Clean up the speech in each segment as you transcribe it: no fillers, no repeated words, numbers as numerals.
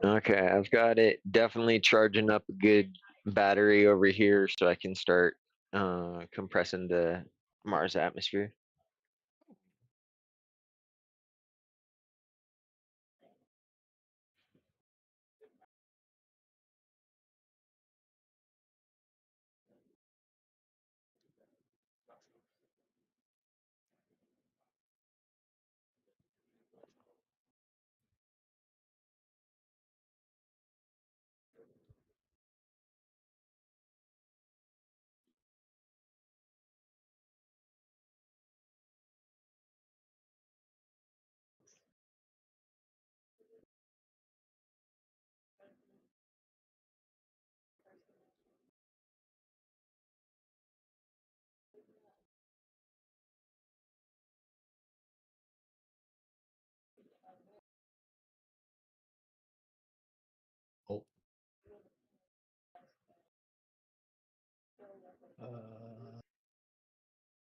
Okay, I've got it definitely charging up a good battery over here so I can start compressing the Mars atmosphere. Oh.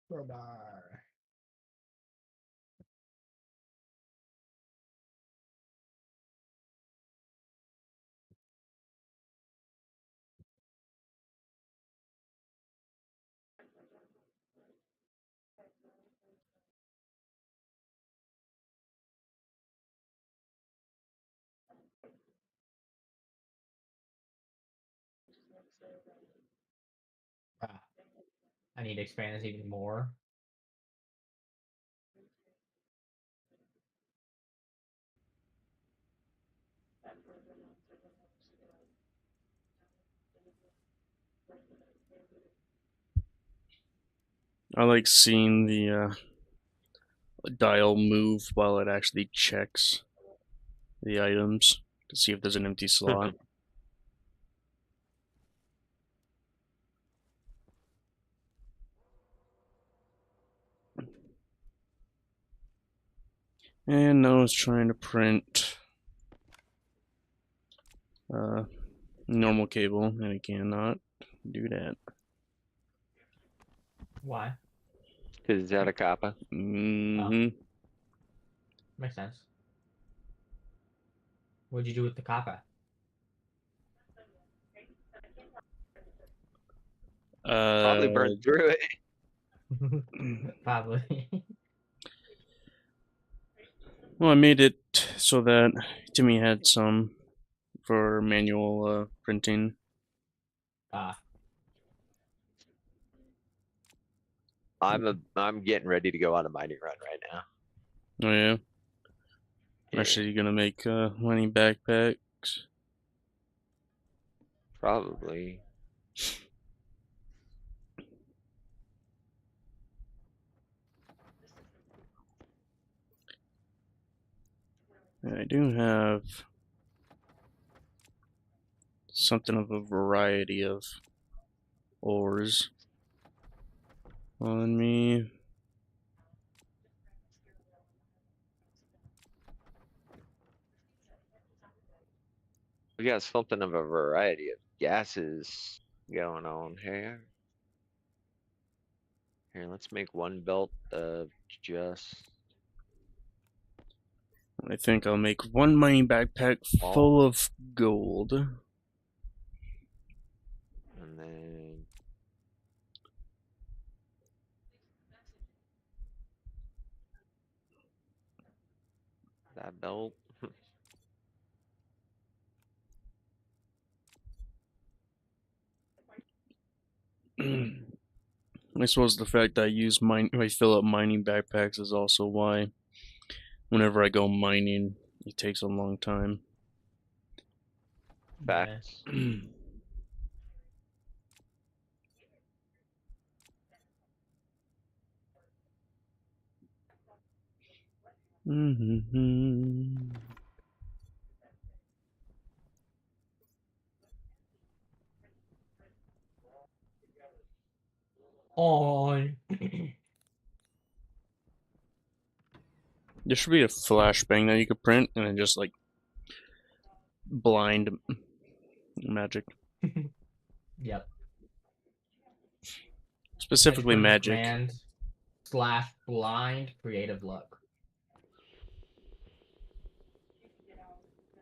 Crowbar. I need to expand this even more. I like seeing the dial move while it actually checks the items to see if there's an empty slot. And now it's trying to print normal cable, and it cannot do that. Why? Because it's out of copper. Mm-hmm. Makes sense. What'd you do with the copper? Probably burned through it. Probably. Well, I made it so that Timmie had some for manual printing. I'm getting ready to go on a mining run right now. Oh yeah. Yeah. Actually, you're gonna make mining backpacks. Probably. And I do have something of a variety of ores on me. We got something of a variety of gases going on here. Here, let's make one belt of just. I think I'll make one mining backpack full of gold. And then. That belt. I suppose the fact that I fill up mining backpacks is also why whenever I go mining, it takes a long time. Facts. On. There should be a flashbang that you could print and then just like blind magic. Yep. Specifically magic. Command /blind creative look.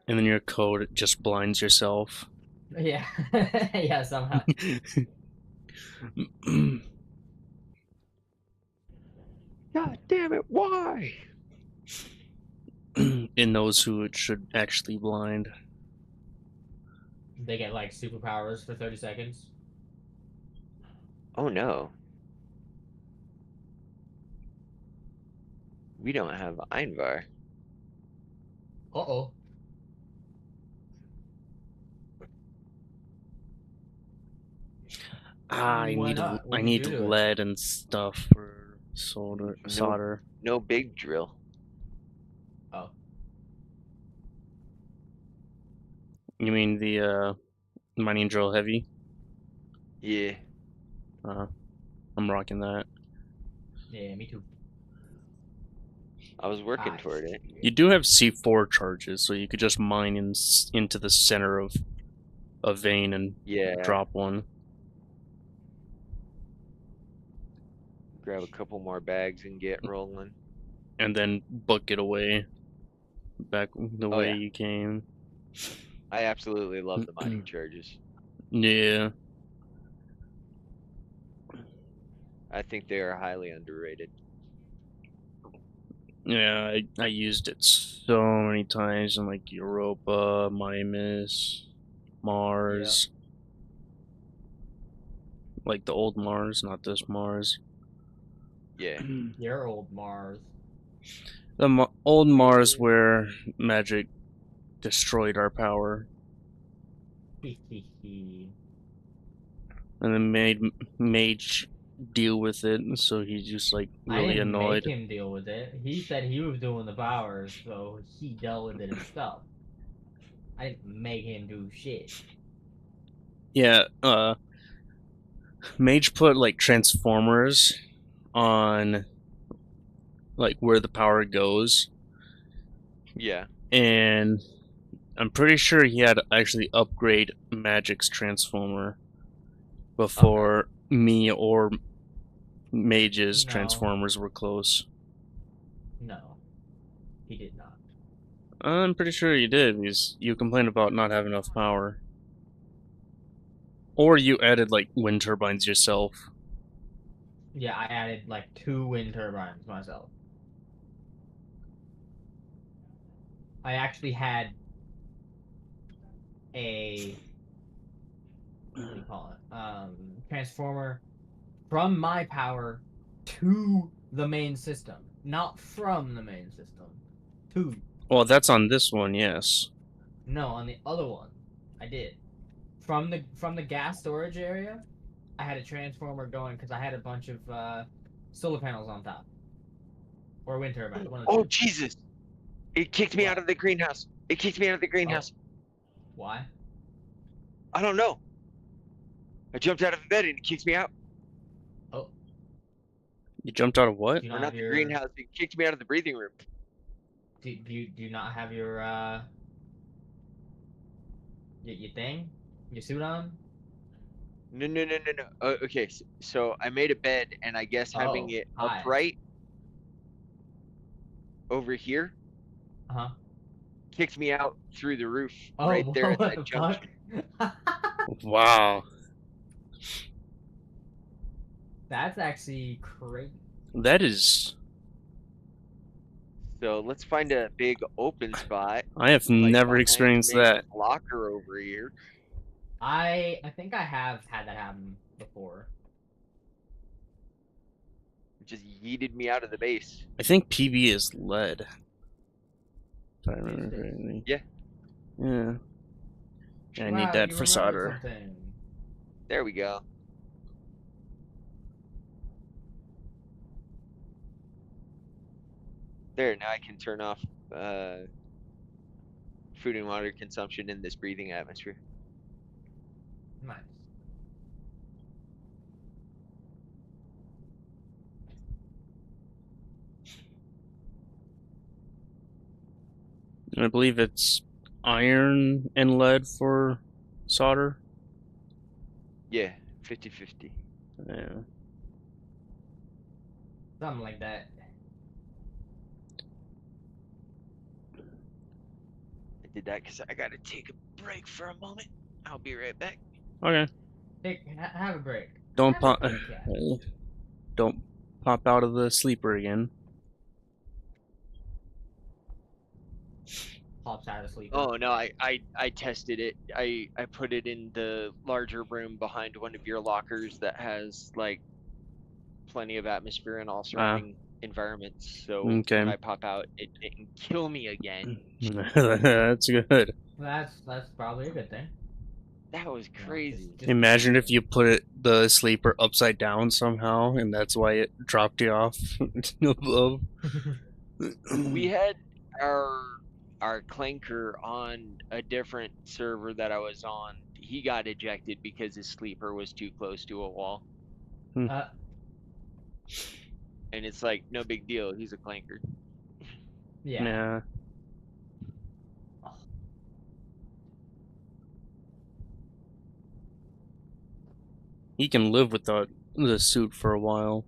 and then your code just blinds yourself. Yeah. Yeah, somehow. God damn it! Why? In those who it should actually blind. They get like superpowers for 30 seconds. Oh no. We don't have Einvar. Uh-oh. I Why need not? I What'd you need do to it? lead and stuff for solder. No big drill. Oh. You mean the mining drill heavy? Yeah. I'm rocking that. Yeah, me too. I was working Nice. toward it. You do have C4 charges, so you could just mine into the center of a vein and Yeah. drop one. Grab a couple more bags and get rolling. And then book it away back the way yeah. you came. I absolutely love the mining charges. Yeah. I think they are highly underrated. Yeah, I used it so many times in like Europa, Mimus, Mars. Like the old Mars, not this Mars. Yeah. Your old Mars. The old Mars where magic destroyed our power. Hee. And then made Mage deal with it, so he's just like I really didn't annoyed. make him deal with it. He said he was doing the powers, so he dealt with it himself. I didn't make him do shit. Yeah, Mage put like transformers on like where the power goes. Yeah. And I'm pretty sure he had to actually upgrade Magic's transformer before me or Mage's transformers were close. No. He did not. I'm pretty sure you did, because you complained about not having enough power. Or you added like wind turbines yourself. Yeah, I added like 2 wind turbines myself. I actually had a what do you call it? Transformer from my power to the main system. Not from the main system. To. Well, that's on this one, yes. No, on the other one. I did. From the gas storage area, I had a transformer going because I had a bunch of solar panels on top. Or wind turbines. Oh, Jesus! It kicked me What? out of the greenhouse. It kicked me out of the greenhouse. Why? I don't know. I jumped out of the bed and it kicked me out. Oh. You jumped out of what? Do you Or not not have the your greenhouse. It kicked me out of the breathing room. do you not have your thing? Your suit on? No. Okay, so I made a bed, and I guess having it hi. upright over here Uh-huh. kicked me out through the roof Oh, right there at what that the junction. fuck? Wow. That's actually crazy. That is... So let's find a big open spot. I have like never behind experienced Mage's that. locker over here. I think I have had that happen before. It just yeeted me out of the base. I think PB is lead. If I remember correctly. Yeah. Yeah. I Wow, need that you for remember solder. something. There we go. There, now I can turn off food and water consumption in this breathing atmosphere. Nice. I believe it's iron and lead for solder. Yeah, 50-50. Yeah. Something like that. did that because I gotta take a break for a moment. I'll be right back. Okay. Have a break. Don't Have a pop. break, Cat. Don't pop out of the sleeper again. Pops out of sleep. Oh no, I tested it. I put it in the larger room behind one of your lockers that has like plenty of atmosphere in all surrounding environments. So Okay. when I pop out, it didn't kill me again. That's good. That's probably a good thing. That was You know, crazy. just Imagine if you put the sleeper upside down somehow, and that's why it dropped you off above. We had our clanker on a different server that I was on. He got ejected because his sleeper was too close to a wall. uh, And it's like no big deal. He's a clanker. yeah. Yeah. He can live without the suit for a while.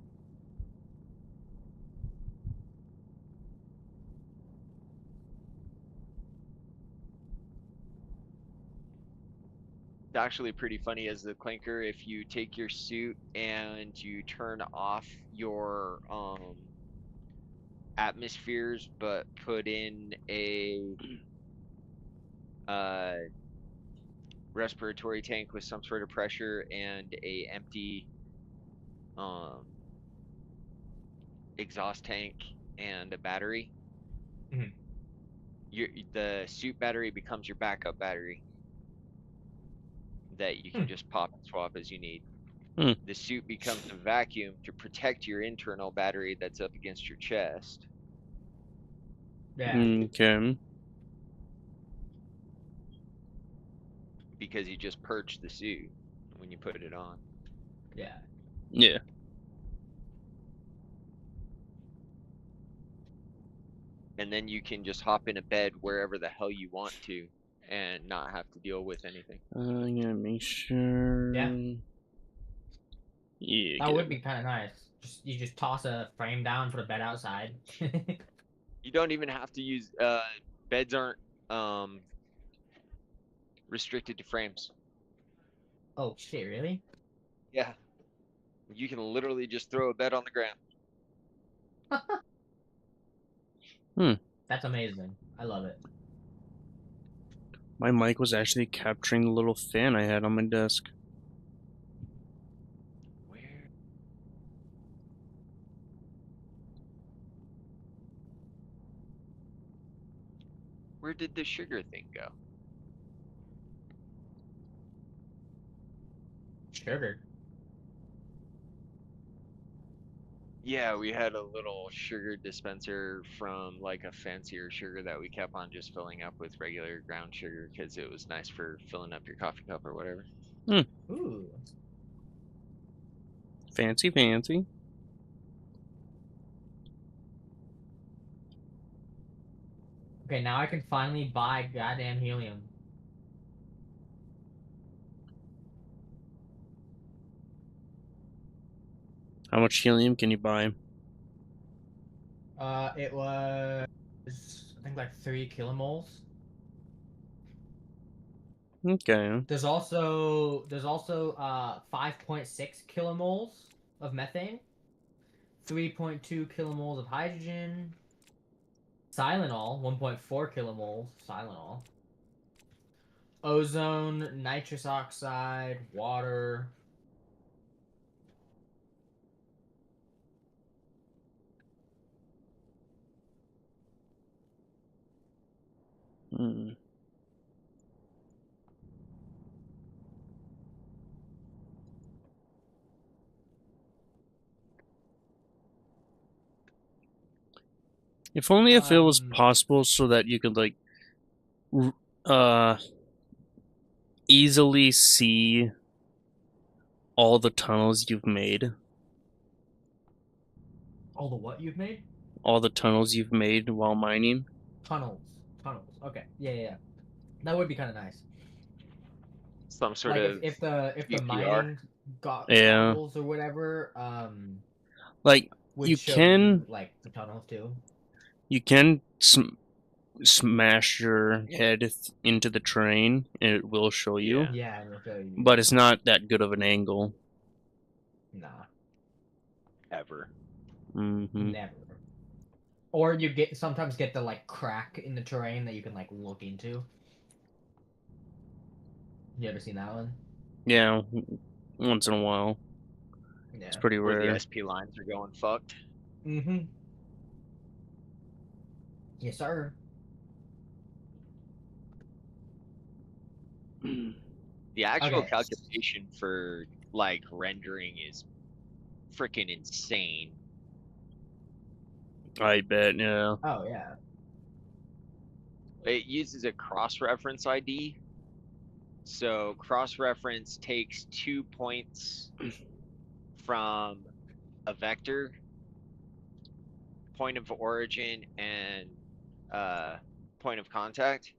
It's actually pretty funny as the clanker if you take your suit and you turn off your atmospheres but put in a respiratory tank with some sort of pressure and a empty exhaust tank and a battery. Mhm. The suit battery becomes your backup battery that you can just pop and swap as you need. Hmm. The suit becomes a vacuum to protect your internal battery that's up against your chest. Yeah. Okay. Because you just purge the suit when you put it on. Yeah. Yeah. And then you can just hop in a bed wherever the hell you want to and not have to deal with anything. I'm gonna make sure. Yeah. Yeah. That would be kind of nice. You just toss a frame down, put a bed outside. You don't even have to use beds aren't restricted to frames. Oh shit! Really? Yeah. You can literally just throw a bed on the ground. That's amazing. I love it. My mic was actually capturing the little fan I had on my desk. Where did the sugar thing go? Sugar. Yeah, we had a little sugar dispenser from like a fancier sugar that we kept on just filling up with regular ground sugar because it was nice for filling up your coffee cup or whatever. Ooh. Fancy, fancy. Okay, now I can finally buy goddamn helium. How much helium can you buy? It was I think like 3 killimoles. Okay. There's also 5.6 killimoles of methane, 3.2 killimoles of hydrogen, Tylenol 1.4 killimoles, Tylenol, ozone, nitrous oxide, water. Hmm. If only if it was possible so that you could like easily see all the tunnels you've made. All the what you've made? All the tunnels you've made while mining. Tunnels. Okay. Yeah. That would be kind of nice. Some sort Like of if the CPR. mining Yeah. goggles or whatever like would you show can you like the tunnels too. you can smash your head into the terrain, and it will show you. Yeah. Yeah, it'll show you. But it's not that good of an angle. Nah, Ever. Mm-hmm. never. Or you sometimes get the like crack in the terrain that you can like look into. You ever seen that one? Yeah, once in a while. Yeah. It's pretty Where the rare. SP lines are going fucked. Mm-hmm. Yes, sir. The actual Okay. calculation for like rendering is freaking insane. I bet, yeah. Oh yeah. It uses a cross-reference ID. So cross-reference takes 2 points from a vector, point of origin, and point of contact,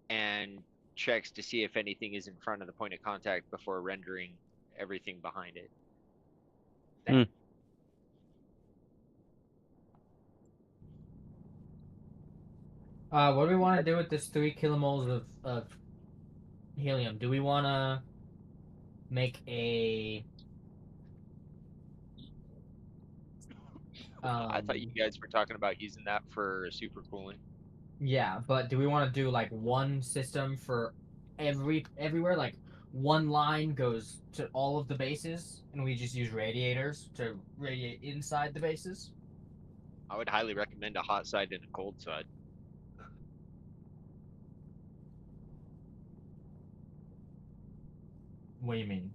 and checks to see if anything is in front of the point of contact before rendering everything behind it. What do we want to do with this 3 kilomoles of helium? Do we want to make a I thought you guys were talking about using that for super cooling. yeah, but do we want to do like one system for everywhere? Like one line goes to all of the bases, and we just use radiators to radiate inside the bases? I would highly recommend a hot side and a cold side. What do you mean?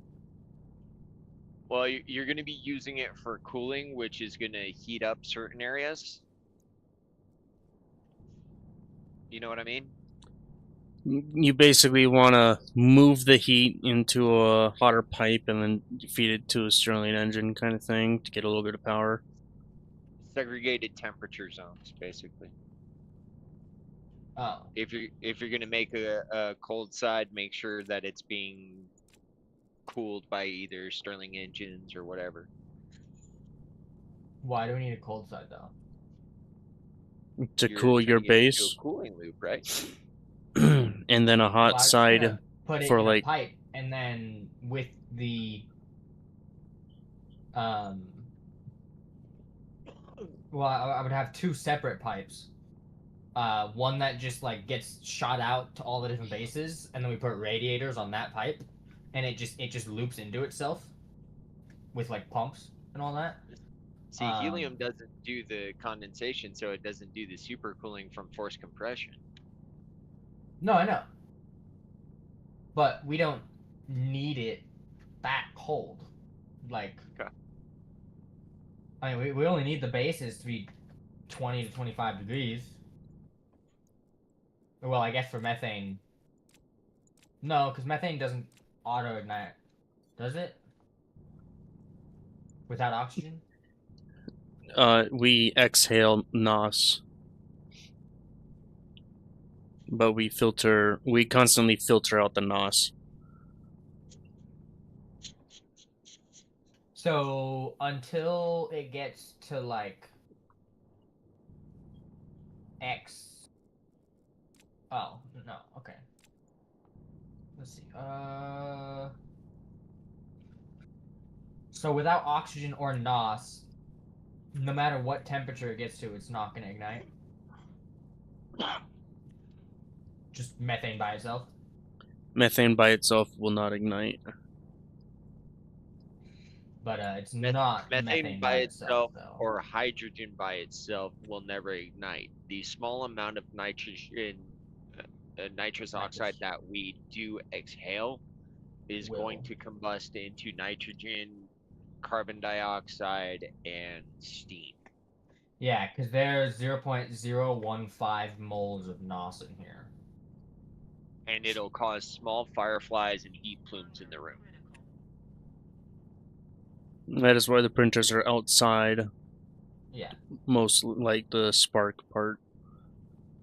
Well, you're going to be using it for cooling, which is going to heat up certain areas. You know what I mean? You basically want to move the heat into a hotter pipe and then feed it to a Stirling engine kind of thing to get a little bit of power. Segregated temperature zones, basically. Oh, If you're going to make a cold side, make sure that it's being cooled by either Stirling engines or whatever. why do we need a cold side though? To You're cool your turning it into a base. cooling loop, right? And then a hot Well, I'm just side gonna put it for in a like pipe, and then with the um. Well, I would have 2 separate pipes. One that just like gets shot out to all the different bases, and then we put radiators on that pipe, and it just loops into itself with like pumps and all that. See, helium doesn't do the condensation, so it doesn't do the supercooling from forced compression. No, I know, but we don't need it that cold. Like, Okay. I mean, we only need the bases to be 20 to 25 degrees. Well, I guess for methane. No, because methane doesn't auto ignite, does it? Without oxygen? we exhale NOS, but we constantly filter out the NOS. So until it gets to like X. Oh no, okay. Let's see. So without oxygen or NOS, no matter what temperature it gets to, it's not gonna ignite. Just methane by itself. Methane by itself will not ignite. But it's not methane by by itself, itself though. or hydrogen by itself will never ignite. The small amount of nitrogen, nitrous oxide that we do exhale is going to combust into nitrogen, carbon dioxide, and steam. Yeah, because there's 0.015 moles of NOS in here. And it'll cause small fireflies and heat plumes in the room. That is why the printers are outside. Yeah. Most like the spark part.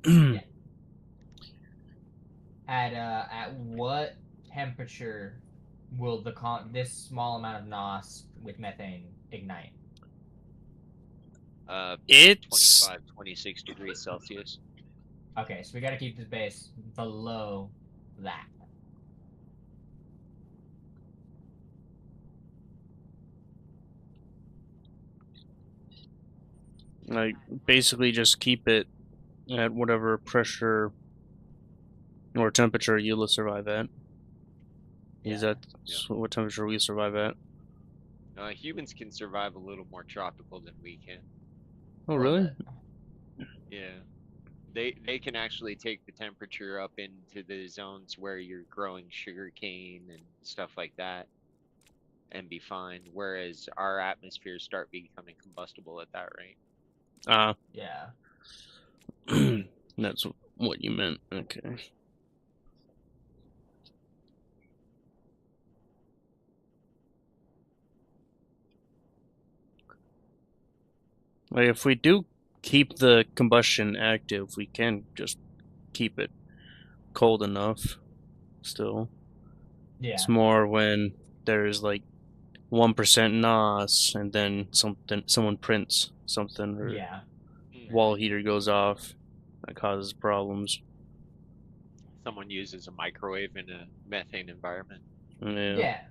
Yeah. At what temperature will this small amount of NOS with methane ignite? It's 25, 26 degrees Celsius. Okay, so we gotta keep the base below that. Like, basically just keep it at whatever pressure or temperature you'll survive at. Is Yeah. that what temperature we survive at? Humans can survive a little more tropical than we can. Oh, A little really? bit. Yeah. They can actually take the temperature up into the zones where you're growing sugar cane and stuff like that and be fine, whereas our atmospheres start becoming combustible at that rate. Ah, Yeah. that's what you meant. Okay. Like, if we do keep the combustion active, we can just keep it cold enough still. Yeah. It's more when there's like 1% NOS and then someone prints something or Yeah. wall heater goes off that causes problems. Someone uses a microwave in a methane environment. Yeah. Yeah.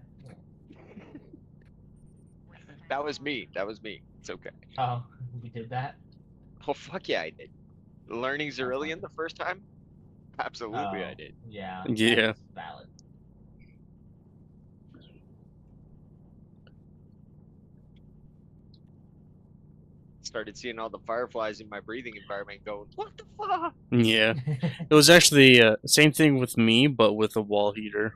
That was me. That was me. It's okay. Oh, we did that? Oh, fuck yeah, I did. Learning That's Cerulean fine. the first time? Absolutely, I Oh, did. yeah. Yeah. That's valid. Started seeing all the fireflies in my breathing environment going, what the fuck? Yeah. It was actually same thing with me, but with a wall heater.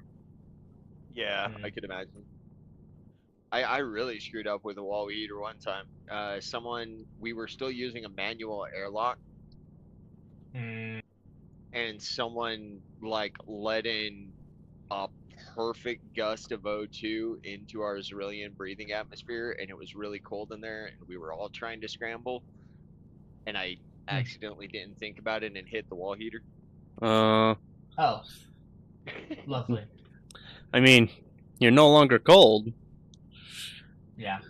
Yeah, I Mm. could imagine. I really screwed up with a wall heater one time. We were still using a manual airlock, Mm. and someone like let in a perfect gust of O2 into our Cerulean breathing atmosphere, and it was really cold in there, and we were all trying to scramble, and I Mm. accidentally didn't think about it and hit the wall heater. Uh, Oh, lovely. I mean, you're no longer cold. Yeah.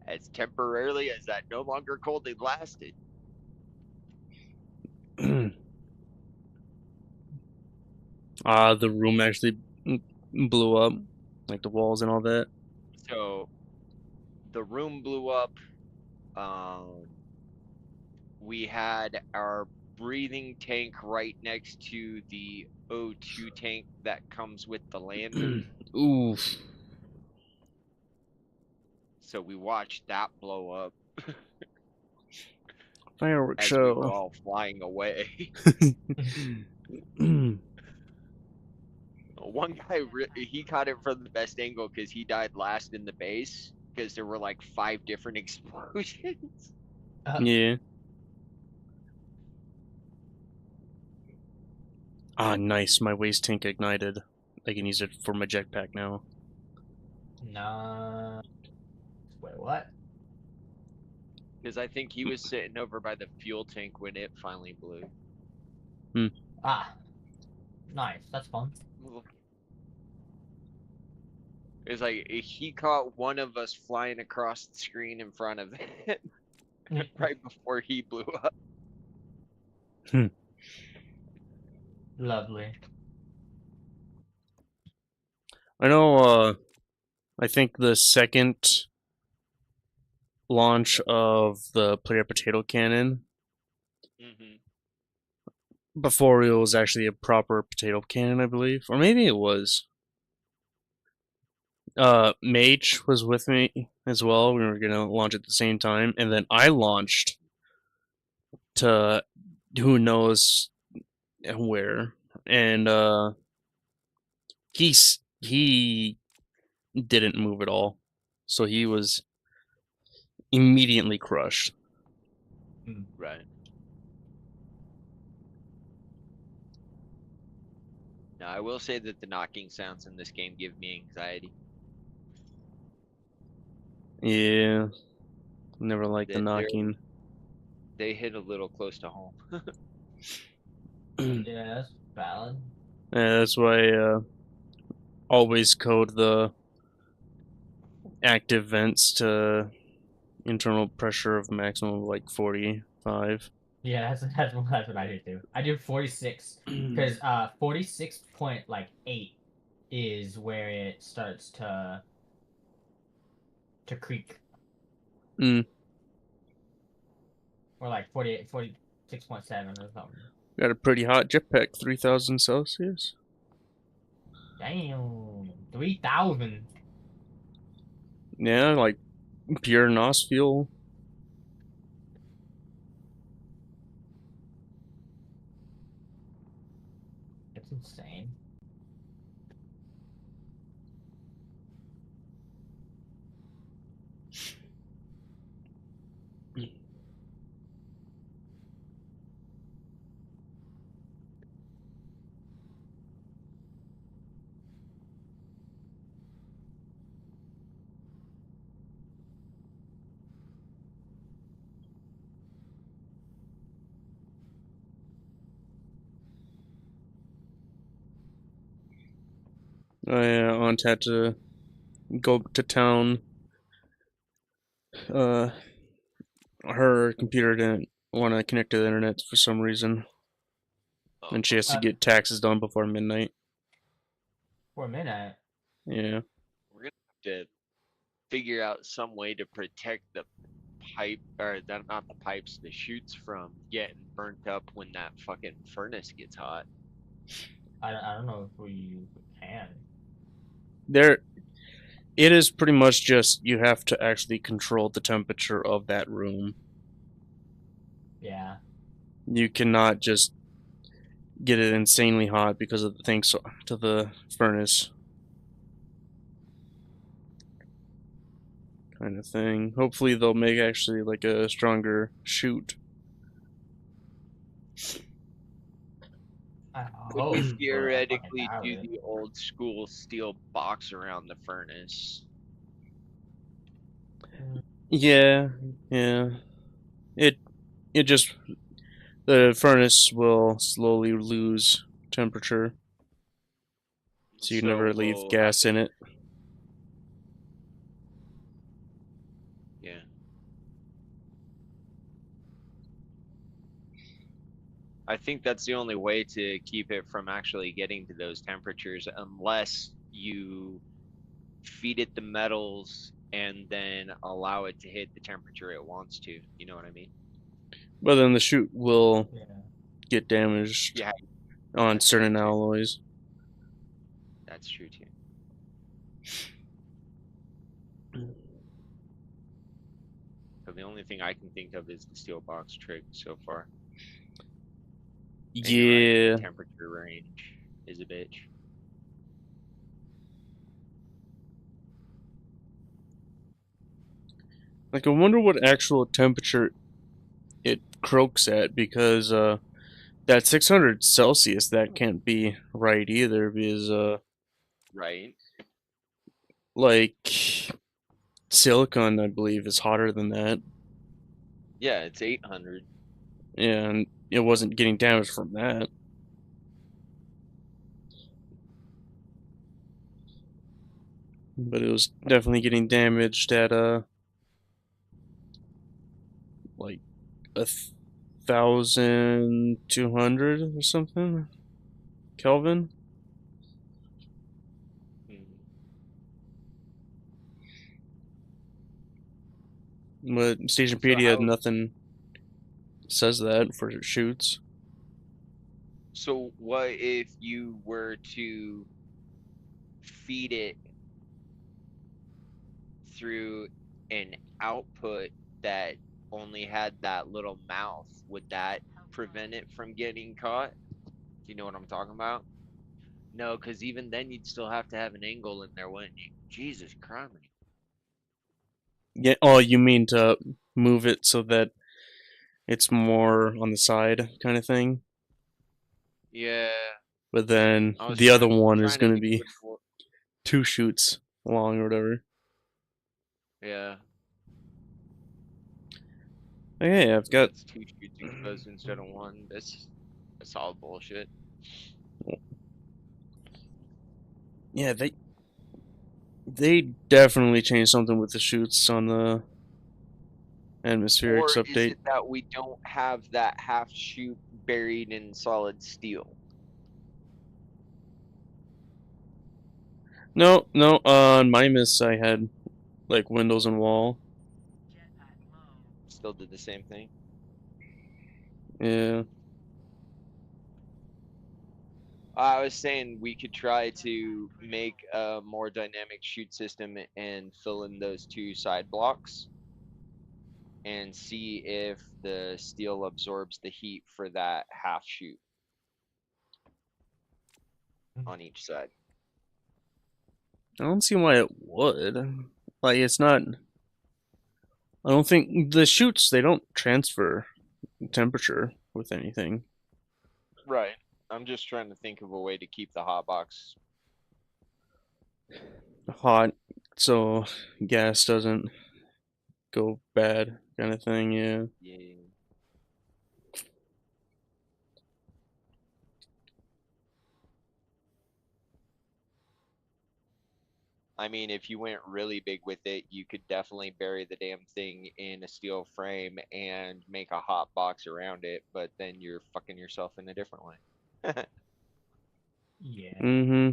As temporarily as that no longer coldly lasted. The room actually blew up, like the walls and all that. So the room blew up. Um, we had our breathing tank right next to the O2 tank that comes with the lander. Oof. So we watched that blow up Fireworks as we were show. all flying away. One guy, he caught it from the best angle because he died last in the base because there were like 5 different explosions. Yeah. Ah, nice. My waste tank ignited. I can use it for my jetpack now. Nah. Wait, what? Because I think he was sitting over by the fuel tank when it finally blew. Ah, nice. That's fun. It's like he caught one of us flying across the screen in front of it right before he blew up. Lovely. I know, I think the second launch of the player potato cannon, Hmm. before it was actually a proper potato cannon, I believe. Or maybe it was. Mage was with me as well. We were gonna launch at the same time, and then I launched to who knows where, and he didn't move at all, so he was immediately crushed. Right. Now, I will say that the knocking sounds in this game give me anxiety. Yeah, never liked the That knocking. they hit a little close to home. Yeah, Yeah, that's valid. that's why always code the active vents to internal pressure of maximum of like 45. Yeah, that's what I do too. I do 46 because 46.8 is where it starts to creak, Mm. or like 48, 46.7 or something. Got a pretty hot jetpack, 3,000 Celsius. Damn, 3,000. Yeah, like pure NOS fuel. It's insane. Aunt had to go to town. Her computer didn't want to connect to the internet for some reason, Oh, and she has to Uh, get taxes done before midnight. for a minute. Yeah. we're gonna have to figure out some way to protect the pipe, or not the pipes, the chutes from getting burnt up when that fucking furnace gets hot. I don't know if we can. There, it is pretty much just you have to actually control the temperature of that room. Yeah. You cannot just get it insanely hot because of the things to the furnace kind of thing. Hopefully they'll make actually like a stronger chute. I Could hope, we but I fucking theoretically doubt do it. the old school steel box around the furnace? Yeah, yeah. It it just the furnace will slowly lose temperature, so you So never leave we'll have gas in it. yeah. I think that's the only way to keep it from actually getting to those temperatures, unless you feed it the metals and then allow it to hit the temperature it wants to. You know what I mean? But then the chute will Yeah. get damaged Yeah, on that's true certain too. alloys. That's true too. So the only thing I can think of is the steel box trick so far. And you're right, the Yeah. temperature range is a bitch. Like I wonder what actual temperature it croaks at, because that 600 Celsius, that can't be right either, because Right? like silicon I believe is hotter than that. Yeah, it's 800. And it wasn't getting damaged from that. But it was definitely getting damaged at like 1,200 or something Kelvin. Mhm. But So Stationpedia, how nothing says that for shoots. so what if you were to feed it through an output that only had that little mouth? Would that prevent it from getting caught? Do you know what I'm talking about? No, because even then you'd still have to have an angle in there, wouldn't you? Jesus Christ. Yeah. Oh, you mean to move it so that it's more on the side kind of thing? Yeah, But then I was the other one is trying to going to think of be it more. two shoots long or whatever. Yeah, Okay, I've so got. it's two shoots exposed instead of one. That's all bullshit. Yeah, they definitely changed something with the shoots on the Atmospherics Or is update. it that we don't have that half chute buried in solid steel? No, no. On my miss, I had like windows and wall. Still did the same thing. Yeah. I was saying we could try to make a more dynamic chute system and fill in those 2 side blocks and see if the steel absorbs the heat for that half chute on each side. I don't see why it would. Like, it's not. I don't think the chutes, they don't transfer temperature with anything. Right. I'm just trying to think of a way to keep the hot box. Hot, so gas doesn't go bad, kind of thing. Yeah. Yeah. I mean, if you went really big with it, you could definitely bury the damn thing in a steel frame and make a hot box around it, but then you're fucking yourself in a different way. Yeah. Mm-hmm.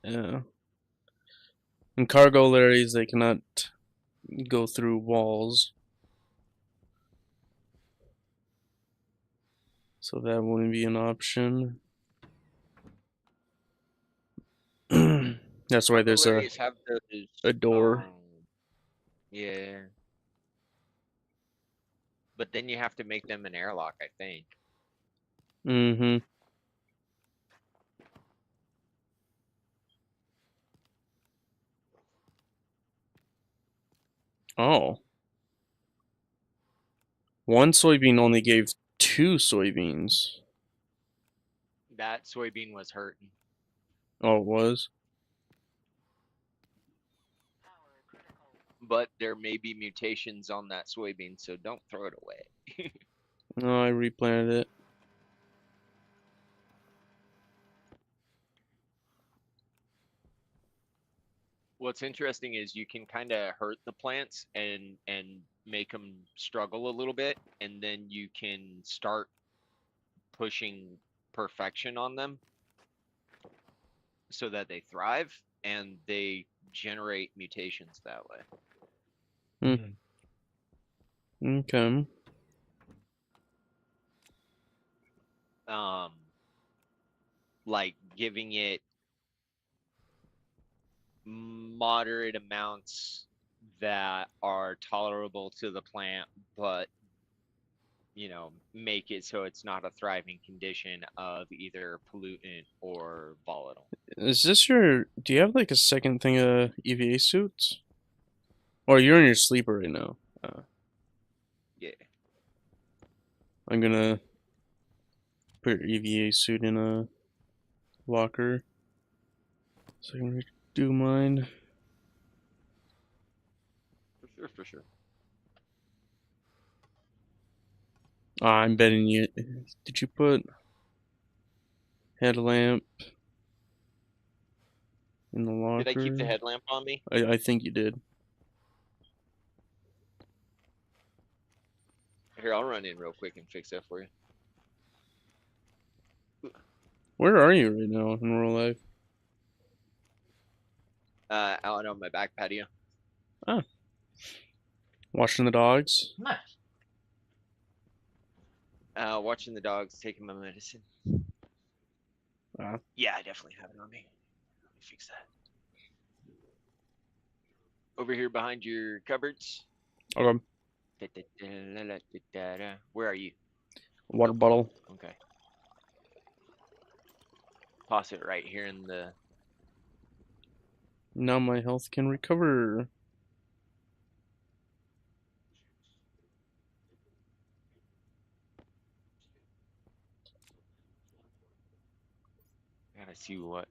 Yeah. In cargo lorries, they cannot go through walls, so that wouldn't be an option. That's why there's Burglaries have those, a door. yeah. But then you have to make them an airlock, I think. Mm-hmm. Oh. One soybean only gave 2 soybeans. That soybean was hurting. Oh, it was? But there may be mutations on that soybean, so don't throw it away. No, I replanted it. What's interesting is you can kind of hurt the plants and make them struggle a little bit, and then you can start pushing perfection on them so that they thrive and they generate mutations that way. Okay. Um, like giving it moderate amounts that are tolerable to the plant, but make it so it's not a thriving condition of either pollutant or volatile. Is this your... Do you have like a second thing of EVA suits? Or you're in your sleeper right now? Yeah. I'm gonna put your EVA suit in a locker so I can do mine. For sure, for sure. I'm betting you... Did you put headlamp in the locker? Did I keep the headlamp on me? I think you did. Here, I'll run in real quick and fix that for you. Where are you right now in real life? Out on my back patio. Ah. Watching the dogs? Nice. Watching the dogs, taking my medicine. Ah. Yeah, I definitely have it on me. Let me fix that. Over here behind your cupboards. Okay. Where are you? Water bottle. Okay. Toss it right here in the... Now my health can recover. Gotta see what.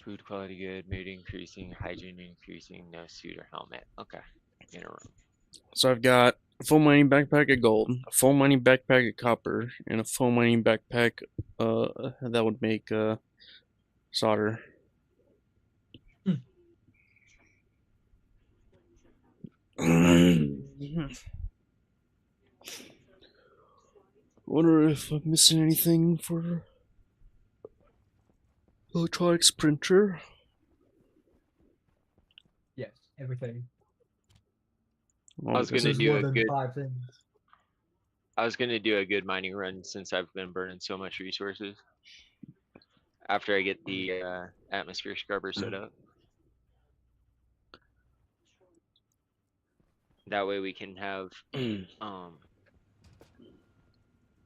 Food quality good, mood increasing, hygiene increasing, no suit or helmet. Okay. In a room. So I've got a full mining backpack of gold, a full mining backpack of copper, and a full mining backpack that would make solder. Wonder if I'm missing anything for electronics printer. Yes, everything. I was gonna There's do more a than good. 5 things. I was gonna do a good mining run since I've been burning so much resources. After I get the atmosphere scrubber set up. That way we can have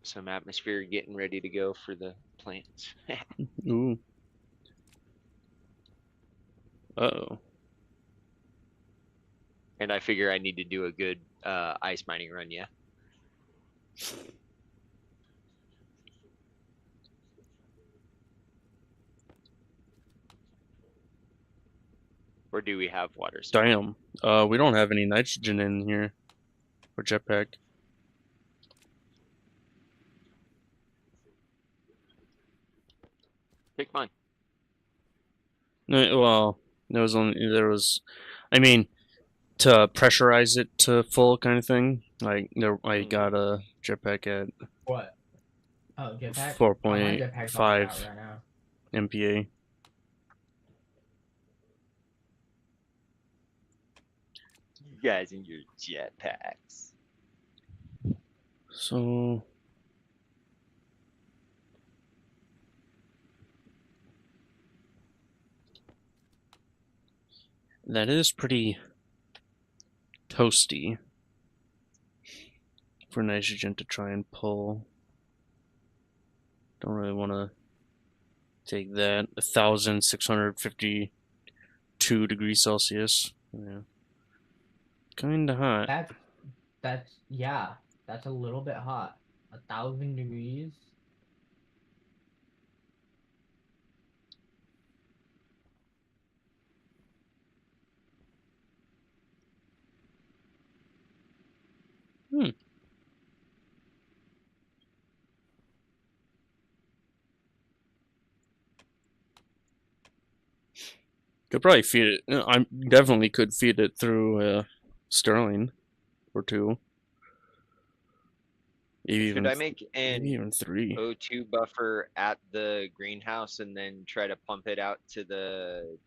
some atmosphere getting ready to go for the plants. Ooh. Uh-oh. And I figure I need to do a good ice mining run, yeah. Or do we have water supply? Damn. We don't have any nitrogen in here for jetpack. Pick mine. No, well, there was, I mean, to pressurize it to full kind of thing. Like I got a jetpack at What? Oh, jetpack? Oh, my jetpack's almost 4.5 out right now. MPa. You guys and your jetpacks. So that is pretty toasty for nitrogen to try and pull. Don't really want to take that. 1,652 degrees Celsius. Yeah. Kinda hot. Yeah, that's a little bit hot. 1,000 degrees. Could probably feed it. I definitely could feed it through Sterling or two. Should I make Maybe an even 3. O2 buffer at the greenhouse and then try to pump it out to the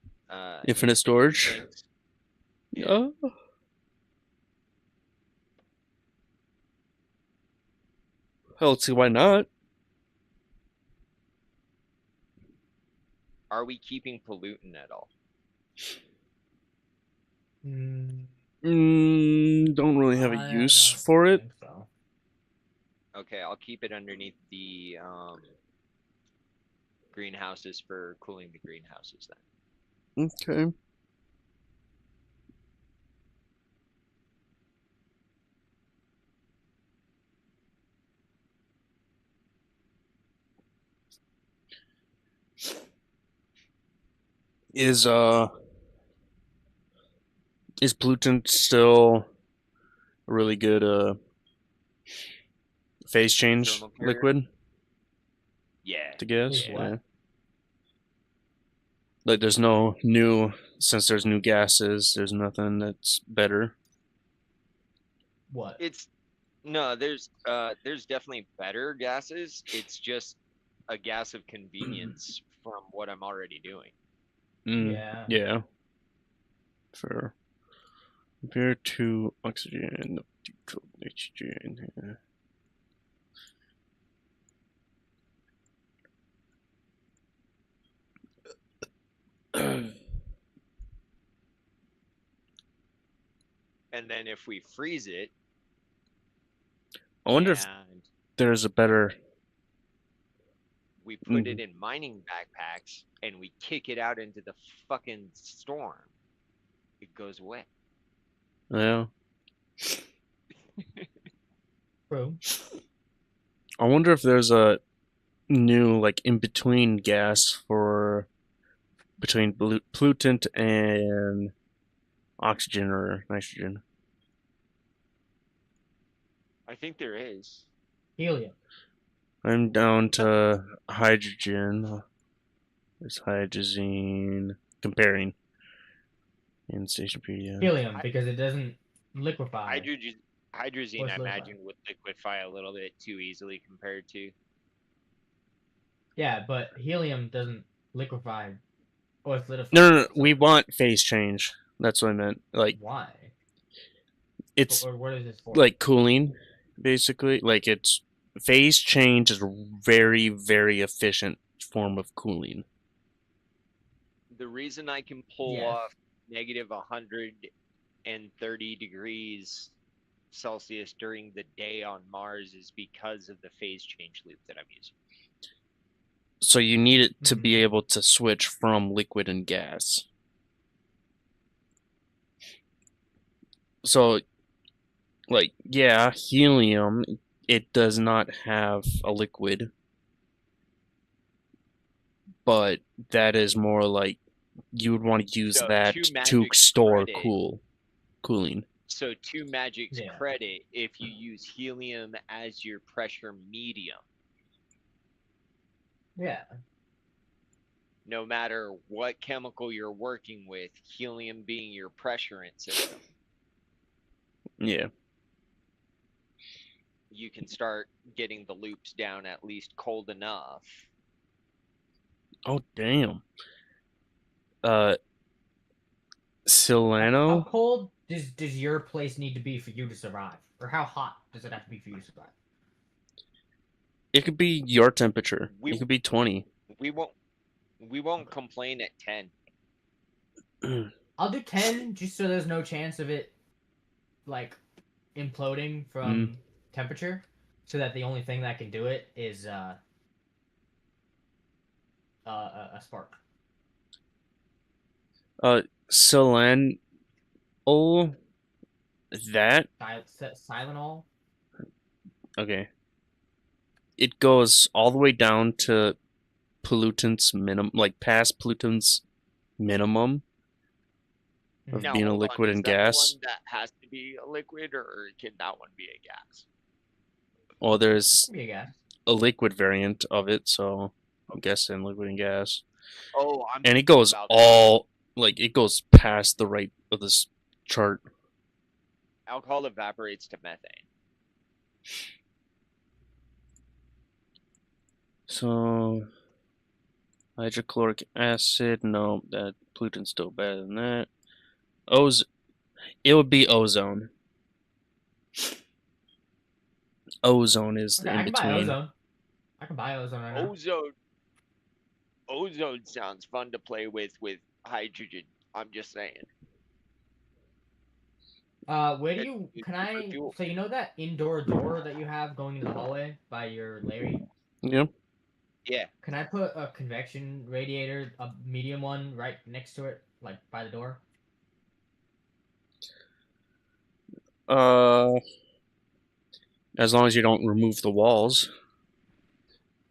Infinite storage? tanks? Yeah. Hell, let's see why not. Are we keeping pollutant at all? Don't really have a I use don't for it. think so. Okay, I'll keep it underneath the greenhouses for cooling the greenhouses then. Okay. Is pollutant still a really good phase change Thermal carrier? liquid Yeah. to gas? Is what? Like there's new gases, there's nothing that's better. What? There's definitely better gases. It's just a gas of convenience from what I'm already doing. Yeah. Yeah. Fair. Compared to oxygen, nitrogen. Yeah. And then if we freeze it, I wonder if and there's a better. we put it in mining backpacks and we kick it out into the fucking storm, it goes away. Yeah. True. I wonder if there's a new like in between gas for between pollutant and oxygen or nitrogen. I think there is. Helium. I'm down to hydrogen. There's hydrazine. Comparing in Stationpedia. Helium, because it doesn't liquefy. Hydrogen, hydrazine, I solidify. imagine, would liquefy a little bit too easily compared to. Yeah, but helium doesn't liquefy or solidify. No. So We want phase change. That's what I meant. Like, why? it's Or what is this for? like cooling, basically. Like, it's phase change is a very, very efficient form of cooling. The reason I can pull Yes. off negative 130 degrees Celsius during the day on Mars is because of the phase change loop that I'm using. So you need it to be able to switch from liquid and gas. So, like, yeah, helium, it does not have a liquid, but that is more like you would want to use So that two to magic store credit. cooling. So 2 Magic's Yeah. credit if you use helium as your pressure medium. Yeah. No matter what chemical you're working with, helium being your pressurant system, Yeah. you can start getting the loops down at least cold enough. Oh, damn. How Silano? cold does your place need to be for you to survive? Or how hot does it have to be for you to survive? It could be your temperature. We It could be 20. we won't complain at 10. I'll do 10 just so there's no chance of it like imploding from temperature, so that the only thing that can do it is a spark. Silan. Oh, that? Silanol. Okay. It goes all the way down to pollutants minimum, like past pollutants minimum of Now being a hold on, liquid is and that the gas. one that has to be a liquid, or can that one be a gas? Well, there's Be a gas. a liquid variant of it, so I'm guessing liquid and gas. Oh, I'm And it thinking goes about all like it goes past the right of this chart. alcohol evaporates to methane. So hydrochloric acid, no, that pollutant's still better than that. It would be ozone. Ozone is Okay, in I can buy between. ozone. I can buy ozone right now. Ozone sounds fun to play with hydrogen. I'm just saying. Where do you can I so you know that indoor door that you have going in the hallway by your Larry? Yeah. Yeah. Can I put a convection radiator, a medium one, right next to it, like by the door? As long as you don't remove the walls,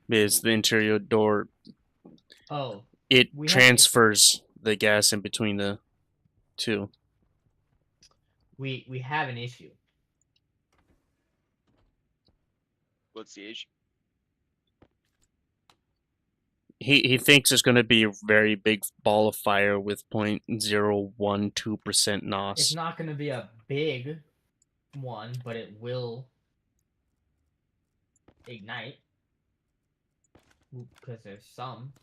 because the interior door Oh, it we have an issue. transfers the gas in between the two. We have an issue. What's the issue? He thinks it's going to be a very big ball of fire with 0.012% NOS. It's not going to be a big one, but it will ignite because there's some.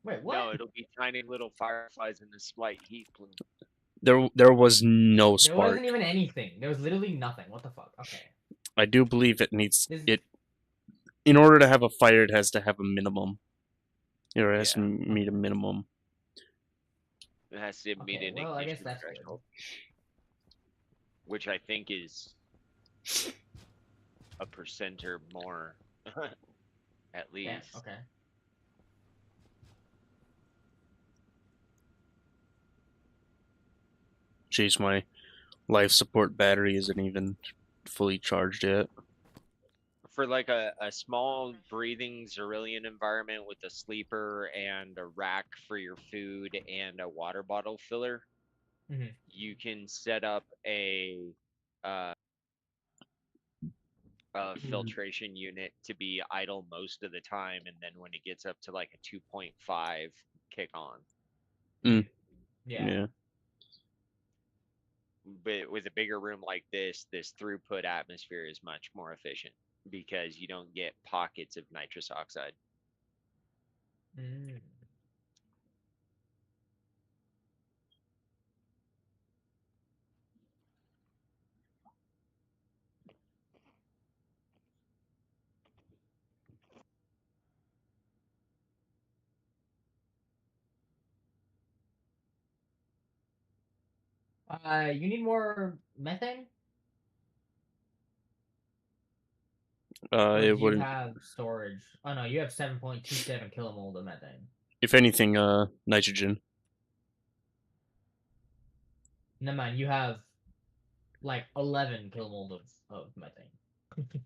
Wait, what? No, it'll be tiny little fireflies in the slight heat plume. There was no There spark. wasn't even anything. There was literally nothing. What the fuck? Okay. I do believe it needs it. In order to have a fire, it has to have a minimum. It has to meet a minimum. It has to meet an well, I guess ignition that's threshold, which I think is a percent or more, at least. Yeah, okay. Jeez, my life support battery isn't even fully charged yet. For like a small breathing Xerillian environment with a sleeper and a rack for your food and a water bottle filler, you can set up a filtration unit to be idle most of the time, and then when it gets up to like a 2.5, kick on. Mm. Yeah. Yeah. But with a bigger room like this throughput atmosphere is much more efficient because you don't get pockets of nitrous oxide. Mm. You need more methane? Or do It you wouldn't. have storage? Oh no, you have 7.27 kilomole of methane. If anything, nitrogen. Never mind, you have like 11 kilomole of methane.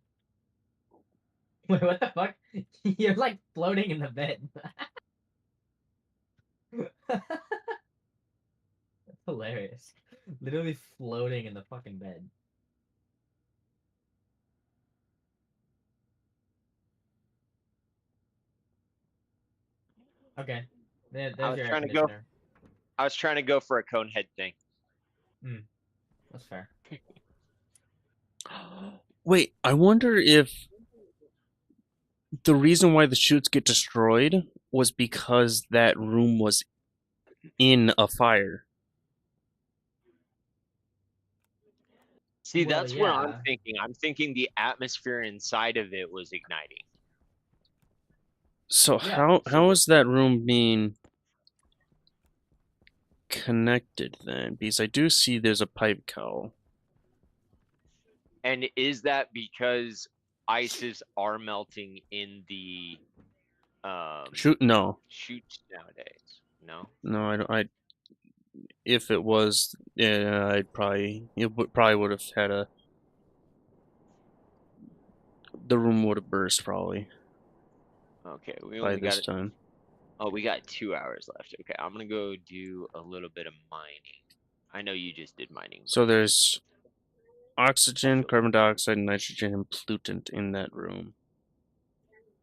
Wait, what the fuck? You're like floating in the bed. That's hilarious. Literally floating in the fucking bed. Okay. I There's was your air trying to go. conditioner. I was trying to go for a cone head thing. That's fair. Wait, I wonder if the reason why the chutes get destroyed was because that room was in a fire. See, Well, that's what I'm yeah. thinking. I'm thinking the atmosphere inside of it was igniting. So Yeah. how is that room being connected then? Because I do see there's a pipe cowl. And is that because ices are melting in the Shoot, no, chutes nowadays? No. no, I don't. If it was, yeah, probably would have had a. The room would have burst probably Okay, we by only got this it. time. Oh, we got 2 hours left. Okay, I'm gonna go do a little bit of mining. I know you just did mining. So there's oxygen, So carbon dioxide, nitrogen, and pollutant in that room.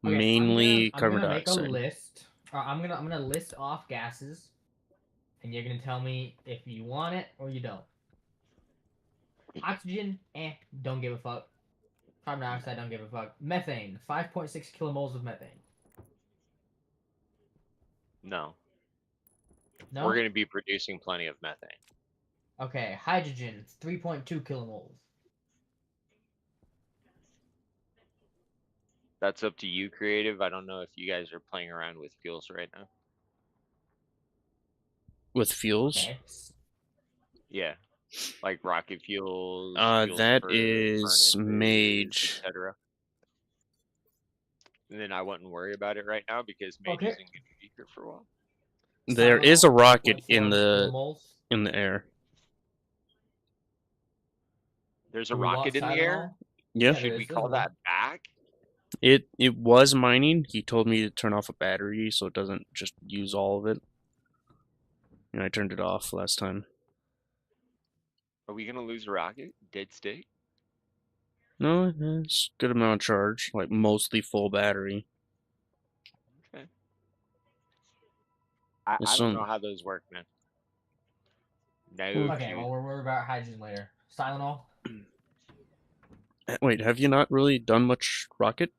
Okay, Mainly I'm carbon gonna make a dioxide. list. I'm gonna list off gases, and you're gonna tell me if you want it or you don't. Oxygen, don't give a fuck. Carbon dioxide, don't give a fuck. Methane, 5.6 kilomoles of methane. no, we're No? gonna be producing plenty of methane. Okay, hydrogen, 3.2 kilomoles. That's up to you, creative. I don't know if you guys are playing around with fuels right now. With fuels. Okay. Yeah, like rocket fuels, fuels That for is furnaces, mage. etc. And then I wouldn't worry about it right now because mage Okay. isn't gonna be here for a while. There is a Cyanol, rocket 3.4 kilomoles. in the air. There's a Do we want rocket in the air. Cyanol? Yeah, Yeah, there Should we is. There's call one. that back? it was mining. He told me to turn off a battery so it doesn't just use all of it. And I turned it off last time. Are we gonna lose a rocket? Dead state? No, it's good amount of charge, like mostly full battery. Okay. I This don't know one, how those work, man. No, Okay, well, we'll worry about hydrogen later. Cyanol? wait, have you not really done much rocket?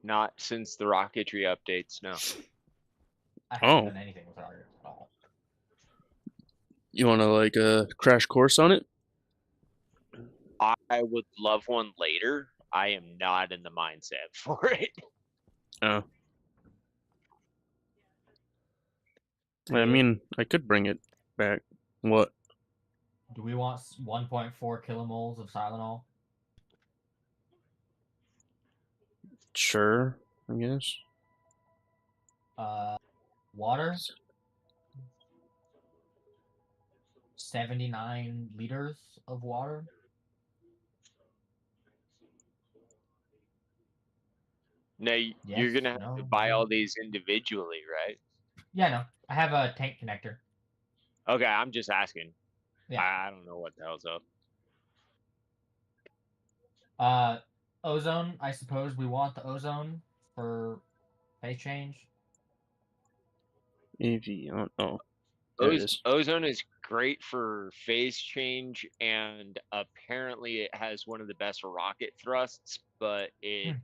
not since the rocketry updates. No. I haven't Oh, done anything with rocket at all. you want to like a crash course on it? I would love one later. I am not in the mindset for it. Oh, I mean, I could bring it back. What? Do we want 1.4 kilomoles of Cyanol? Sure, I guess. Water? 79 liters of water? Now Yes? you're gonna have to No? buy Maybe? all these individually, right? Yeah, no. I have a tank connector. Okay, I'm just asking. Yeah. I don't know what the hell's up. Ozone. I suppose we want the ozone for phase change. EV. Oh, there it is. Ozone is great for phase change, and apparently it has one of the best rocket thrusts, but and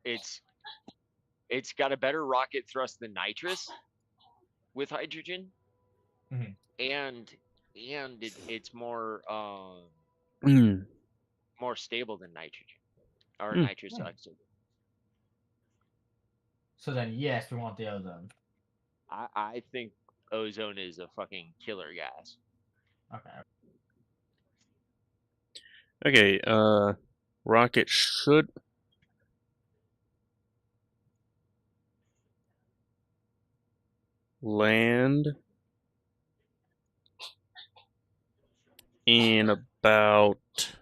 it's got a better rocket thrust than nitrous with hydrogen, Mhm. and it's more more stable than nitrogen or nitrous oxide. So then, yes, we want the ozone. I think ozone is a fucking killer gas. Okay. Okay, rocket should land in about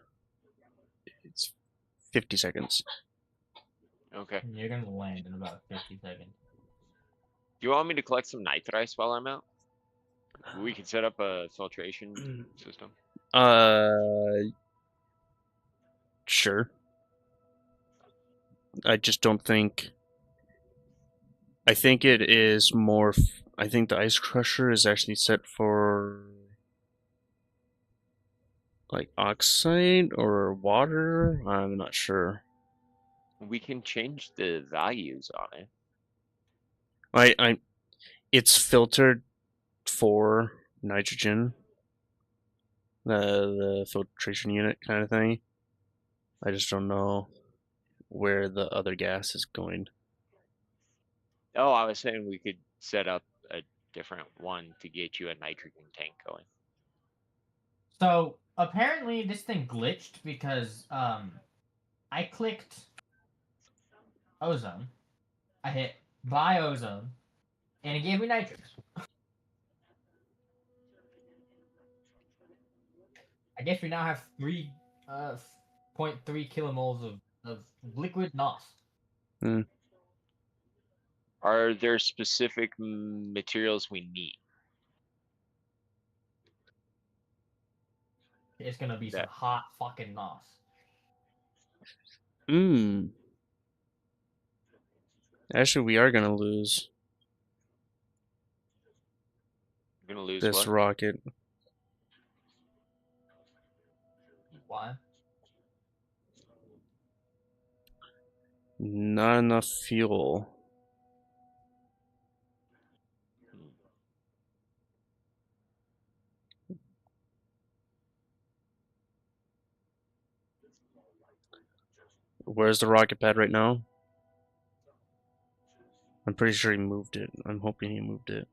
50 seconds. Okay. You're gonna land in about 50 seconds. Do you want me to collect some nitrice while I'm out? We could set up a filtration system. Sure. I just don't think. I think it is more. I think the ice crusher is actually set for like oxide or water. I'm not sure. We can change the values on it. It's filtered for nitrogen, the filtration unit kind of thing. I just don't know where the other gas is going. Oh, I was saying we could set up a different one to get you a nitrogen tank going. So apparently this thing glitched because I clicked ozone, I hit buy ozone, and it gave me nitrous. I guess we now have 3.3 kilomoles of liquid NOS. Are there specific materials we need? It's gonna be some hot fucking NOS. Actually, we are gonna lose You're gonna lose this what? rocket. Why? Not enough fuel. Where's the rocket pad right now? I'm pretty sure he moved it. I'm hoping he moved it.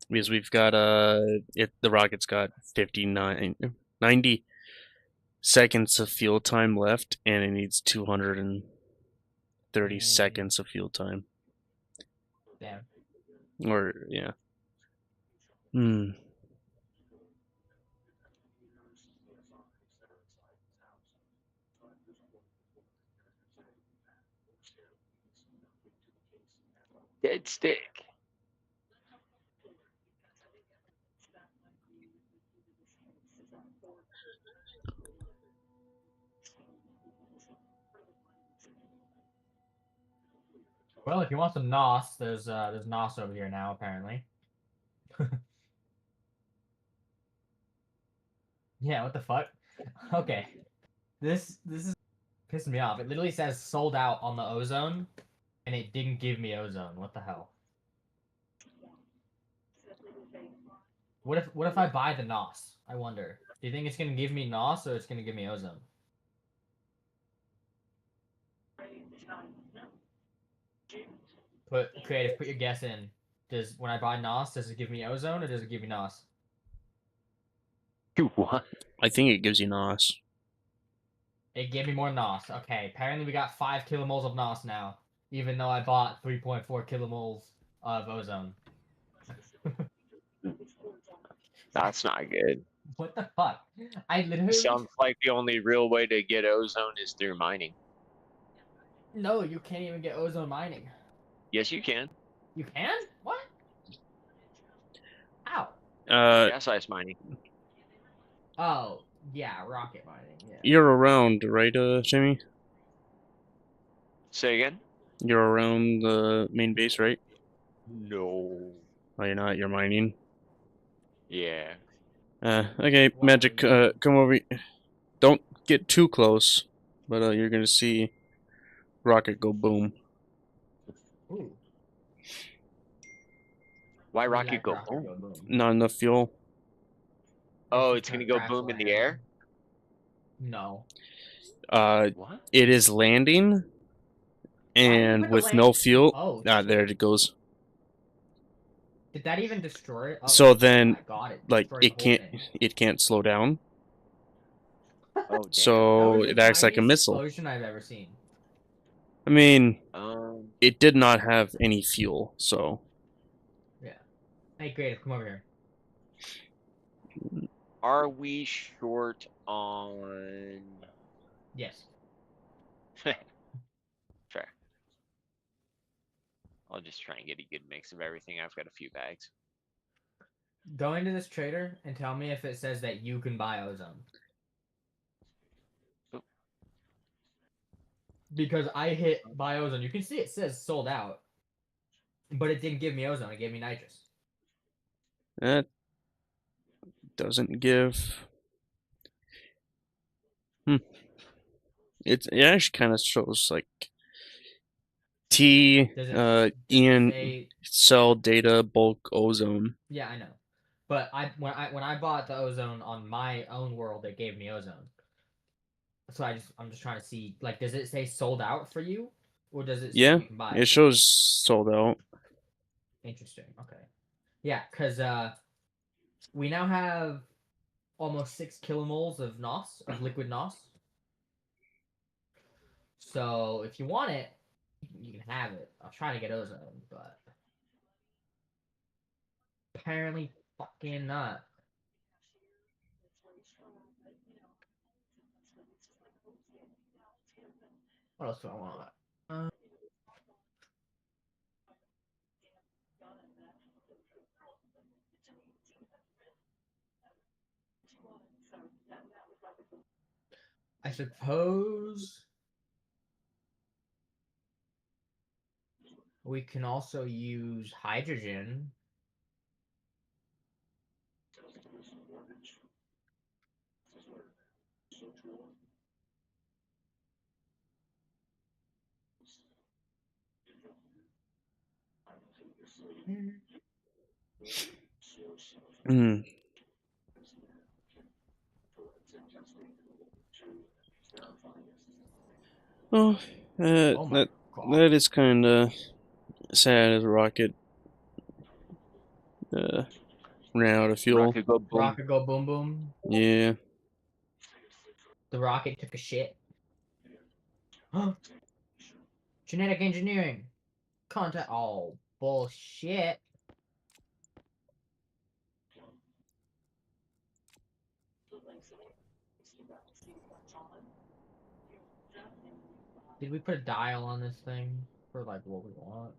Because we've got the rocket's got 90 seconds of fuel time left, and it needs 230 seconds of fuel time. Damn. Or yeah. Dead stick. Well, if you want some NOS, there's NOS over here now apparently. Yeah, what the fuck? Okay. This is pissing me off. It literally says sold out on the ozone, and it didn't give me ozone. What the hell? What if I buy the NOS? I wonder. Do you think it's gonna give me NOS or it's gonna give me ozone? Put your guess in. Does when I buy NOS, does it give me ozone or does it give me NOS? What? I think it gives you NOS. It gave me more NOS. Okay, apparently we got 5 kilomoles of NOS now, even though I bought 3.4 kilomoles of ozone. That's not good. What the fuck? I literally Sounds like the only real way to get ozone is through mining. No, you can't even get ozone mining. Yes, you can. You can? What? How? Gas ice mining. Oh, yeah, rocket mining. Yeah. You're around, right, Timmie? Say again? You're around the main base, right? No. Oh, you're not. You're mining. Yeah. Okay, What Magic. are you? Come over. Don't get too close, but you're gonna see rocket go boom. Ooh, Why we rocket like go rocket boom? go boom. Not enough fuel. It's Oh, just it's gonna gonna go crash boom in the land. air? No. Uh, What? it is landing, Why did you and put the with land? no fuel. Oh, There shit. it goes. Did that even destroy it? Oh, So oh then, my god, it like, destroyed the whole thing. it can't slow down. Oh, damn. That So was the it acts like a tiniest missile. explosion I've ever seen. I mean, Um, it did not have any fuel, so Yeah. Hey, creative, come over here. are we short on... Yes. Fair. I'll just try and get a good mix of everything. I've got a few bags. Go into this trader and tell me if it says that you can buy ozone. Oh. Because I hit buy ozone. You can see it says sold out. But it didn't give me ozone, it gave me nitrous. that doesn't give. It actually kind of shows like T, Does it Ian, say cell data, bulk, ozone. yeah, I know. But when I bought the ozone on my own world, it gave me ozone. So I'm just trying to see, like, does it say sold out for you? Or does it say Yeah, you can buy it it? shows sold out. Interesting. Okay. Yeah, because we now have almost 6 kilomoles of NOS, of liquid NOS. So if you want it, you can have it. I'll try to get ozone, but apparently fucking not. What else do I want? Uh, I suppose we can also use hydrogen. Hmm. Oh, Oh my that god. that is kind of sad as a rocket uh, ran out of fuel. Rocket go boom. Rocket go boom boom. Yeah. The rocket took a shit. Genetic engineering. Contact. Oh, bullshit. Did we put a dial on this thing for like what we want?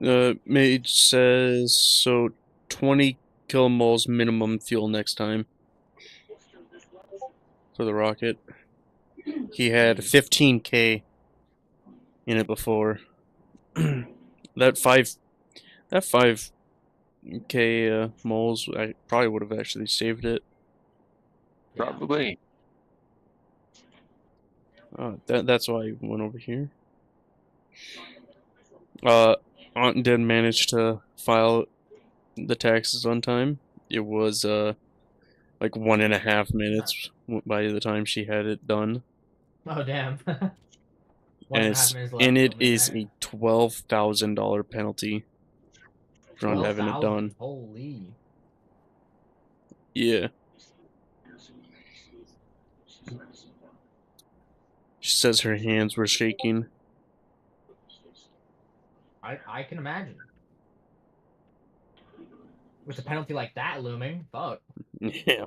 Mage says so 20 kilomoles minimum fuel next time for the rocket. He had 15k in it before. that 5k moles I probably would have actually saved it. Yeah. Probably. That's why I went over here. Aunt did manage to file the taxes on time. It was like 1.5 minutes by the time she had it done. Oh damn. One and a half minutes left and till it is midnight. a $12,000 penalty for not having it 12,000. done. Holy. Yeah. She says her hands were shaking. I can imagine. With a penalty like that looming, fuck. Yeah.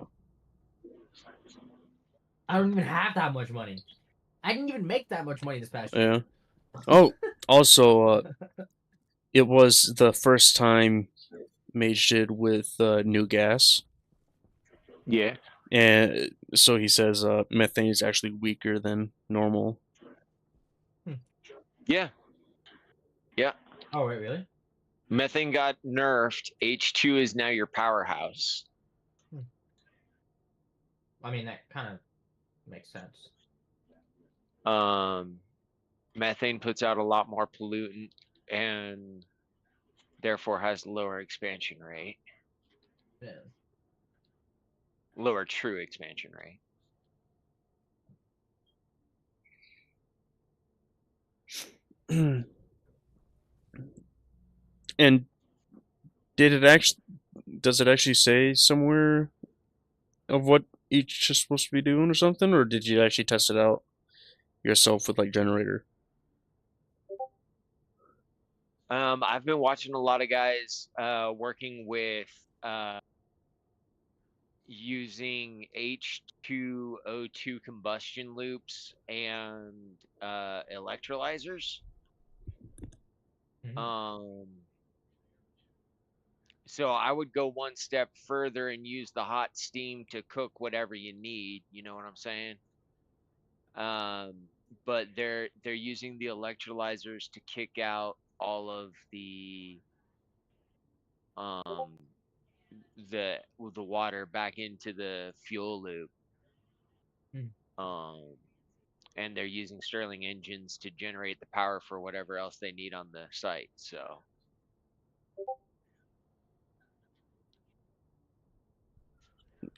I don't even have that much money. I didn't even make that much money this past year. Yeah. Oh, also, it was the first time Mage did with new gas. Yeah. And so he says methane is actually weaker than normal. Yeah. Yeah. Oh, wait, really? Methane got nerfed. H2 is now your powerhouse. I mean, that kind of makes sense. Methane puts out a lot more pollutant and therefore has lower expansion rate. Yeah. Lower true expansion rate. And does it actually say somewhere of what each is supposed to be doing or something, or did you actually test it out yourself with like generator? I've been watching a lot of guys working with using H2O2 combustion loops and electrolyzers. Mhm. So I would go one step further and use the hot steam to cook whatever you need. You know what I'm saying? But they're using the electrolyzers to kick out all of um the water back into the fuel loop. Um, and they're using Stirling engines to generate the power for whatever else they need on the site. So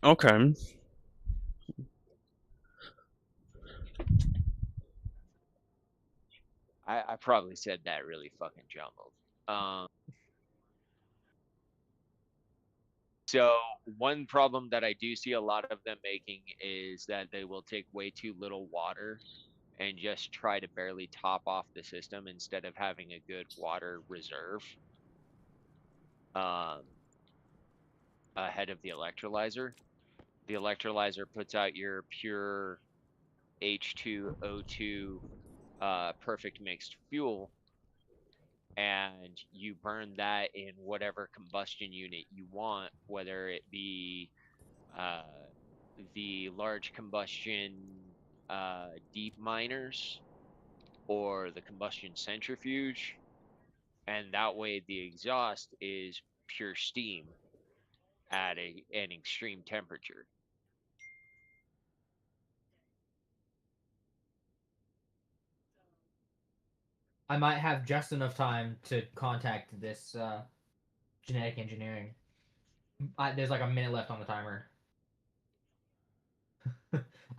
Okay. I probably said that really fucking jumbled. So one problem that I do see a lot of them making is that they will take way too little water and just try to barely top off the system instead of having a good water reserve um, ahead of the electrolyzer. The electrolyzer puts out your pure H2O2 perfect mixed fuel, and you burn that in whatever combustion unit you want, whether it be uh, the large combustion deep miners or the combustion centrifuge, and that way the exhaust is pure steam at an extreme temperature. I might have just enough time to contact this genetic engineering. There's like a minute left on the timer.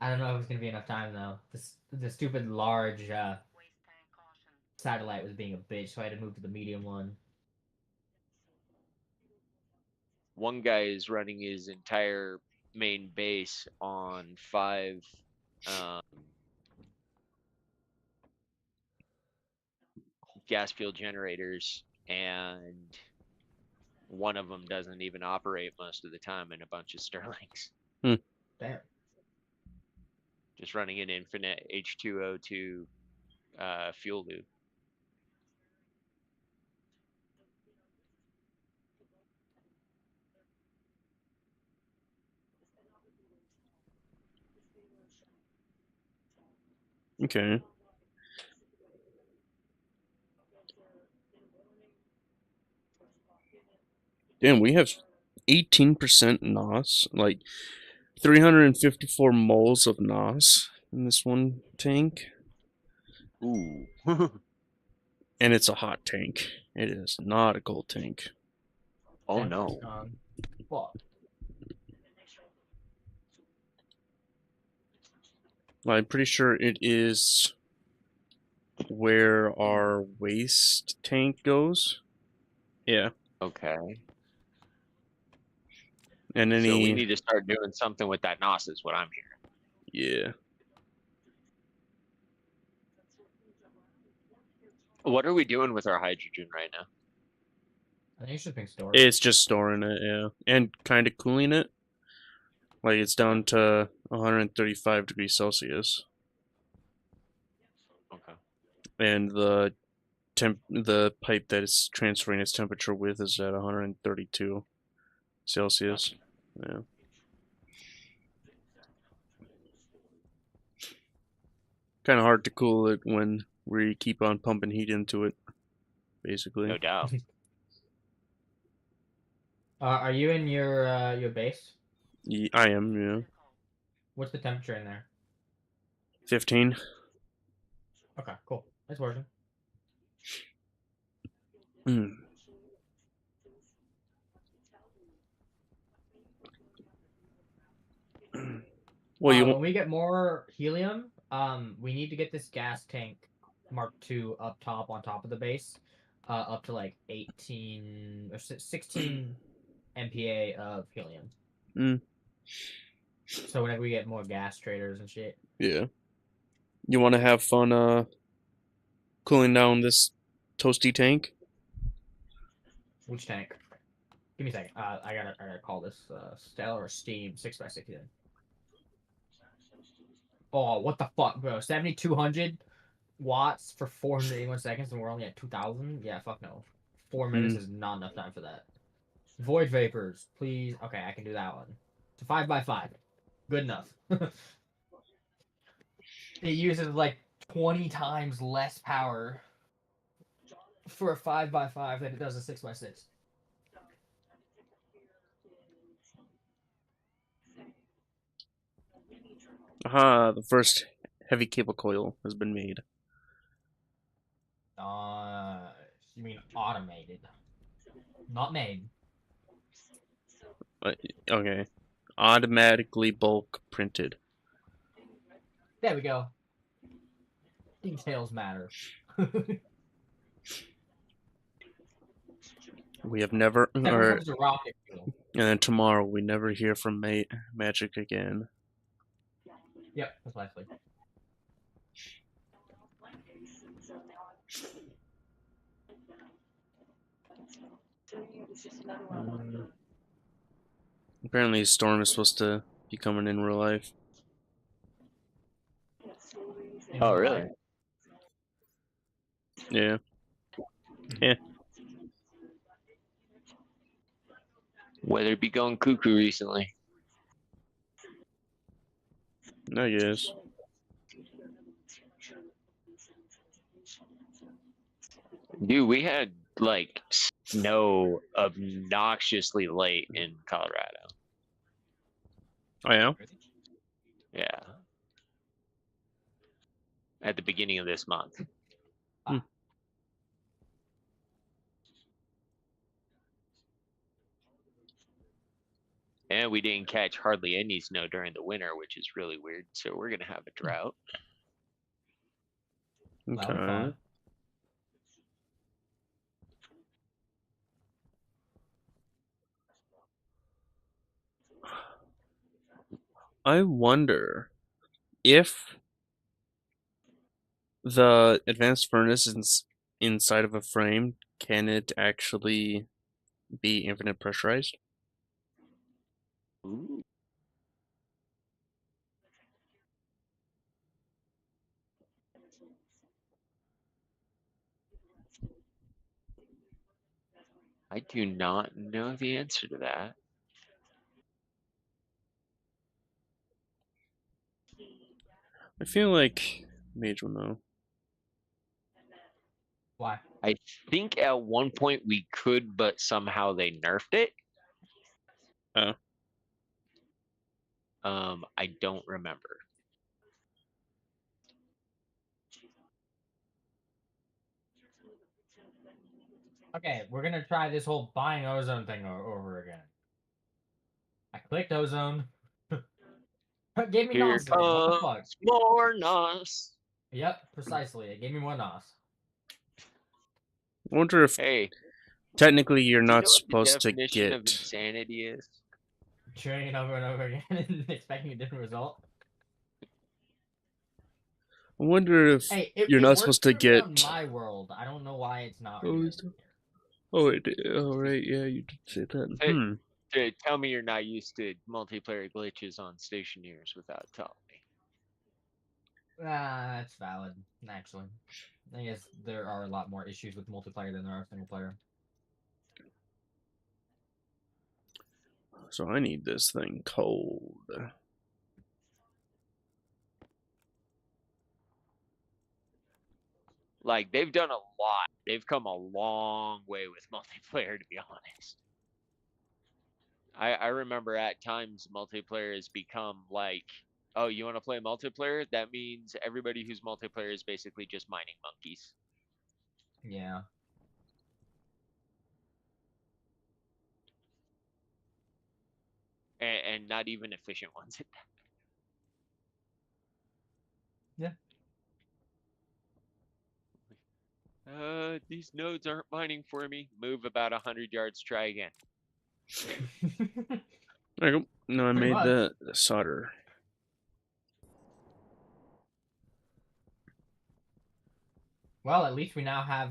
I don't know if it's gonna be enough time though. The stupid large satellite was being a bitch, so I had to move to the medium one. One guy is running his entire main base on 5 um, gas fuel generators, and one of them doesn't even operate most of the time in a bunch of Stirlings. Damn. Just running an infinite H2O2 fuel loop. Okay. Damn, we have 18% NOS, like 354 moles of NOS in this one tank. Ooh. And it's a hot tank. It is not a cold tank. Oh Damn, no. Fuck. I'm pretty sure it is where our waste tank goes. Yeah. Okay. And So we any need to start doing something with that NOS is what I'm hearing. yeah. What are we doing with our hydrogen right now? I think it's just being stored. It's just storing it, yeah. And kind of cooling it. Like it's down to 135 degrees Celsius. Okay. And the pipe that it's transferring its temperature with is at 132 Celsius. Yeah. Kind of hard to cool it when we keep on pumping heat into it, basically. No doubt. Are you in your base? I am, yeah. What's the temperature in there? 15. Okay, cool. It's working. Mm. Well, When we get more helium, we need to get this gas tank Mark II up top on top of the base, up to like 18 or 16 MPa of helium. Mm. So whenever we get more gas traders and shit. Yeah. You want to have fun cooling down this toasty tank? Which tank? Give me a second. I gotta call this Stellar Steam 6x6 in. Oh, what the fuck, bro? 7,200 watts for 481 seconds, and we're only at 2,000. Yeah, fuck no. 4 minutes is not enough time for that. Void vapors, please. Okay, I can do that one. It's a 5x5. Good enough. It uses like 20 times less power for a 5x5 than it does a 6x6. Aha, the first heavy cable coil has been made. You mean automated, not made. Okay. Automatically bulk printed. There we go. Details matter. We have never, Never or, comes to rocket fuel. and then tomorrow we never hear from Magic again. Yep, that's likely. Apparently, Storm is supposed to be coming in real life. Oh, really? Yeah. Yeah. Weather be going cuckoo recently. I guess. Dude, we had like snow obnoxiously late in Colorado. Oh, yeah? Yeah. At the beginning of this month. Hmm. And we didn't catch hardly any snow during the winter, which is really weird. So we're going to have a drought. Okay. I wonder if the advanced furnace is inside of a frame, can it actually be infinite pressurized? Ooh. I do not know the answer to that. I feel like Mage will know. Why? I think at one point we could, but somehow they nerfed it. Oh. I don't remember. Okay, we're gonna try this whole buying ozone thing over again. I clicked ozone. Gave me Here NOS again. What the fuck? comes more NOS. Yep, precisely. It gave me more NOS. I wonder if Hey, technically you're do you not know what the supposed to definition of get. insanity is? Cheering over and over again and expecting a different result. I wonder if Hey, you're it not works supposed to for me on get. my world. I don't know why it's not Oh, really is working that- here. oh, right, yeah, you did say that. Hey, tell me you're not used to multiplayer glitches on stationers without telling me. Ah, that's valid, actually. I guess there are a lot more issues with multiplayer than there are single player. So I need this thing cold. Like, they've done a lot. They've come a long way with multiplayer, to be honest. I remember at times multiplayer has become like, oh, you want to play multiplayer? That means everybody who's multiplayer is basically just mining monkeys. Yeah. And not even efficient ones at that. Yeah. These nodes aren't mining for me. Move about 100 yards, try again. There you go. No, I Pretty made much. the solder. Well, at least we now have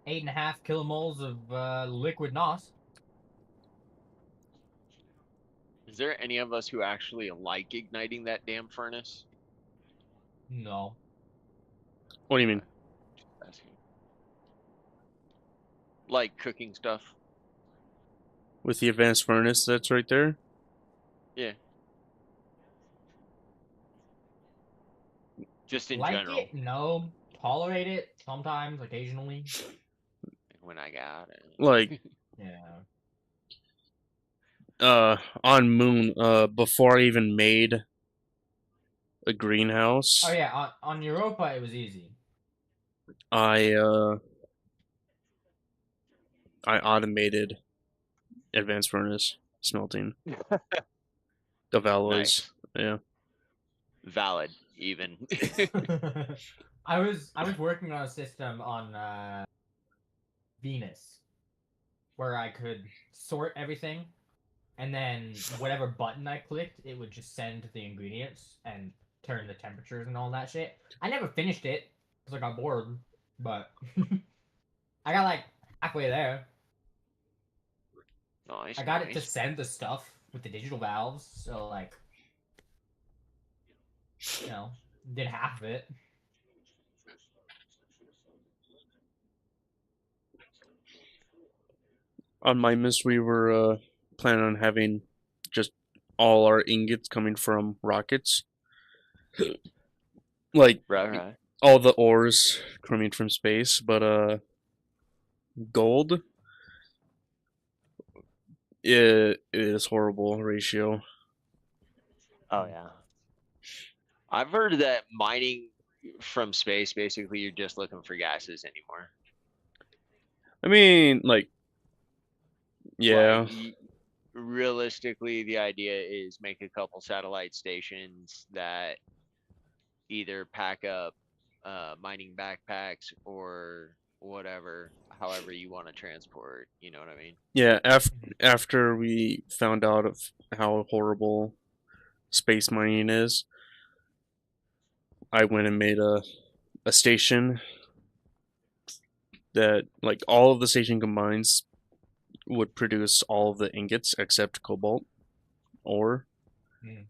8.5 kilomoles of liquid NOS. Is there any of us who actually like igniting that damn furnace? No. What do you mean? Just asking. Like cooking stuff? With the advanced furnace that's right there? Yeah. Just in Like general. it? No. Tolerate it sometimes, occasionally. When I got Like, it. Yeah. on Moon, before I even made a greenhouse, Oh yeah, on Europa it was easy. I, I automated advanced furnace smelting of alloys. Nice. Yeah. Valid, even. I was working on a system on Venus where I could sort everything, and then whatever button I clicked, it would just send the ingredients and turn the temperatures and all that shit. I never finished it because I got bored, but I got like halfway there. Nice, I got it to nice. send the stuff with the digital valves, so like, did half of it. On my miss, we were planning on having just all our ingots coming from rockets. Like, Right. all the ores coming from space, but gold, it is horrible ratio. Oh, yeah. I've heard that mining from space, basically, you're just looking for gases anymore. I mean, like, yeah, Like, realistically, the idea is make a couple satellite stations that either pack up mining backpacks or whatever, however you want to transport. You know what I mean? yeah. After we found out of how horrible space mining is, I went and made a station that, like, all of the station combines would produce all of the ingots except cobalt ore. Mm.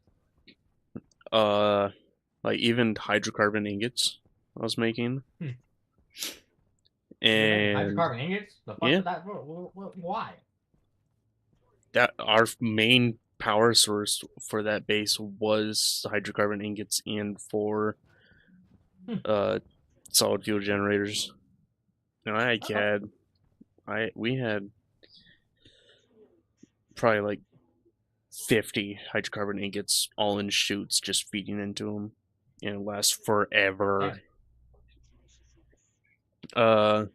Like even hydrocarbon ingots I was making. Hmm. You're making And hydrocarbon ingots? The fuck yeah, did that? Why? that our main power source for that base was hydrocarbon ingots and for Hmm. solid fuel generators. And Okay. we had probably like 50 hydrocarbon ingots all in chutes just feeding into them, and it lasts forever. Damn. Uh,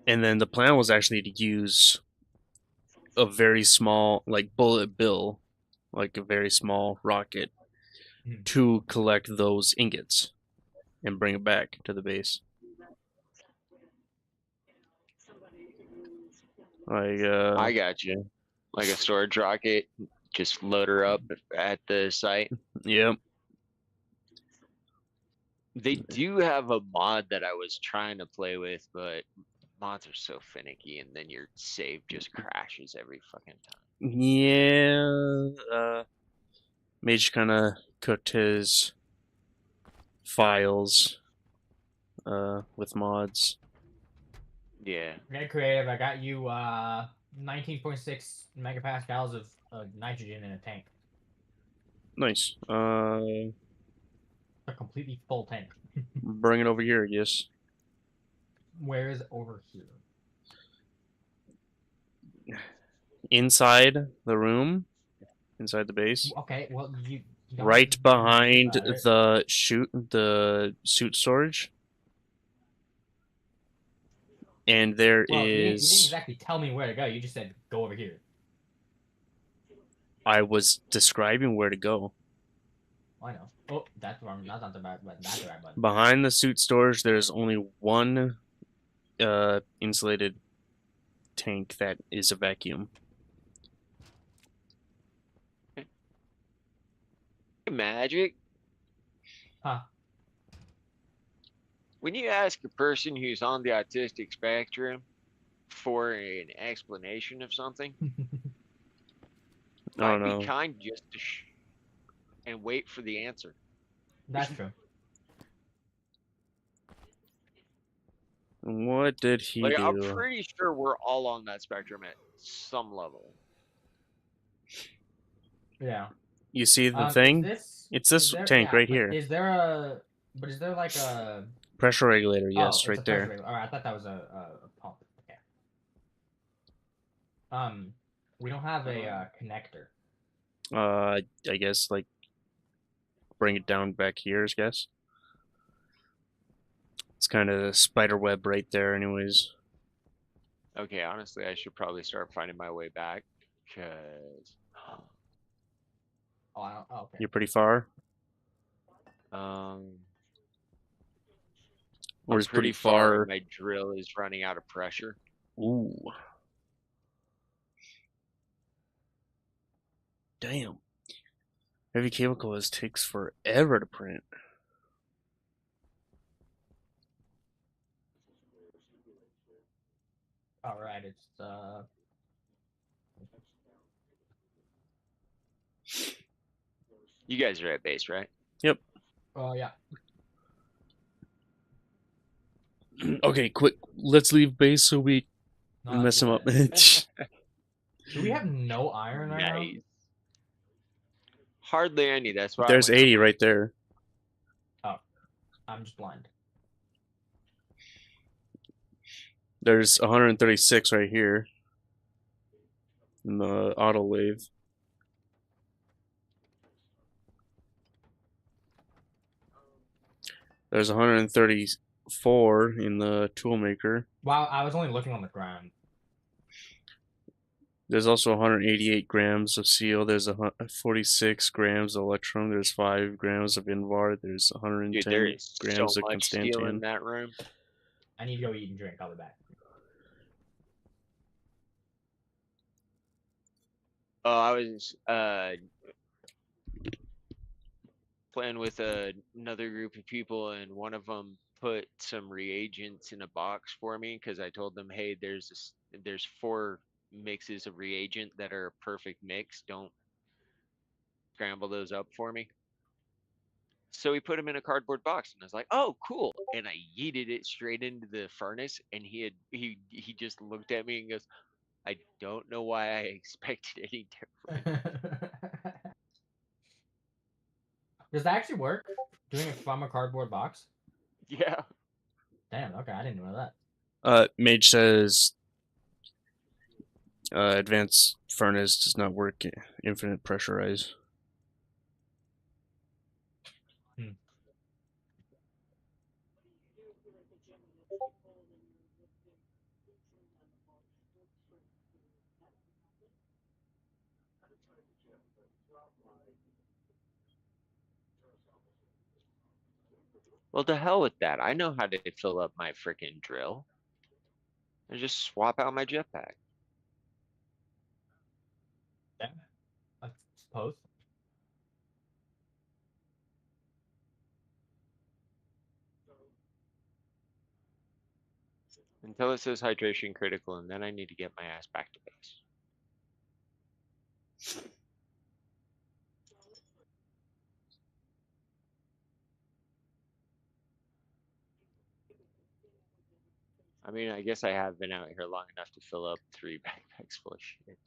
and then the plan was actually to use a very small, like, bullet bill like a very small rocket, Mhm. to collect those ingots and bring it back to the base. Like, I got you. Like a storage rocket, just load her up at the site. yep. They do have a mod that I was trying to play with, but mods are so finicky, and then your save just crashes every fucking time. Yeah, Mage kind of cooked his files with mods. Yeah. Get creative. I got you 19.6 megapascals of nitrogen in a tank. Nice. A completely full tank. Bring it over here, I guess. Where is it over here? Inside the room, inside the base, Okay, well you don't right behind about it. the suit storage. And there Well, you didn't is. exactly tell me where to go. You just said go over here. I was describing where to go. I know. Oh, that's wrong. That's not the right button. That's the right button. Behind the suit storage, there's only one insulated tank that is a vacuum. Magic. Huh. When you ask a person who's on the autistic spectrum for an explanation of something, I don't might be know. kind just to and wait for the answer. That's true. What did he Like, I'm do? pretty sure we're all on that spectrum at some level. Yeah. You see the Is thing? this, It's is this there, tank yeah, right but here. is there a? But is there like a? Pressure regulator, Oh, yes, it's right a pressure there. regulator. All right, I thought that was a pump. Okay. We don't have a connector. I guess like bring it down back here, I guess. It's kind of a spider web right there, anyways. Okay, honestly, I should probably start finding my way back, because Oh, I don't. Oh, okay. You're pretty far. um, Or I'm is pretty pretty far and far. my drill is running out of pressure. Ooh. Damn. Heavy cable coils takes forever to print. All right, it's You guys are at base, right? Yep. Oh yeah. Okay, quick. Let's leave base so we No, mess him up. do we have no iron right now? Nice. Hardly any. That's why I There's went 80 out. right there. Oh, I'm just blind. There's 136 right here in the auto lathe. There's 134 in the tool maker. Wow, I was only looking on the ground. There's also 188 grams of seal. There's 46 grams of electrum. There's 5 grams of invar. There's Dude, 110 there is so grams of much steel in constantium. that room. I need to go eat and drink. I'll be back. Oh, I was playing with another group of people, and one of them put some reagents in a box for me because I told them, hey, there's 4 mixes of reagent that are a perfect mix. Don't scramble those up for me. So he put them in a cardboard box, and I was like, "Oh, cool!" And I yeeted it straight into the furnace, and he just looked at me and goes, "I don't know why I expected any different." Does that actually work? Doing it from a cardboard box? Yeah. Damn. Okay, I didn't know that. Mage says advanced furnace does not work infinite pressurize. Well, to hell with that. I know how to fill up my freaking drill. I just swap out my jetpack. Yeah, I suppose. Until it says hydration critical, and then I need to get my ass back to base. I mean, I guess I have been out here long enough to fill up 3 backpacks full of shit.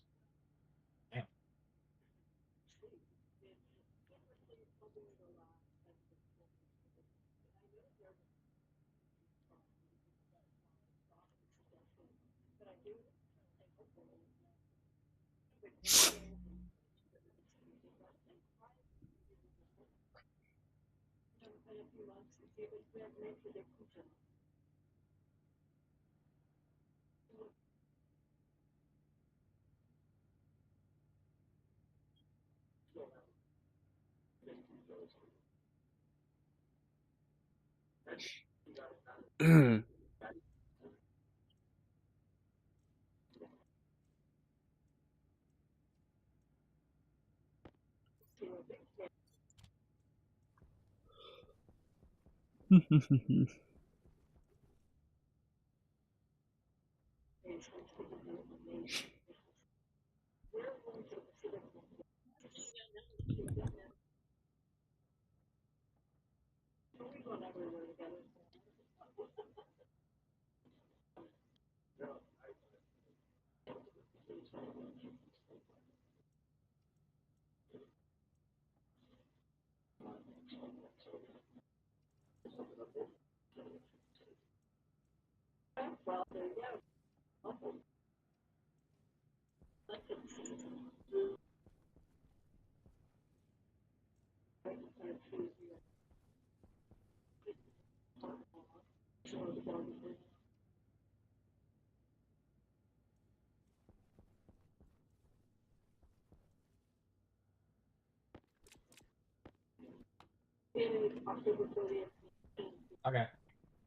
Okay,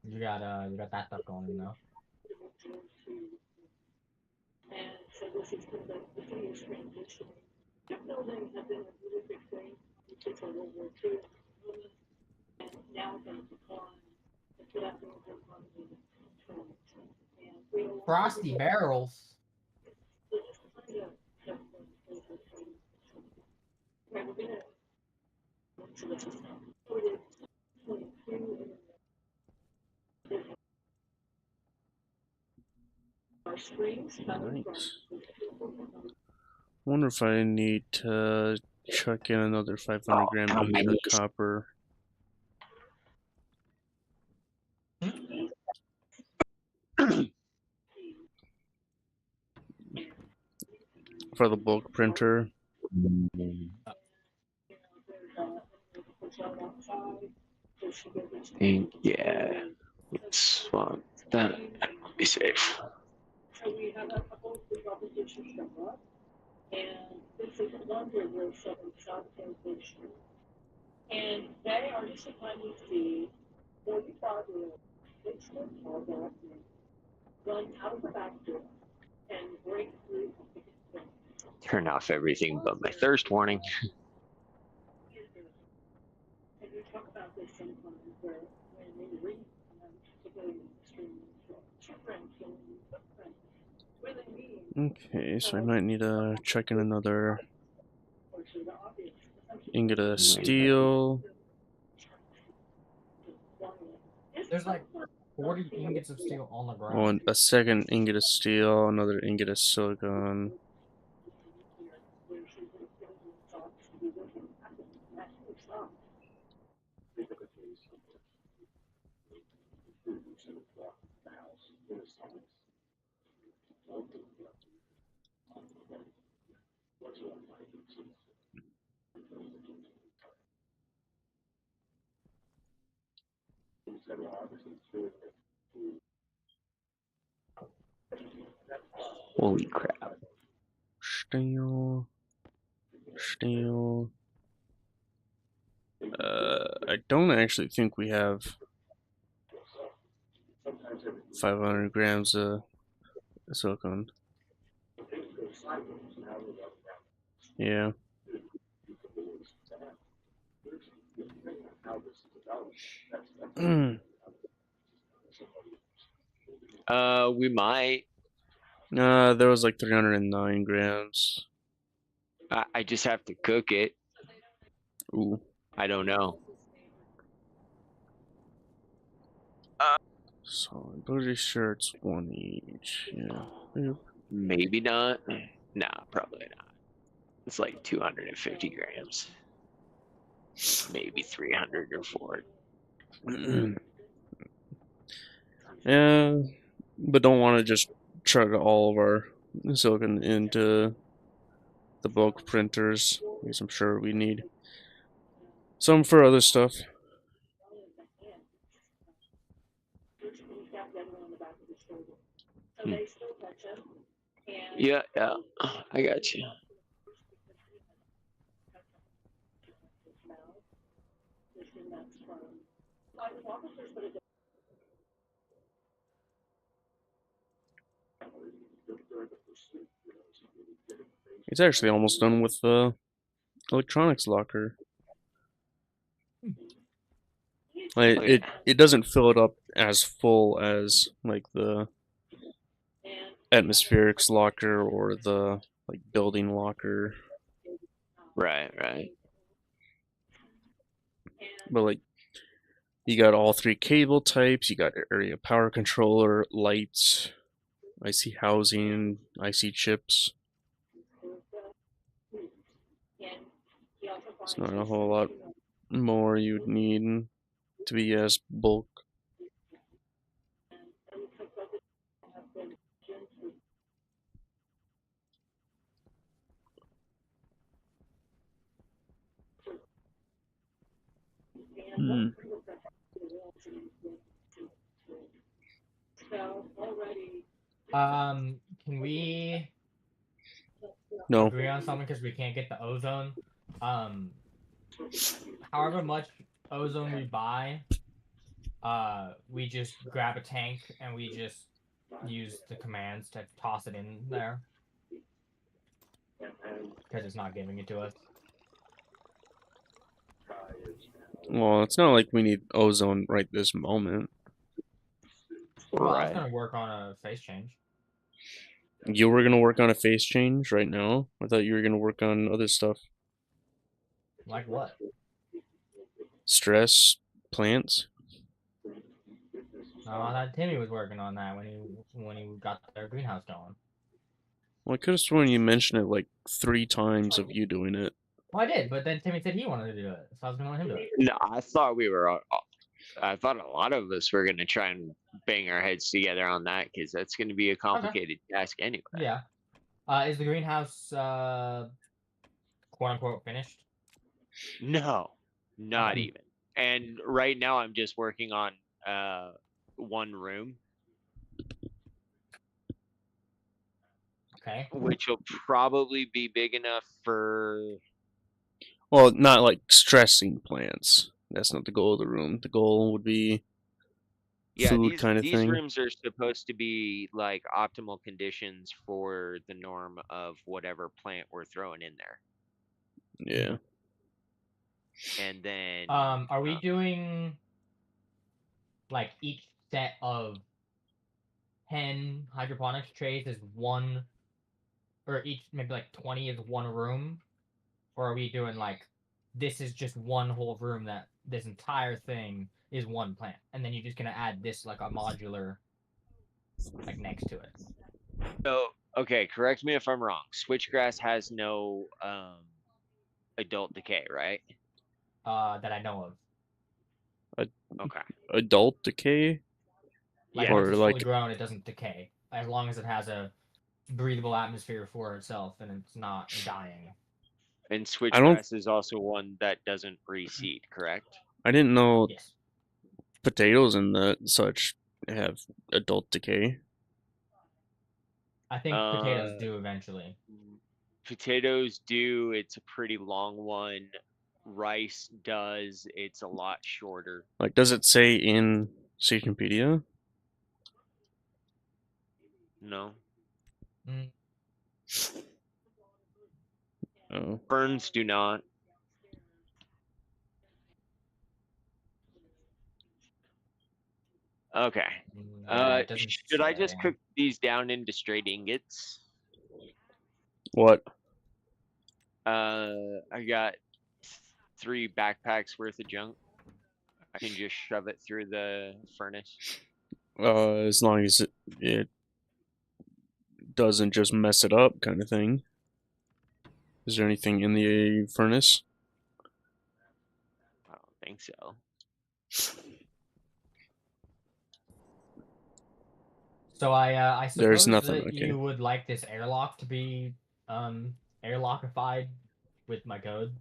you got that stuff going, you know. Frosty barrels. Nice. Wonder if I need to chuck in another 500 gram ingot of copper. For the bulk printer. Yeah. Let's swap that. Be safe. Turn off everything but my thirst warning. Okay, so I might need to chuck in another ingot of steel. There's like 40 ingots of steel on the ground. Oh, and a second ingot of steel, another ingot of silicon. Holy crap. Steel. steel. I don't actually think we have 500 grams of silicone. Yeah. We might. There was like 309 grams. I just have to cook it. Ooh. I don't know. So I'm pretty sure it's one each. Yeah. Yep. Maybe not. Nah, probably not. It's like 250 grams. Maybe 300 or 400. Yeah, but don't want to just chug all of our silicon into the bulk printers, because I'm sure we need some for other stuff. Yeah, yeah. I got you. It's actually almost done with the electronics locker. Like, Oh, it doesn't fill it up as full as like the atmospherics locker or the like building locker, right, right. but like you got all three cable types. You got area power controller, lights, IC housing, IC chips. It's not a whole lot more you'd need to be as bulk. Hmm. Can we No. agree on something because we can't get the ozone? Um, however much ozone we buy, we just grab a tank and we just use the commands to toss it in there because it's not giving it to us. Well, it's not like we need ozone right this moment. Well, I was Right. gonna work on a face change. You were gonna work on a face change right now? I thought you were gonna work on other stuff. Like what? Stress, plants. No, I thought Timmie was working on that when he got their greenhouse going. Well, I could have sworn you mentioned it like 3 times of you doing it. Well, I did, but then Timmie said he wanted to do it, so I was gonna let him do it. No, I thought we were. I thought a lot of us were gonna try and bang our heads together on that because that's gonna be a complicated task anyway. Yeah. Is the greenhouse quote unquote finished? No, not Okay. even. And right now I'm just working on one room, Okay. which will probably be big enough for. Well, not like stressing plants. That's not the goal of the room. The goal would be Yeah, food kind of these thing. rooms are supposed to be like optimal conditions for the norm of whatever plant we're throwing in there. Yeah. And then Are we doing like each set of 10 hydroponics trays is one, or each maybe like 20 is one room, or are we doing like this is just one whole room that this entire thing is one plant, and then you're just gonna add this like a modular like next to it? so okay, correct me if I'm wrong. Switchgrass has no adult decay, right? That I know of. Okay. Adult decay? Like Yeah. once Or it's fully like, grown, it doesn't decay as long as it has a breathable atmosphere for itself and it's not dying. And I don't, switchgrass is also one that doesn't reseed, correct? I didn't know Yes. potatoes and the such have adult decay. I think potatoes do eventually. Potatoes do. It's a pretty long one. Rice does. It's a lot shorter. Like, does it say in Seedpedia? No. Mm. Oh. Ferns do not. Okay. Yeah, it doesn't Should I just say. cook these down into straight ingots? What? I got 3 backpacks worth of junk. I can just shove it through the furnace. As long as it doesn't just mess it up, kind of thing. Is there anything in the furnace? I don't think so. So I There's suppose nothing, that okay. you would like this airlock to be airlockified with my code.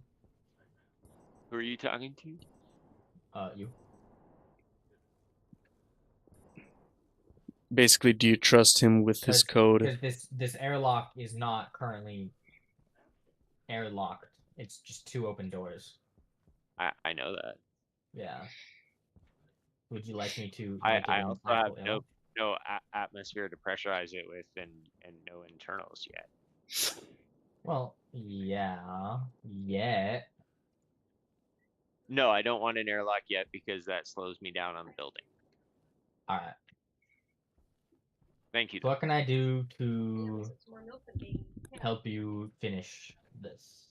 Who are you talking to? You. Basically, do you trust him with his code? Because this airlock is not currently airlocked. It's just 2 open doors. I know that. Yeah. Would you like me to make it I an also have actual airlock? no atmosphere to pressurize it with, and no internals yet. Well, yeah. No, I don't want an airlock yet because that slows me down on building. Alright. Thank you. So what can I do to help you finish this?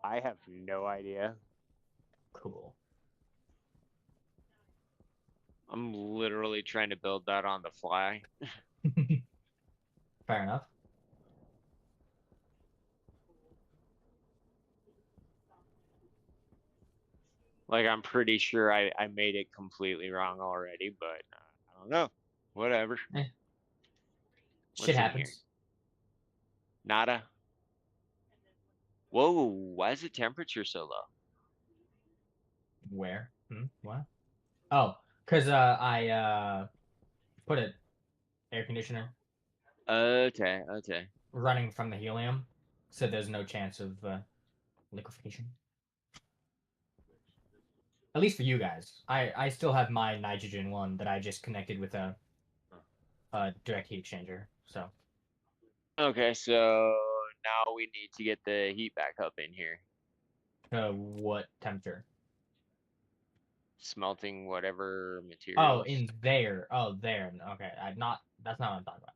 I have no idea. Cool. I'm literally trying to build that on the fly. Fair enough. Like, I'm pretty sure I made it completely wrong already, but I don't know. Whatever. Shit What's in here? happens. Nada. Whoa, why is the temperature so low? Where? What? Oh, because I put an air conditioner Okay. running from the helium, so there's no chance of liquefaction. At least for you guys. I still have my nitrogen one that I just connected with a direct heat exchanger. So Okay, so now we need to get the heat back up in here. what temperature? Smelting whatever Oh, materials. in there. Oh, there. Okay, that's not what I'm talking about.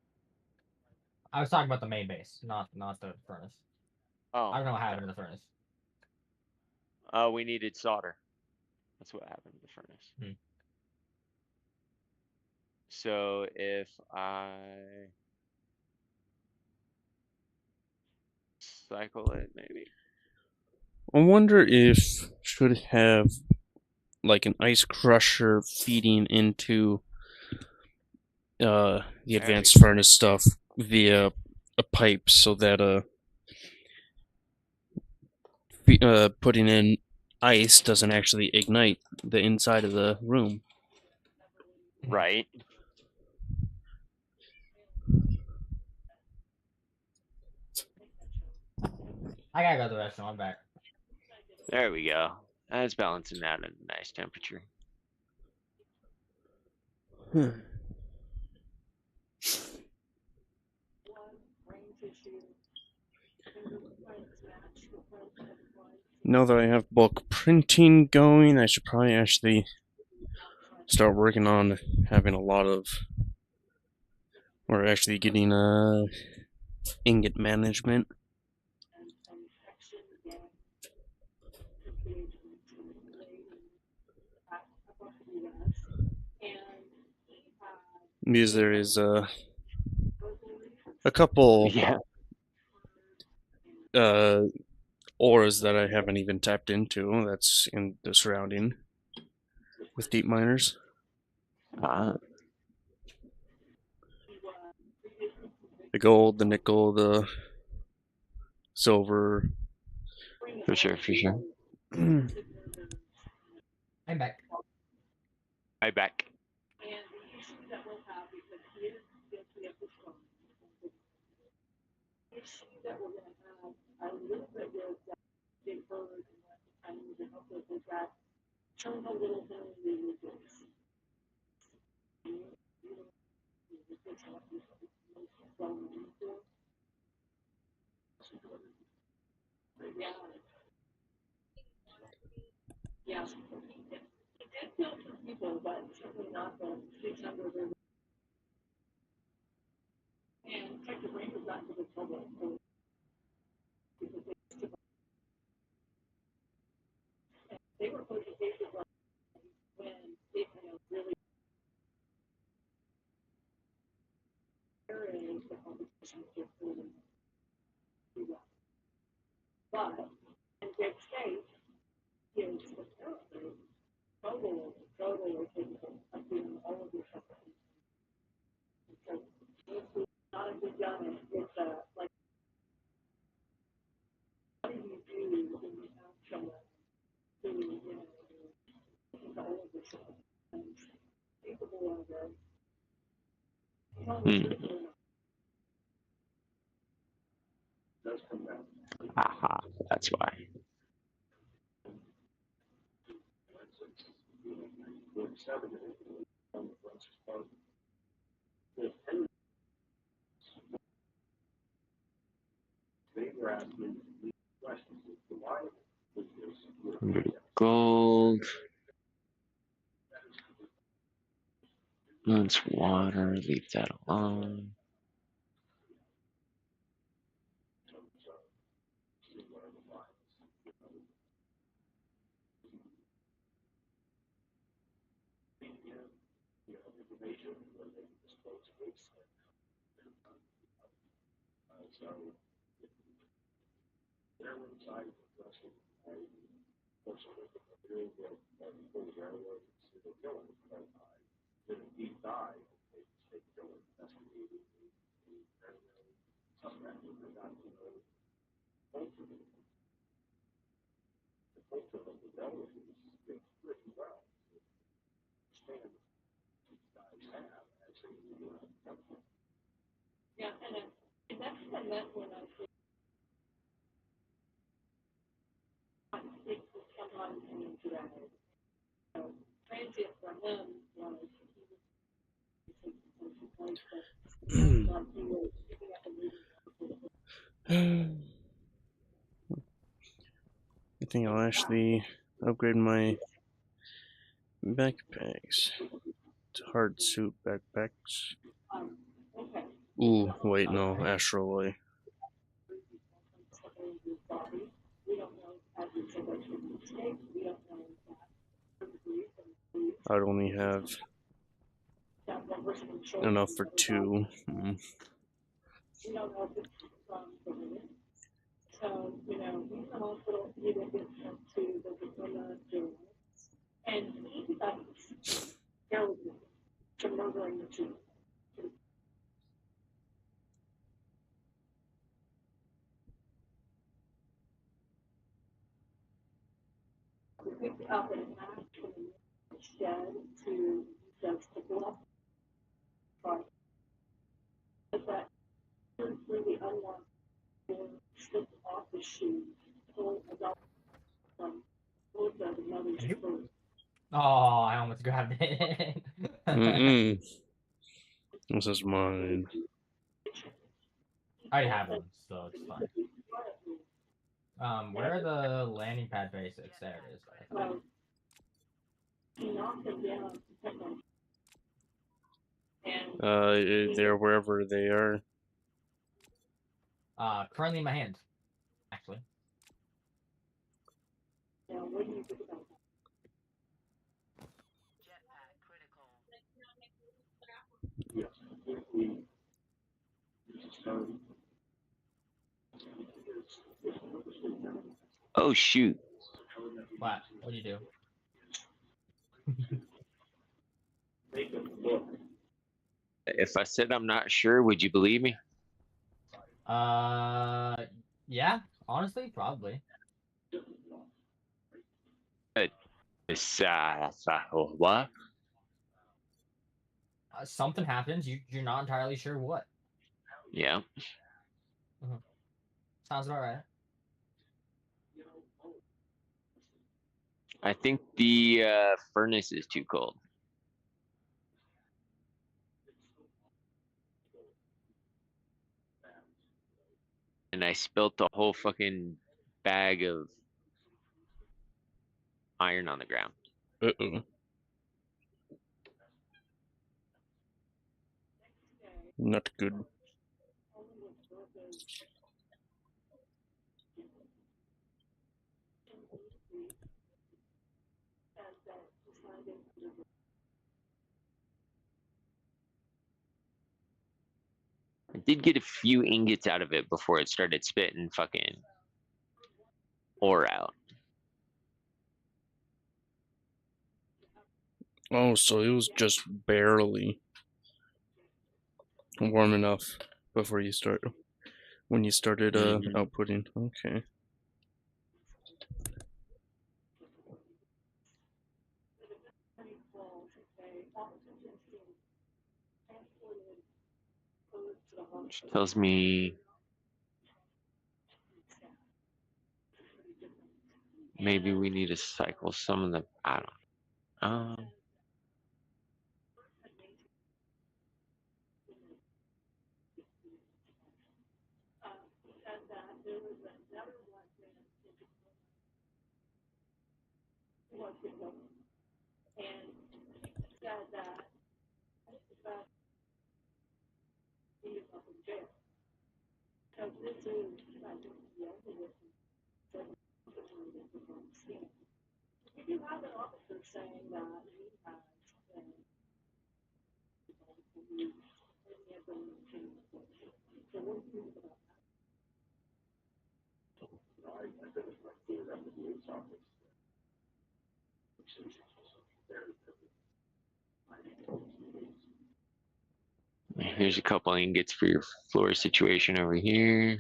I was talking about the main base, not the furnace. Oh, I don't know what happened to the furnace. we needed solder. That's what happened to the furnace. So if I cycle it, maybe. I wonder if should have like an ice crusher feeding into the advanced furnace stuff via a pipe, so that putting in ice doesn't actually ignite the inside of the room. Right. I gotta go to the restaurant. I'm back. There we go. That's balancing out at a nice temperature. Now that I have bulk printing going, I should probably actually start working on having a lot of, or actually getting ingot management. Because there is a couple auras that I haven't even tapped into that's in the surrounding with deep miners. The gold, the nickel, the silver. For sure. I'm back. I back. Aha, that's why. Gold. That's water. Leave that alone. I think I'll actually upgrade my backpacks to hard suit backpacks. Ooh, wait, no, astroloy. I'd only have enough for two. Oh, I almost grabbed it. This is mine. I already have one, so it's fine. Where are the landing pad basics? There it is. They're wherever they are. Currently in my hand, actually. Oh shoot! What? What do you do? If I said I'm not sure, would you believe me? Yeah. Honestly, probably. What? Something happens. You're not entirely sure what. Yeah. Sounds about right. I think the furnace is too cold. And I spilt the whole fucking bag of iron on the ground. Uh-oh. Not good. I did get a few ingots out of it before it started spitting fucking ore out. Oh, so it was just barely warm enough before you start when you started outputting. Okay. Which tells me maybe we need to cycle some of the. I don't know. Here's a couple ingots for your floor situation over here.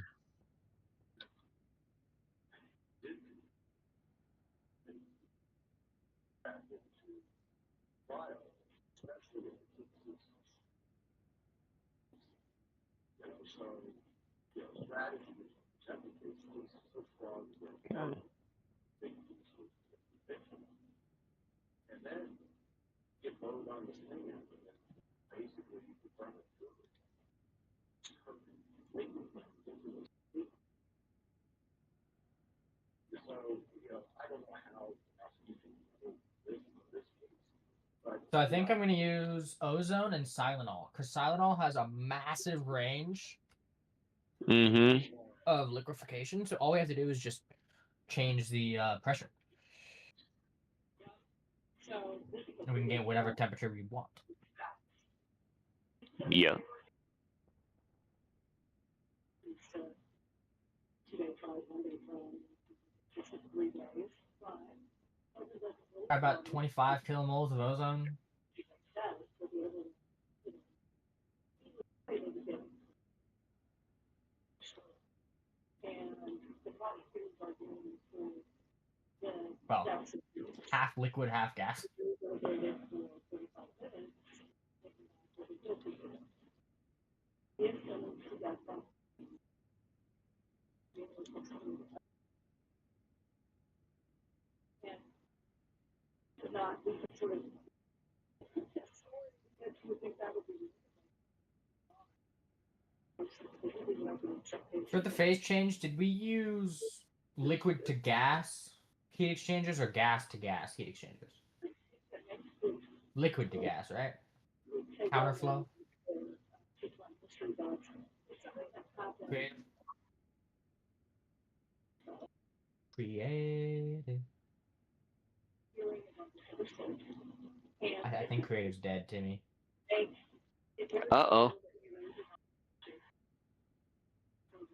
Okay. So I think I'm going to use ozone and Silenol, because Silenol has a massive range Mm-hmm. of liquefaction. So all we have to do is just change the pressure. And we can get whatever temperature we want. Yeah. About 25 kilomoles of ozone. Well, half liquid, half gas. For the phase change, did we use liquid to gas heat exchangers or gas to gas heat exchangers? Liquid to gas, right? Counterflow. Creative. Creative. I think creative's dead, Timmie. Uh-oh.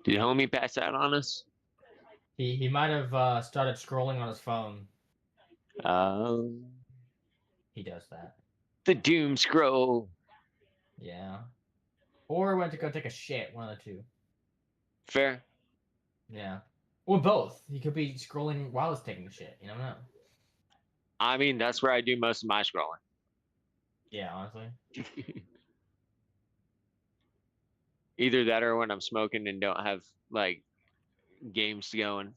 Did homie pass out on us? He might have started scrolling on his phone. He does that. The doom scroll. Yeah. Or went to go take a shit, one of the two. Fair. Yeah. Or both. He could be scrolling while he's taking a shit. You don't know. I mean, that's where I do most of my scrolling. Yeah, honestly. Either that or when I'm smoking and don't have, like, games going.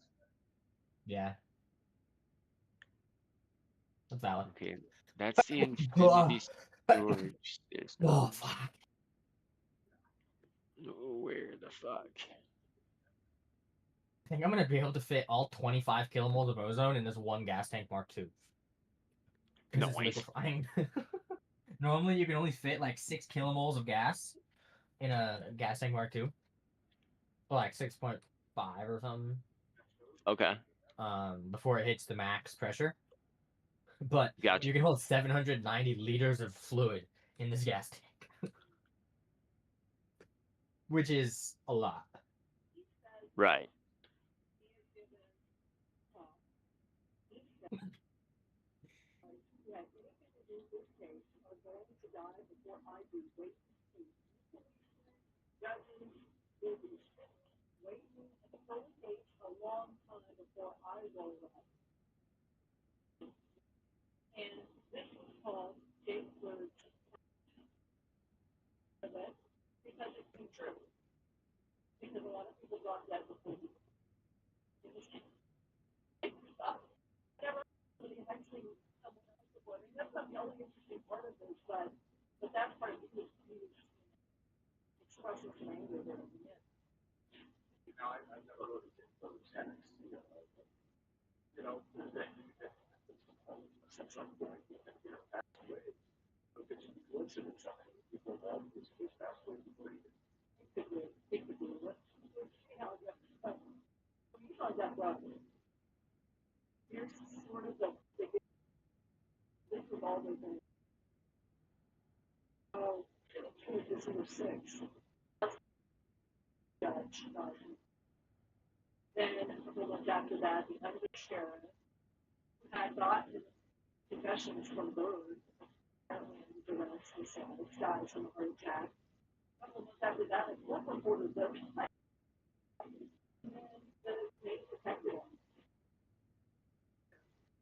Yeah. That's valid. Okay, that's the Oh, infinity storage system. fuck. Where the fuck? I think I'm gonna be able to fit all 25 kilomoles of ozone in this one gas tank Mark II. Because it's Nice. liquefying. Normally, you can only fit like 6 kilomoles of gas in a gas tank Mark II. Or like 6.5 or something. Okay, Before it hits the max pressure. But gotcha. you can hold 790 liters of fluid in this gas tank. Which is a lot. Right.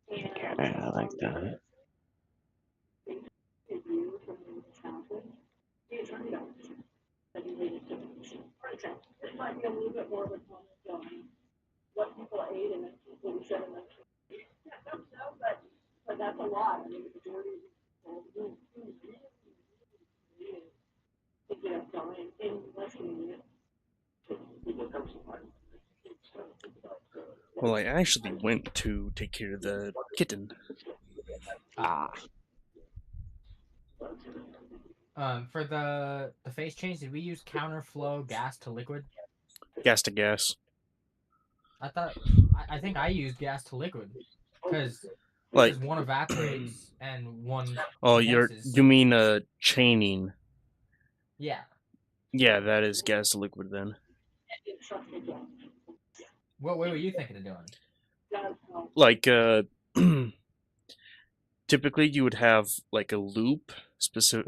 Yeah, I like that. Well, I actually went to take care of the kitten. Ah, For the phase change, did we use counterflow gas to liquid? Gas to gas. I thought I think I used gas to liquid because Like, one evaporates and one oh, condenses. you mean chaining? Yeah. Yeah, that is gas to liquid then. What way were you thinking of doing? Like, typically you would have like a loop specific,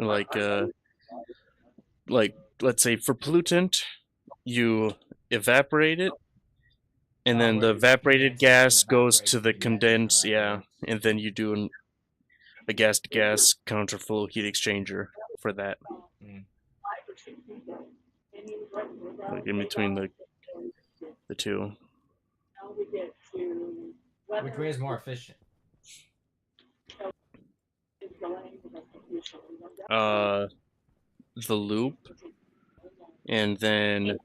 like let's say for pollutant, you evaporate it, and then the Where it evaporated condenses and gas goes evaporates to and the condenses and condense, yeah, evaporates. and then you do a gas to gas counterflow heat exchanger for that, Mm. like in between the two. Which way is more efficient? Uh, the loop, and then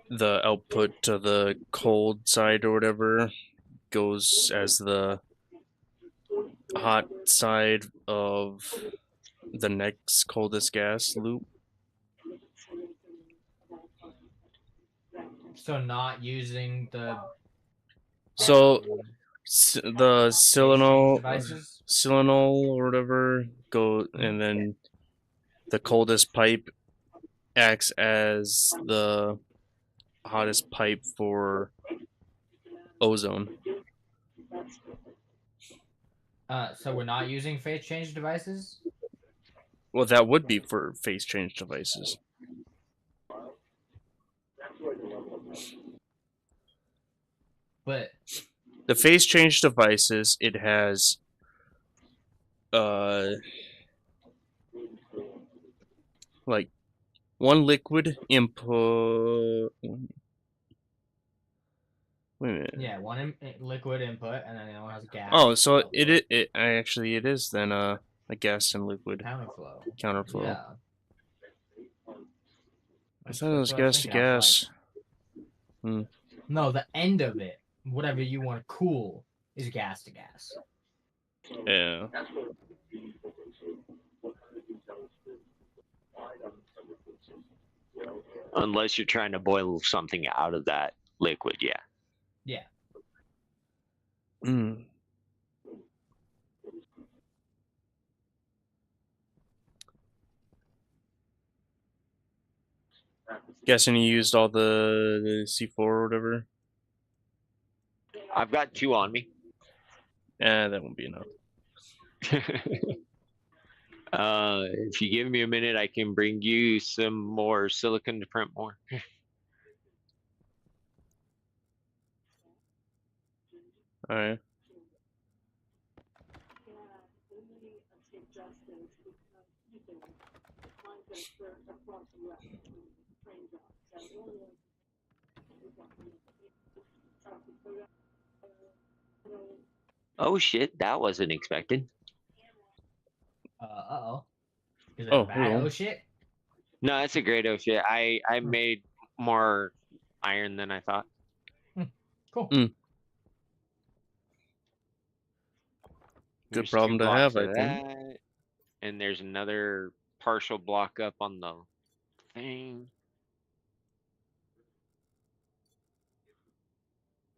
the output to the cold side or whatever goes as the hot side of the next coldest gas loop. So not using the So um, the phase change devices. Selenol or whatever go, and then the coldest pipe acts as the hottest pipe for ozone. So we're not using phase change devices. Well, that would be for phase change devices. But The phase change devices, it has uh like one liquid input, Wait a minute. Yeah, one liquid input, and then the other one has gas. Oh, so output. it actually it is then a gas and liquid Counterflow. counterflow. Yeah. I thought it was what I was gas to thinking. I was gas. like, no, the end of it, whatever you want to cool, is gas to gas. Yeah. Unless you're trying to boil something out of that liquid, yeah. Yeah. Mm. Guessing you used all the C4 or whatever. I've got 2 on me. That won't be enough. If you give me a minute, I can bring you some more silicon to print more. All right. Oh shit, that wasn't expected. Uh-oh. Is it Oh, bad? hello. Oh, shit. No, that's a great shit. I made more iron than I thought. Cool. Good There's problem 2 to blocks have, I of think. that. And there's another partial block up on the thing.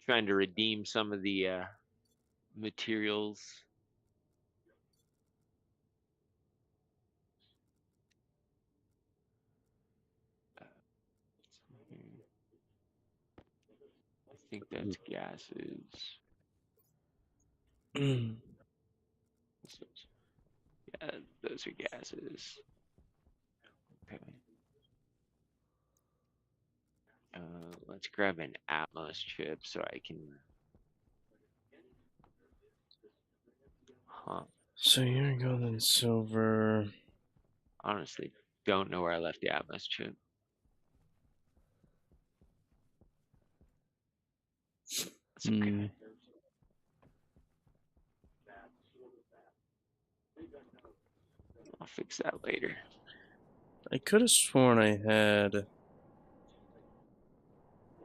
Trying to redeem some of the materials. I think that's gases. Yeah, those are gases. Okay. Let's grab an Atmos chip so I can. Huh. So you're gold and silver. Honestly, don't know where I left the Atmos chip. That's okay. I'll fix that later. I could have sworn I had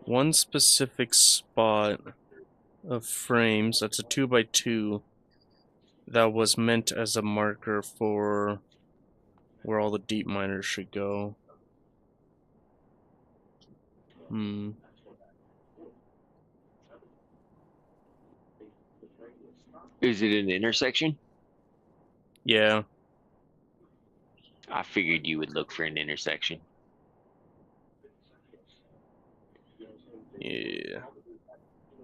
one specific spot of frames. That's a 2x2 that was meant as a marker for where all the deep miners should go. Is it an intersection? Yeah. I figured you would look for an intersection. Yeah.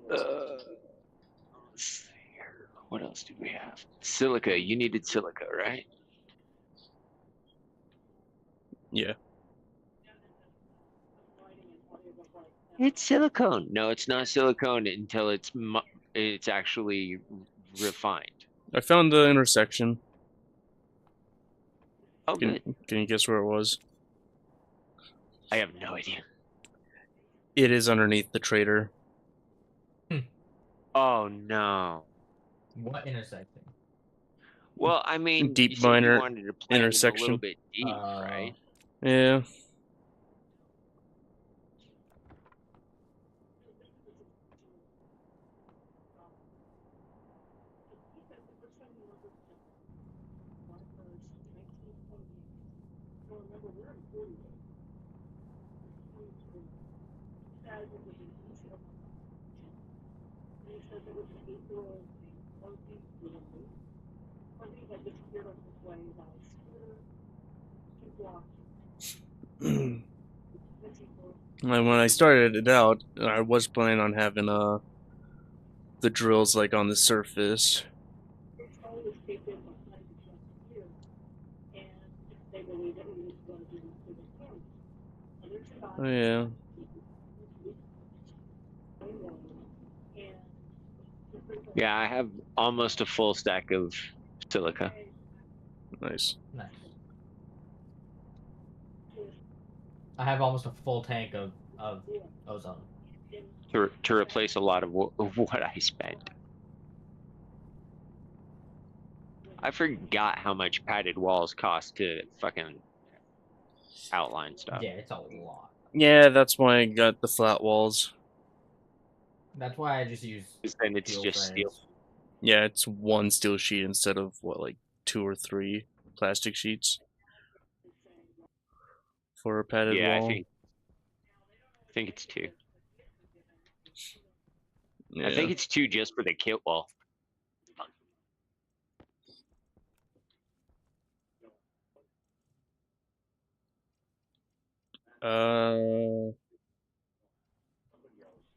Let's see here. What else do we have? Silica. You needed silica, right? Yeah. It's silicone. No, it's not silicone until it's actually refined. I found the intersection. Oh, good. Can you guess where it was? I have no idea. It is underneath the trader. Oh no. What intersection? Well, I mean, Deep you said you miner wanted to plant it a little intersection. bit deep, right? Yeah. And when I started it out, I was planning on having the drills like on the surface. Oh yeah. Yeah, I have almost a full stack of silica. Nice. Nice. I have almost a full tank of ozone. to replace a lot of what I spent. I forgot how much padded walls cost to fucking outline stuff. Yeah, it's a lot. Yeah, that's why I got the flat walls. That's why I just use Then it's steel just frames. steel. Yeah, it's one steel sheet instead of what, like 2 or 3 plastic sheets for a padded Yeah, I wall. think it's 2. I Yeah. think it's 2 just for the kit wall.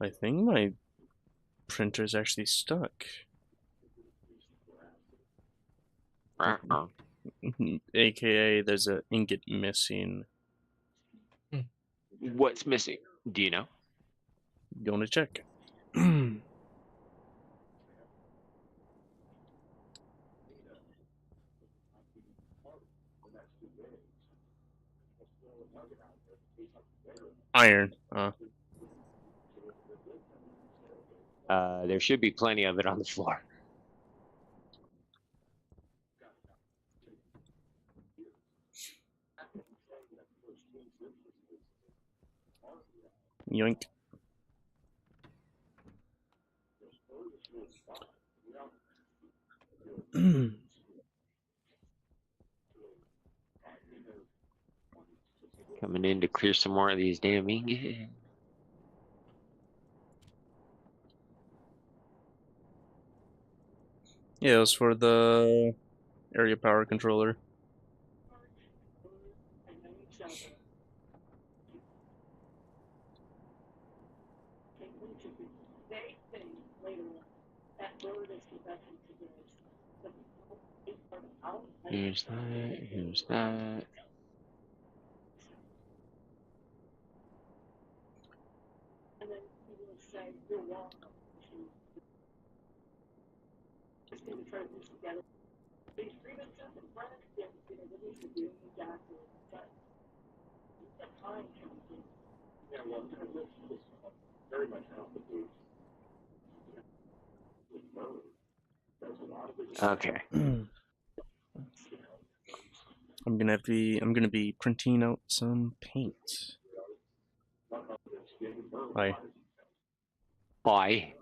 I think my printer's actually stuck. AKA, there's an ingot missing. What's missing? Do you know? Going to check. Iron. There should be plenty of it on the floor. Yoink. Coming in to clear some more of these damn ingots. Yeah, it was for the area power controller. Here's that. Here's that. Okay. I'm gonna be printing out some paint. Bye. Why?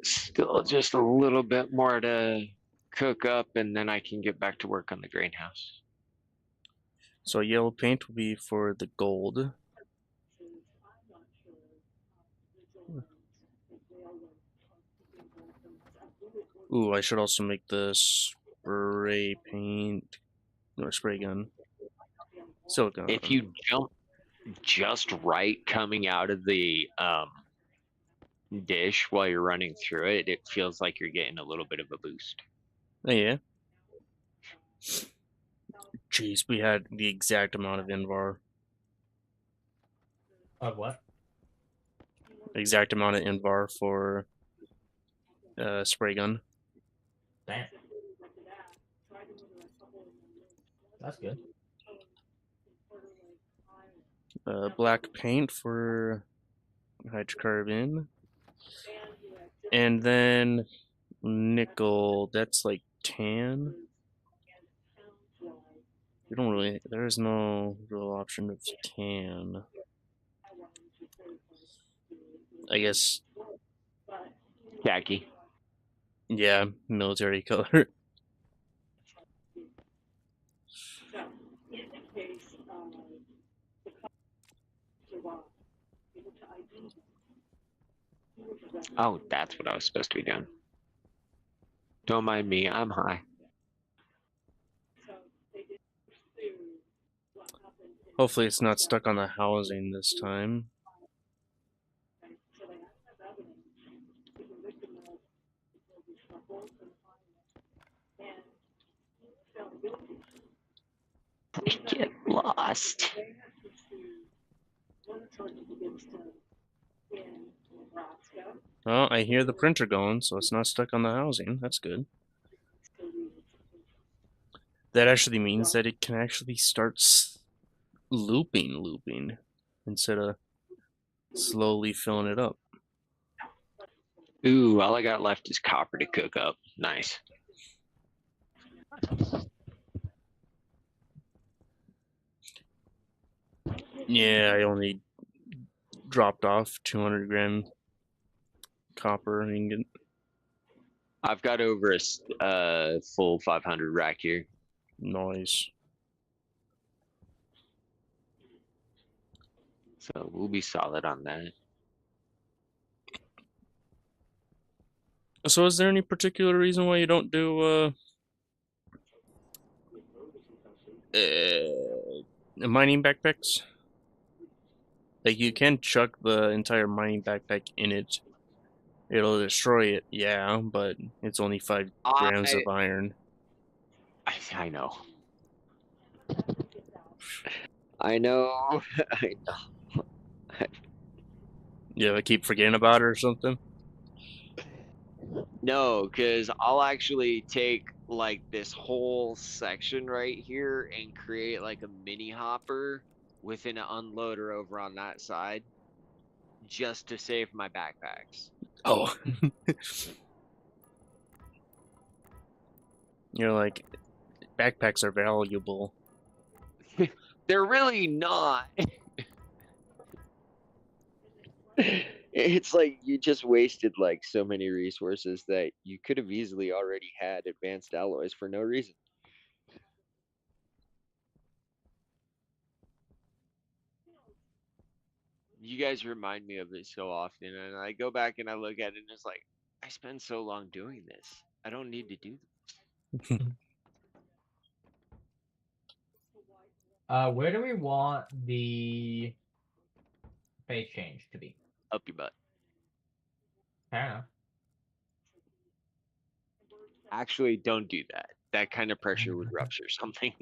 Still just a little bit more to cook up, and then I can get back to work on the greenhouse. So yellow paint will be for the gold. Ooh, I should also make the spray paint or spray gun. Silicone. If you jump just right coming out of the dish while you're running through it, it feels like you're getting a little bit of a boost. Oh, yeah. Jeez, we had the exact amount of Invar. Of what? Exact amount of Invar for spray gun. Damn. That's good. Black paint for hydrocarbon. And then nickel, that's like tan. We don't really, there's no real option of tan. I guess, Khaki. yeah, military color. Oh, that's what I was supposed to be doing. Don't mind me, I'm high. Hopefully it's not stuck on the housing this time. Get lost. Oh, I hear the printer going, so it's not stuck on the housing. That's good. That actually means that it can actually start looping instead of slowly filling it up. Ooh, all I got left is copper to cook up. Nice. Yeah, I only dropped off 200 gram copper ingot. I've got over a full 500 rack here. Noise. So we'll be solid on that. So, is there any particular reason why you don't do mining backpacks? Like, you can chuck the entire mining backpack in it. It'll destroy it, yeah, but it's only 5 grams of iron. I know. I know. I know. Yeah, I keep forgetting about it or something. No, because I'll actually take like this whole section right here and create like a mini hopper with an unloader over on that side just to save my backpacks. Oh. You're like, backpacks are valuable. They're really not. It's like you just wasted like so many resources that you could have easily already had advanced alloys for no reason. You guys remind me of it so often, and I go back and I look at it and it's like, I spend so long doing this. I don't need to do this. Where do we want the phase change to be? Up your butt. Fair enough. Actually, don't do that. That kind of pressure would rupture something.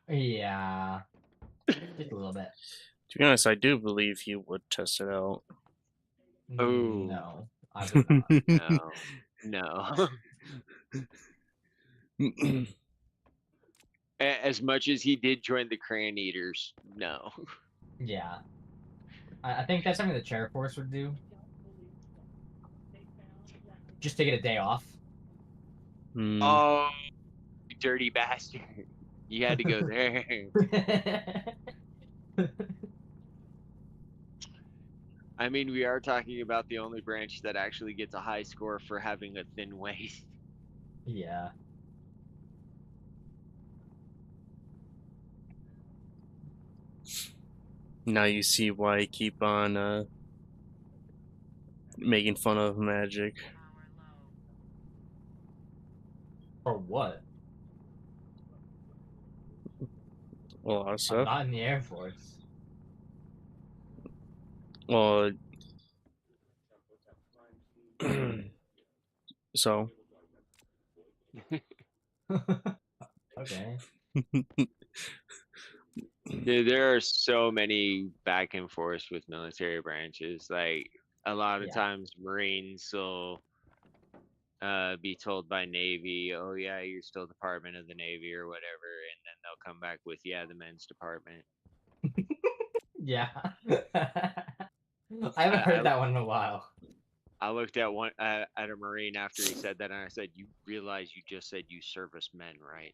Yeah. Just a little bit. To be honest, I do believe he would test it out. Oh. No, I would not. No. No. As much as he did join the Crayon Eaters, no. Yeah. I think that's something the Chair Force would do. Just to get a day off. Oh, you dirty bastard. You had to go there. I mean, we are talking about the only branch that actually gets a high score for having a thin waist. Yeah. Now you see why I keep on making fun of Magic. For what? A lot of I'm stuff. not in the Air Force. Well, so. Okay. Dude, there are so many back and forth with military branches. Like, a lot of times Marines will be told by Navy, oh yeah, you're still Department of the Navy or whatever, and then they'll come back with, yeah, the men's department. Yeah. I haven't heard that one in a while. I looked at one at a Marine after he said that, and I said, "You realize you just said you servicemen, right?"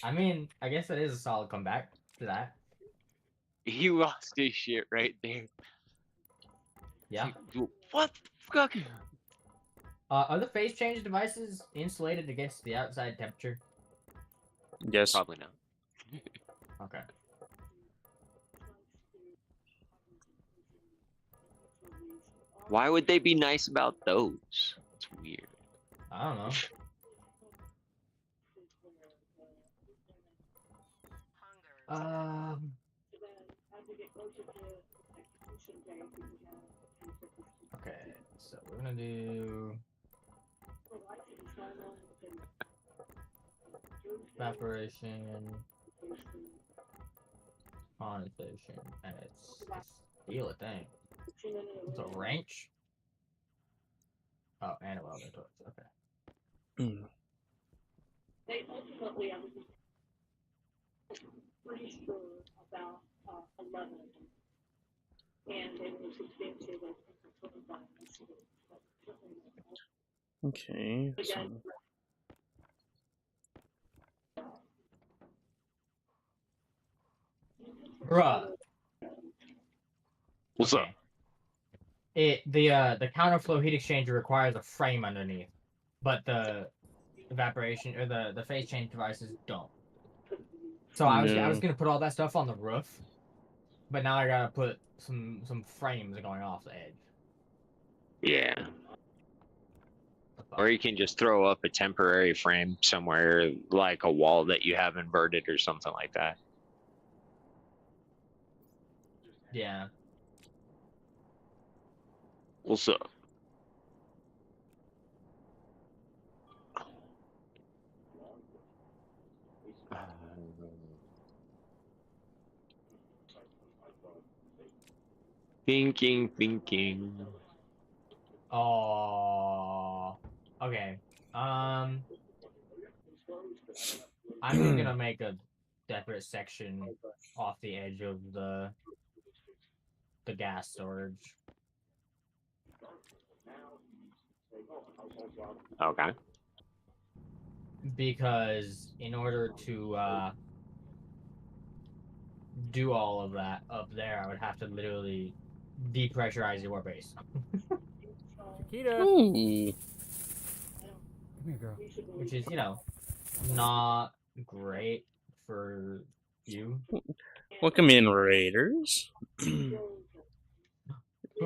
I mean, I guess that is a solid comeback to that. He lost his shit right there. Yeah. Like, what the fuck? Are the phase change devices insulated against the outside temperature? Yes. Probably not. Okay. Why would they be nice about those? It's weird. I don't know. Okay, so we're gonna do evaporation, condensation, and it's steel, I think. It's a wrench. Oh, and a welding torch. Okay. They ultimately, I was pretty sure about 11 Okay. So. Bruh. What's up? The counterflow heat exchanger requires a frame underneath, but the evaporation or the phase change devices don't. So I was No. gonna put all that stuff on the roof, but now I gotta put some frames going off the edge. Yeah. Or you can just throw up a temporary frame somewhere, like a wall that you have inverted or something like that. Yeah. What's up? Thinking. Oh. Okay. I'm just gonna make a separate section off the edge of the gas storage. Okay. Because in order to do all of that up there, I would have to literally depressurize your base. Chiquita! Ooh. Come here, girl. Which is, not great for you. Welcome in, Raiders. Who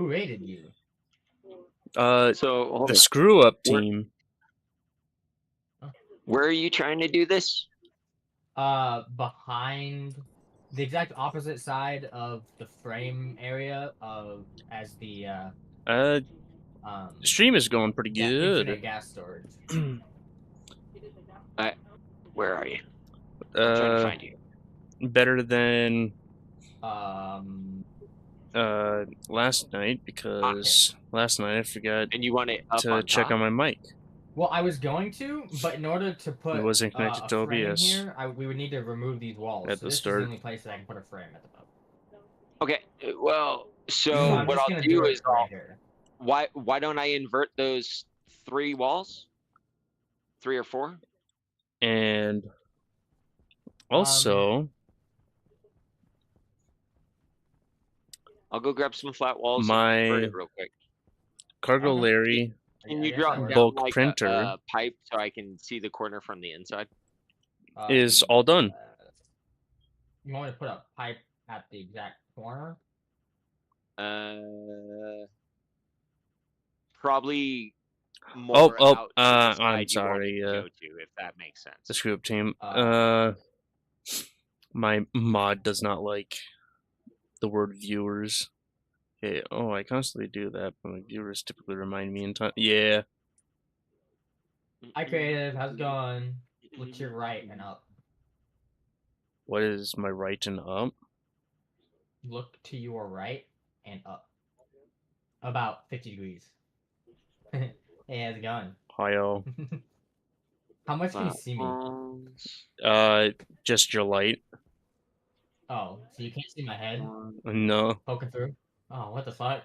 raided you? So hold The on. screw up team. Where are you trying to do this? Behind the exact opposite side of the frame area of as the Stream is going pretty infinite good. gas storage. Where are you? I'm trying to find you. Better than last night because last night I forgot And you want it up to on check top? on my mic. Well, I was going to, but in order to put It wasn't connected a to frame OBS here, we would need to remove these walls. at So the this is start. the only place that I can put a frame at the top. Okay. Well, So so I'm what just I'll gonna do it is right here. why don't I invert those 3 walls? 3 or 4? And also, I'll go grab some flat walls and my invert it real quick. Cargo Okay. Larry Can I you guess drop that works. down bulk like printer a pipe so I can see the corner from the inside? is all done. You want me to put a pipe at the exact corner? Probably more out to the side I'm you want sorry. it to go to, if that makes sense. The screw up team. Uh, My mod does not like the word viewers. Okay. Oh, I constantly do that, but my viewers typically remind me in time. Yeah. Hi, creative. How's it going? Look to your right and up. What is my right and up? Look to your right and up. About 50 degrees. Hey, how's it going? Hi-oh. How much can you see me? Just your light. Oh, so you can't see my head No. poking through? Oh, what the fuck?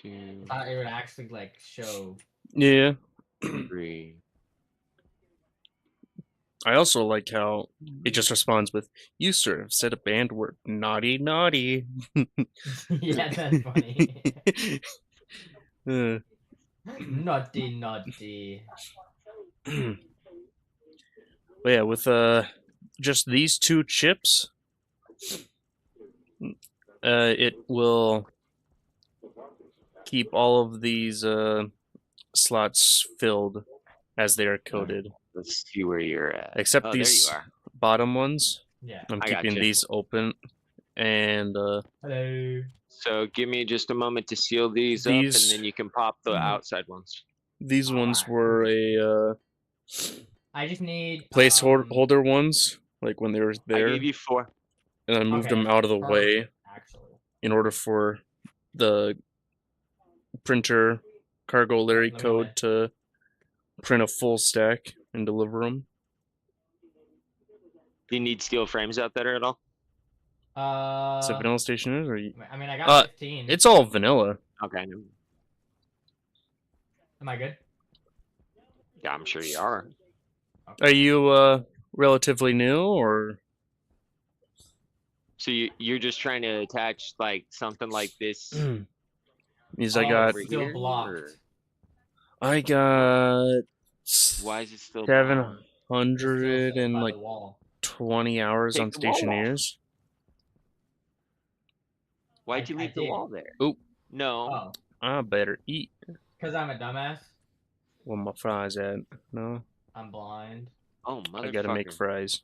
2, I thought it would actually like show. Yeah. 3. I also like how it just responds with, "You sir have set a band word. Naughty, naughty." Yeah, that's funny. Uh, Naughty, naughty. but yeah, with just these 2 chips, it will keep all of these slots filled as they are coded. Let's see where you're at. Except these there you are. bottom ones. Yeah. I'm I keeping gotcha. these open. And Hello. So give me just a moment to seal these up, and These- then you can pop the outside ones. these ones Alright, were a I just need placeholder ones, like when they were I there. gave you 4. And I moved okay, them that's out of the way perfect, actually. in order for the printer Cargo Larry Let me code away. to print a full stack and deliver them. Do you need steel frames out there at all? Is it vanilla stationers or? I mean, I got 15. It's all vanilla. Okay. Am I good? Yeah, I'm sure you are. Are you relatively new or? So you're just trying to attach like something like this Because Oh, I got over still here, blocked. or I got why is it still blocked? 700 Still and by like the wall. 20 hours Take on the wall off. stationeers. Why'd you I leave the did. wall there? Oop. No. Oh, I better eat. because I'm a dumbass. Where my fries at? No, I'm blind. Oh, I gotta make motherfucker. fries.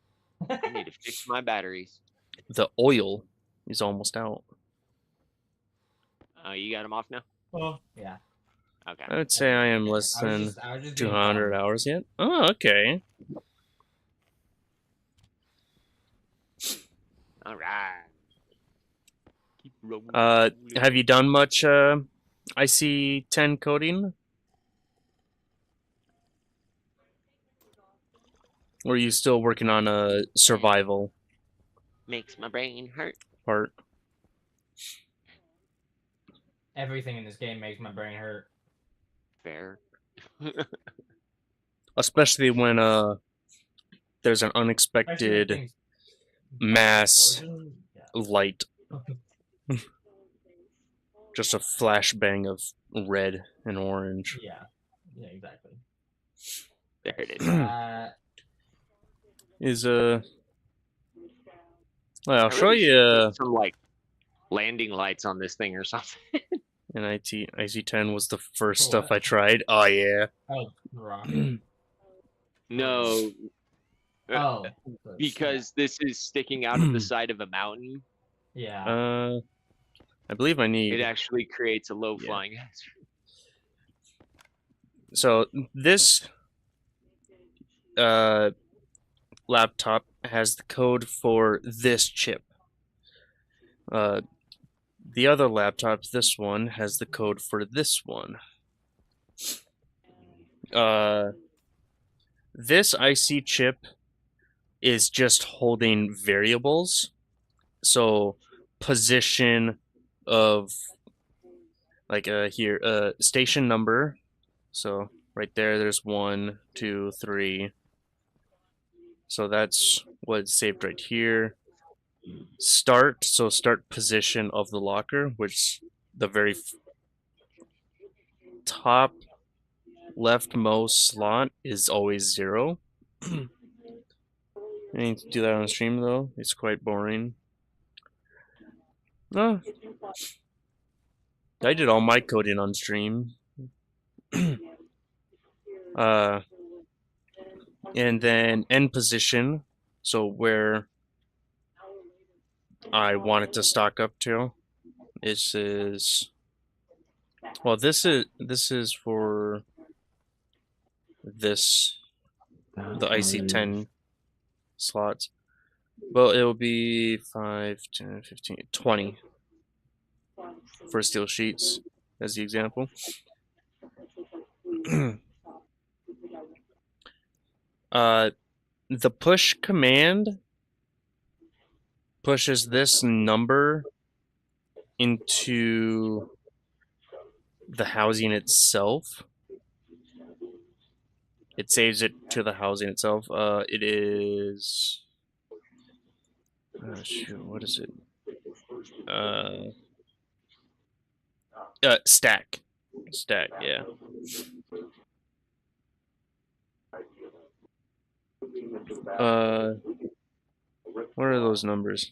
I need to fix my batteries. The oil is almost out. You got them off now? Oh, yeah. Okay. I would say I am less I was than just being 200 dumb. hours yet. Oh, okay. All right. Keep rolling. Have you done much IC10 coding? Or are you still working on a survival Makes my brain hurt. part? Everything in this game makes my brain hurt. Fair. Especially when there's an Especially when unexpected things- mass Explosion? Yeah. light. Just a flashbang of red and orange. Yeah. Yeah, exactly. There it is. Is well, I'll I show really should you. put some like landing lights on this thing or something. And IC10 was the first For stuff what? I tried. Oh yeah. Oh, wrong. No, Oh. because this is sticking out of the side of a mountain. Yeah. I believe I need. It actually creates a low flying hazard. So this laptop has the code for this chip. The other laptop, this one, has the code for this one. This IC chip is just holding variables. So position of like here station number. So right there's 1, 2, 3. So that's what's saved right here. Start, so start position of the locker, which the very top leftmost slot is always 0. I need to do that on stream though. It's quite boring. Oh, I did all my coding on stream. And then end position, so where I want it to stock up to. This is this is for this the IC10 slots. Well, it will be 5, 10, 15, 20 for steel sheets as the example. The push command pushes this number into the housing itself. It saves it to the housing itself. It is. Shoot, what is it? Stack. Stack, yeah. What are those numbers?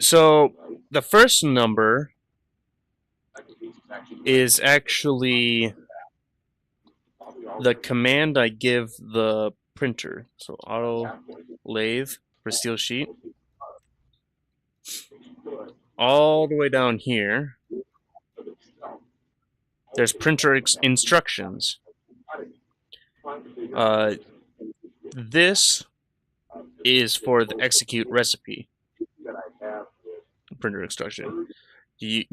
So the first number is actually the command I give the printer. So auto lathe for steel sheet. All the way down here, there's printer instructions. This is for the execute recipe. Printer instruction. These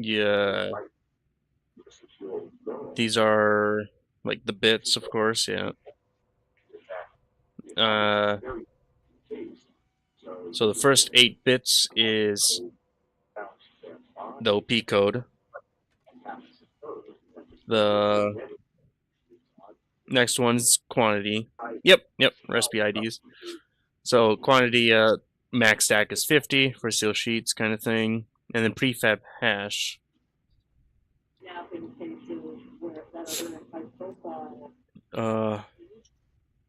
are like the bits, of course, yeah. So the first 8 bits is the OP code. The next one's quantity. Yep, recipe IDs. So quantity max stack is 50 for seal sheets kind of thing. And then prefab hash. Now in cases where that other type profile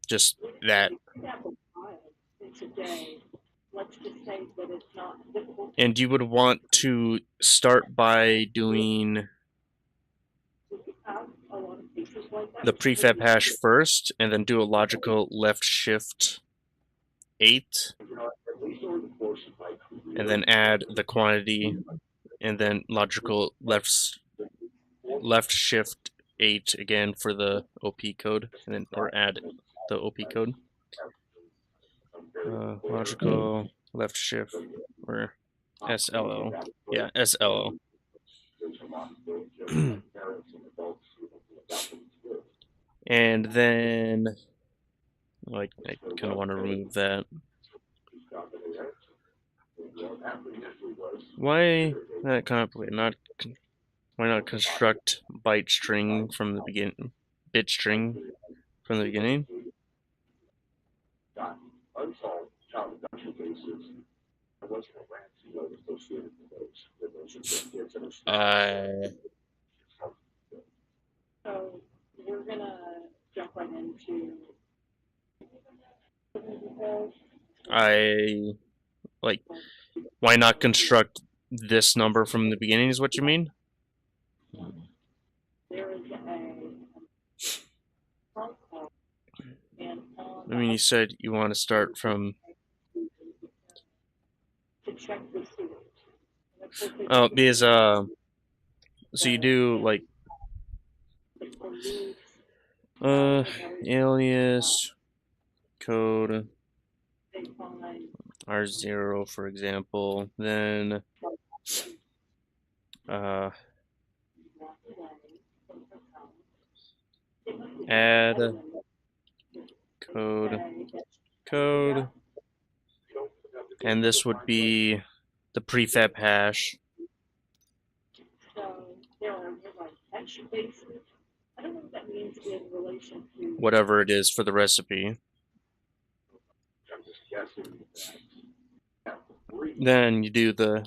Just that. in today, let's just say that it's not difficult And you would want to start by doing to have a lot of cases like that. the prefab hash first, and then do a logical left shift 8, and then add the quantity, and then logical left shift 8 again for the OP code, and then or add the OP code. Logical left shift or SLO. Yeah, SLO. And then, like, I kind of want to remove that. Why that complicate? Why not construct byte string from the beginning? Bit string from the beginning? So we're gonna jump right into like, why not construct this number from the beginning is what you mean? there is I mean, you said you want to start from... to check the sewage. Oh, because, so you do, like, alias code R0, for example, then add code, and this would be the prefab hash. So there are like hash bases. I don't know what that means in relation to Whatever it is for the recipe. Then you do the...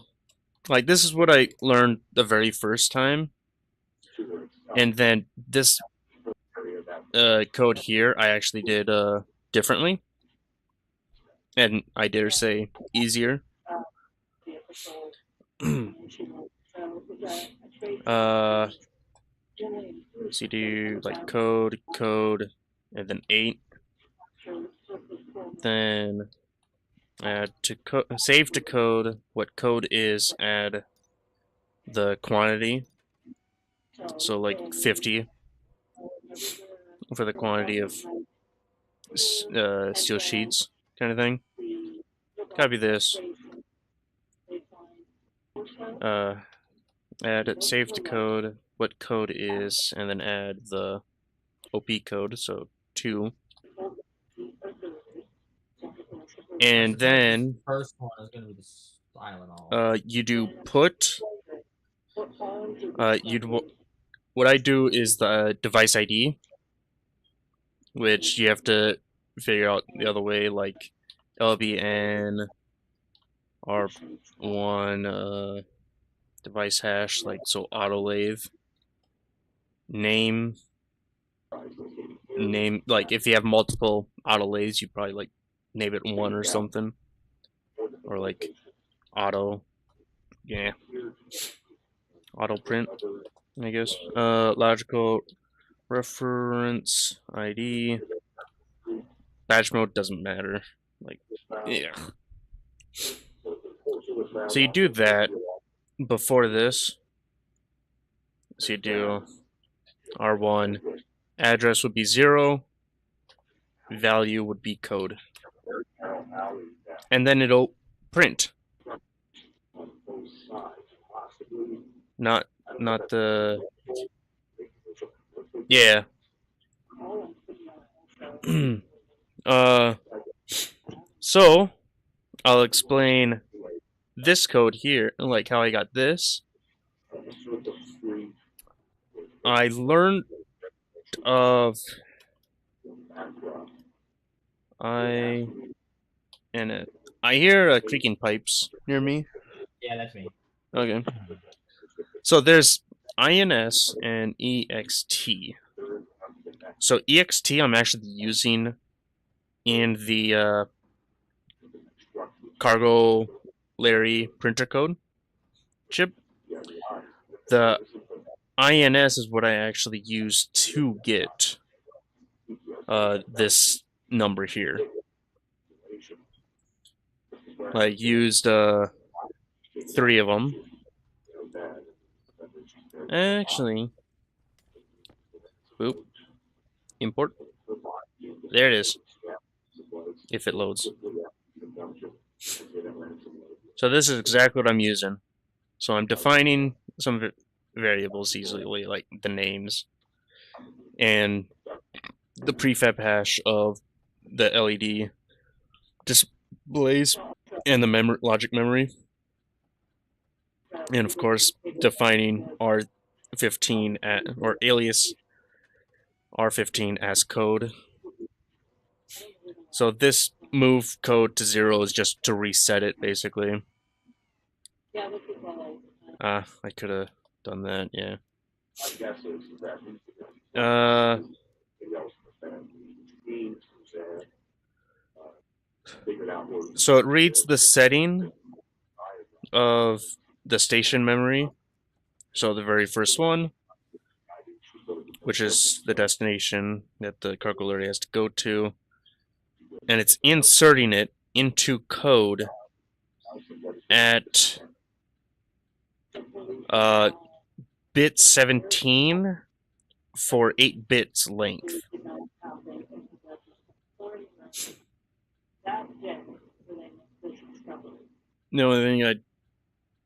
Like, this is what I learned the very first time. And then this code here, I actually did differently. And I dare say, easier. So you do like code, and then 8. Then add to save to code. What code is, add the quantity. So like 50 for the quantity of steel sheets kind of thing. Copy this. Add save to code, what code is, and then add the OP code, so 2. And then First one is gonna be the Tylenol. you do put. What I do is the device ID, which you have to figure out the other way, like LBN R1 device hash, like so autolathe name, like if you have multiple autolathes, you probably like name it 1 or something, or like auto, yeah, auto print, I guess. Logical reference ID. Batch mode doesn't matter. Like, yeah. So you do that before this. So you do R1. Address would be 0. Value would be code. And then it'll print. Not the... Yeah. So I'll explain this code here, like how I got this. I learned of I hear creaking pipes near me. Yeah, that's me. Okay. So there's INS and EXT. So EXT I'm actually using in the cargo Larry printer code chip. The INS is what I actually use to get this number here. I used 3 of them. Actually, boop, import. There it is. If it loads. So this is exactly what I'm using. So I'm defining some variables easily, like the names and the prefab hash of the LED displays and the logic memory. And of course, defining R15 or alias R15 as code. So this move code to 0 is just to reset it, basically. I could have done that, yeah. So it reads the setting of the station memory. So the very first one, which is the destination that the cargo area has to go to, and it's inserting it into code at bit 17 for 8 bits length. The only thing I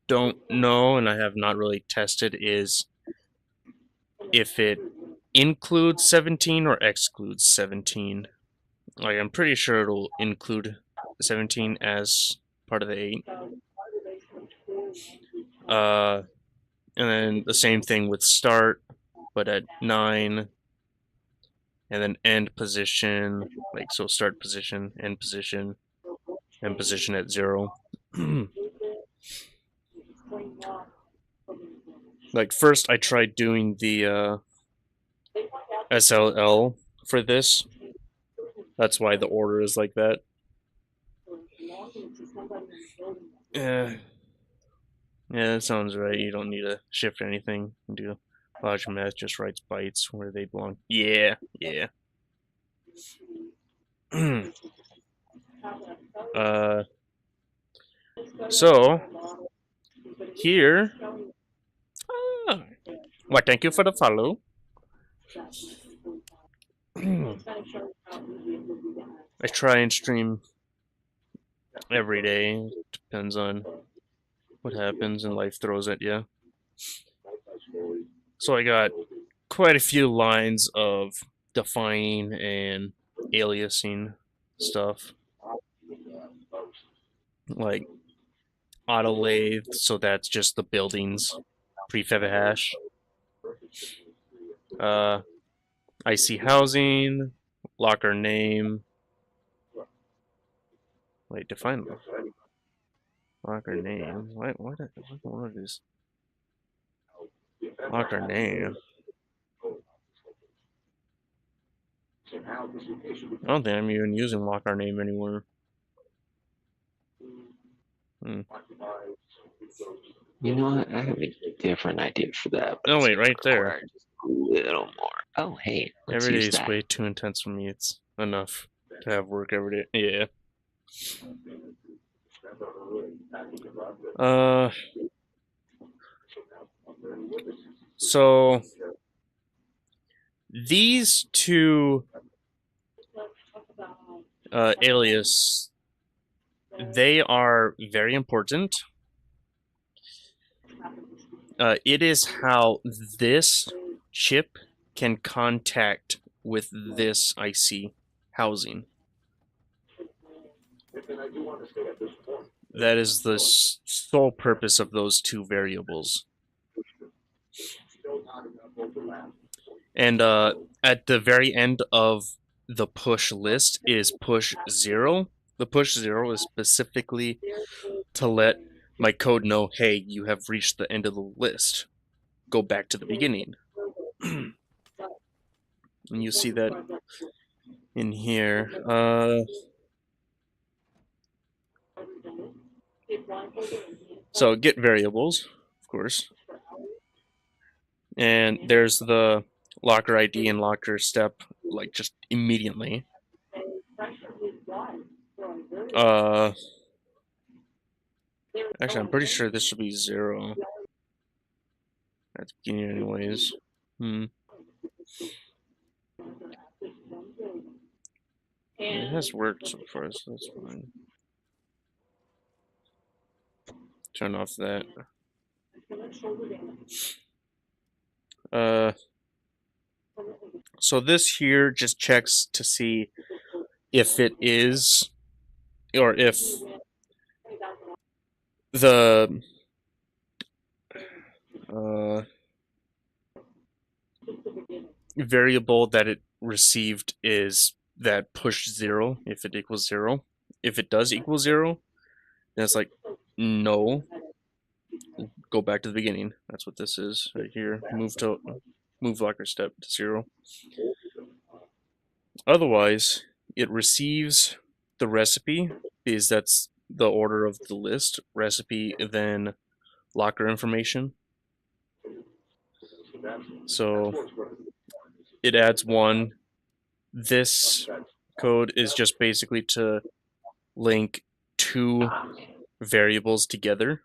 don't know, and I have not really tested, is if it includes 17 or excludes 17. Like, I'm pretty sure it'll include 17 as part of the 8. And then the same thing with start, but at 9. And then end position, like, so start position, end position at 0. Like, first I tried doing the SLL for this. That's why the order is like that. Yeah, that sounds right. You don't need to shift anything. Do logic math just writes bytes where they belong. Yeah. So here. Well, thank you for the follow. I try and stream every day. Depends on what happens and life throws at you. So I got quite a few lines of defining and aliasing stuff. Like auto lathe, so that's just the buildings. Prefab hash. IC housing, locker name. Wait, define locker name. What is this? Locker name. I don't think I'm even using locker name anymore. You know what? I have a different idea for that. Oh wait, right there. Just a little more. Oh hey, let's every day use is that. way too intense for me. It's enough to have work every day. Yeah. So these two alias, they are very important. It is how this chip can contact with this IC housing. That is the sole purpose of those two variables. And at the very end of the push list is push 0. The push 0 is specifically to let my code know, hey, you have reached the end of the list. Go back to the beginning. And you see that in here. So get variables, of course. And there's the locker ID and locker step, like just immediately. Actually, I'm pretty sure this should be 0 at the beginning, anyways. It has worked so far, so that's fine. Turn off that. So this here just checks to see if it is, or if the variable that it received is that push 0, if it equals 0. If it does equal 0, then it's like, no, go back to the beginning. That's what this is right here. Move locker step to 0. Otherwise, it receives the recipe, because that's the order of the list. Recipe, then locker information. So it adds 1. This code is just basically to link 2 variables together.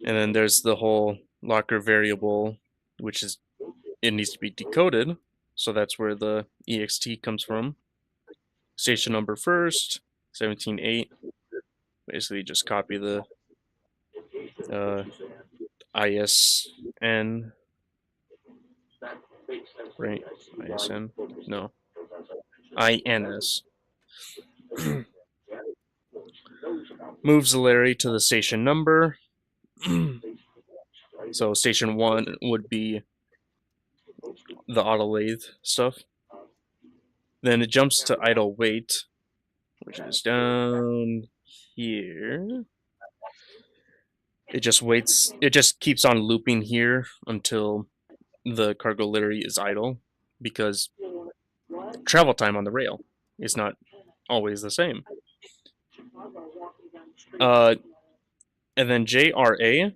And then there's the whole locker variable, which is, it needs to be decoded. So that's where the ext comes from. Station number first, 17.8. Basically just copy the ISN. Right? ISN? No. INS. Moves the Larry to the station number. So station 1 would be the auto lathe stuff. Then it jumps to idle wait, which is down here. It just waits, it just keeps on looping here until the cargo Larry is idle, because travel time on the rail is not always the same. And then JRA.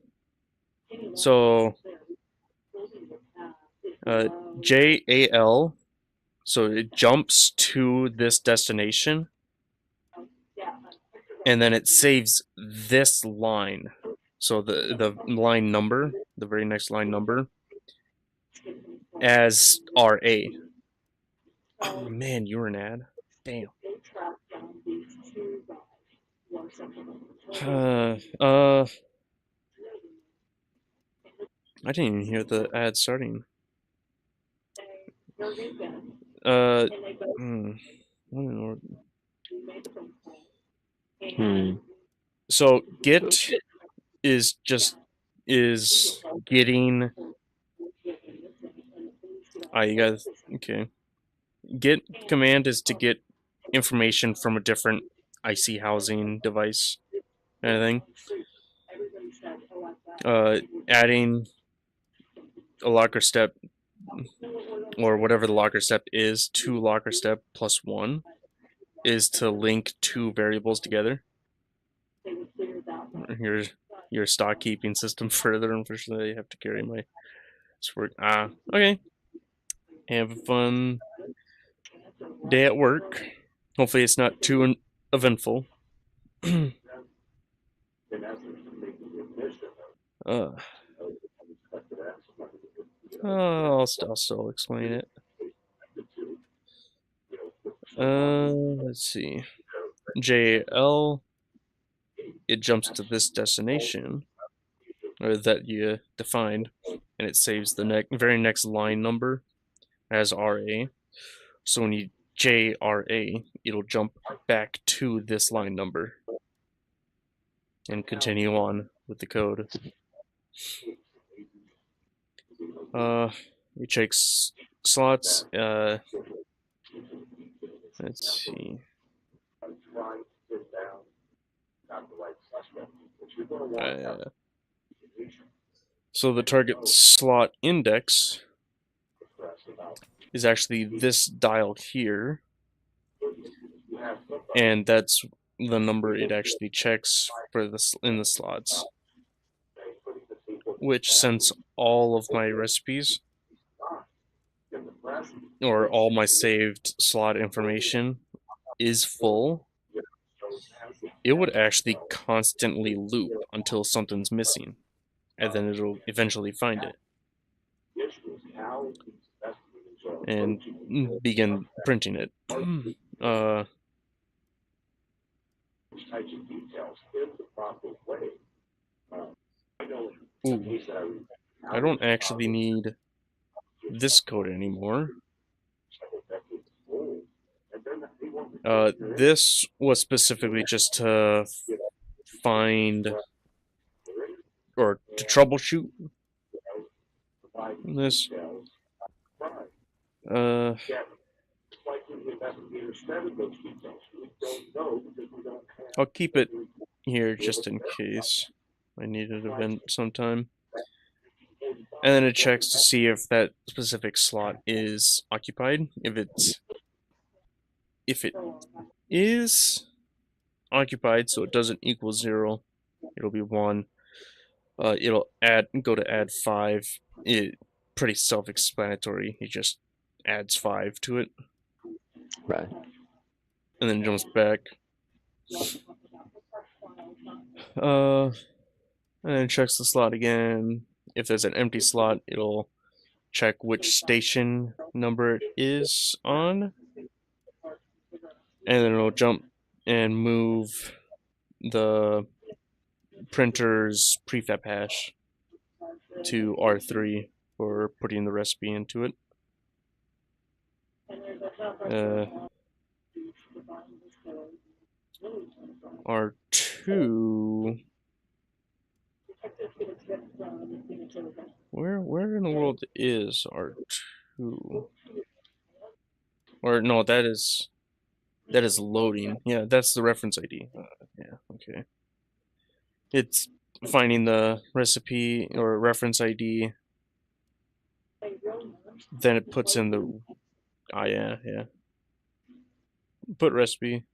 So JAL. So it jumps to this destination, and then it saves this line. So the line number, the very next line number, as RA. Oh man, you were an ad. Damn. I didn't even hear the ad starting. So get is getting. You guys, okay. Get command is to get information from a different IC housing device, anything. Adding a locker step, or whatever the locker step is, to locker step plus 1 is to link 2 variables together. Your stock keeping system further. Unfortunately, I have to carry my sword. Okay. Have a fun day at work. Hopefully it's not too eventful. I'll still explain it. Let's see. JL, it jumps to this destination, or that you defined, and it saves the very next line number as RA. So when you JRA, it'll jump back to this line number and continue on with the code. We check slots. Let's see. So the target slot index is actually this dial here, and that's the number it actually checks for this in the slots. Which, since all of my recipes or all my saved slot information is full, it would actually constantly loop until something's missing, and then it'll eventually find it and begin printing it. Ooh, I don't actually need this code anymore. This was specifically just to find or to troubleshoot this. I'll keep it here just in case I need an event sometime. And then it checks to see if that specific slot is occupied. If it is occupied, so it doesn't equal 0, it'll be 1. It'll go to add 5. Pretty self-explanatory. It just adds 5 to it. Right. And then jumps back. And then checks the slot again. If there's an empty slot, it'll check which station number it is on. And then it'll jump and move the printer's prefab hash to R3 for putting the recipe into it. R2. Where in the world is R2? Or no, that is loading. Yeah, that's the reference ID. Yeah, okay. It's finding the recipe or reference ID. Then it puts in the yeah. Put recipe.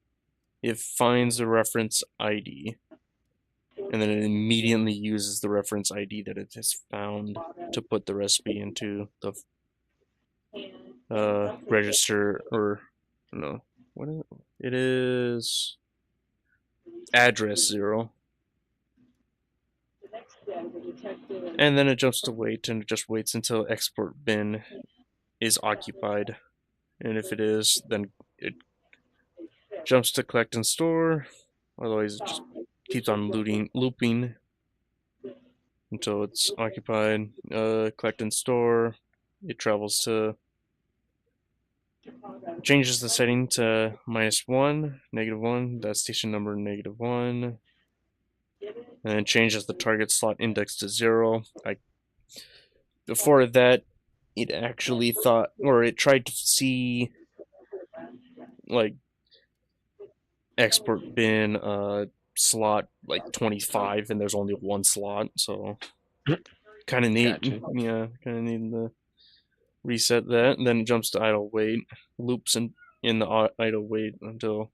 It finds the reference ID, and then it immediately uses the reference ID that it has found to put the recipe into the register, or no, what is it? It is address 0. And then it jumps to wait, and it just waits until export bin is occupied. And if it is, then it jumps to collect and store. Otherwise, it just keeps on looping until it's occupied. Collect and store. It travels to, changes the setting to -1, -1. That's station number -1. And then changes the target slot index to 0. Before that, it actually thought, or it tried to see, like, export bin slot like 25, and there's only 1 slot, so kind of neat. Gotcha. Yeah, kind of need to reset that. And then it jumps to idle wait, loops in the idle wait until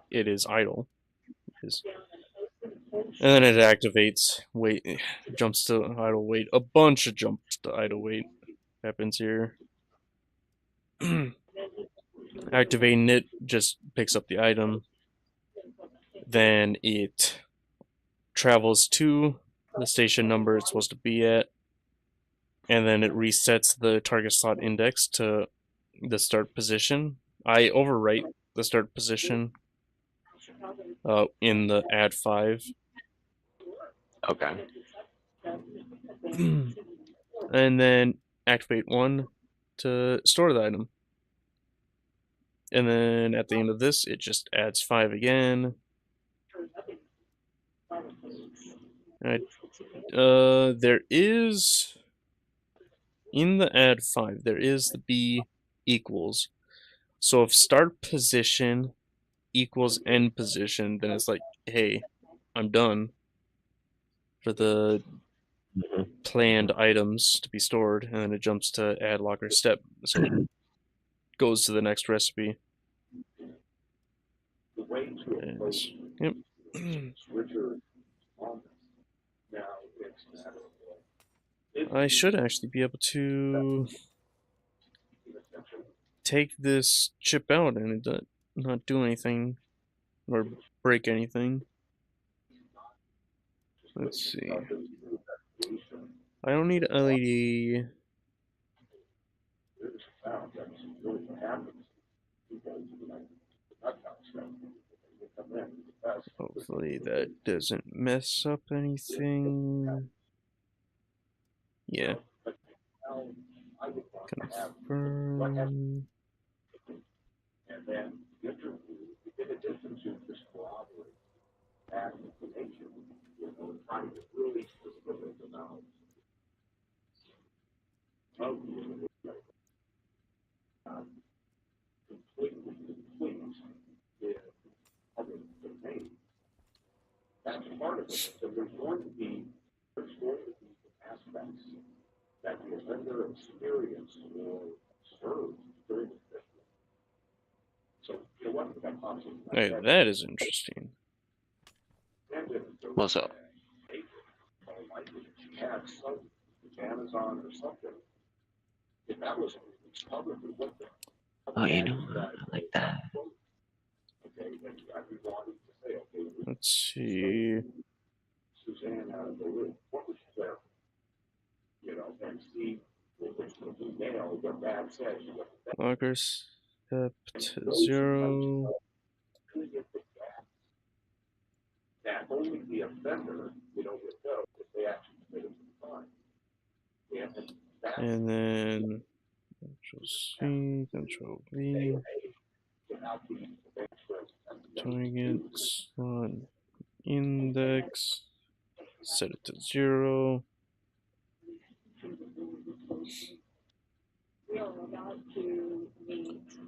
it is idle. And then it activates wait, jumps to idle wait. A bunch of jumps to idle wait happens here. Activating it just picks up the item. Then it travels to the station number it's supposed to be at, and then it resets the target slot index to the start position. I overwrite the start position in the add 5. Okay. And then activate 1 to store the item. And then at the end of this, it just adds 5 again. Alright. There is, in the add 5, there is the B equals. So if start position equals end position, then it's like, hey, I'm done for the planned items to be stored, and then it jumps to add locker step. So it goes to the next recipe. Yep. I should actually be able to take this chip out and it not do anything or break anything. Let's see. I don't need LED. Hopefully that doesn't mess up anything. Yeah. Confirm. Hey, that is interesting. What's up? Oh, you know, I like that. Let's see. Locker step to 0. And then Control C, Control V. Targets on index. Set it to 0.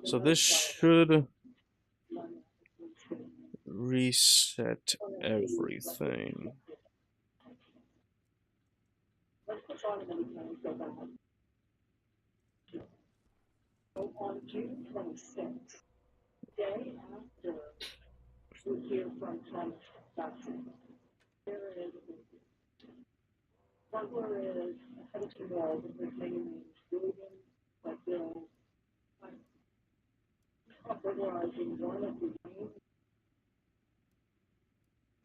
So this should reset everything. On June 26th, day after we hear from Thomas Jackson, there is Butler is ahead of the world, and his name is William Bill. Popularizing one of the names,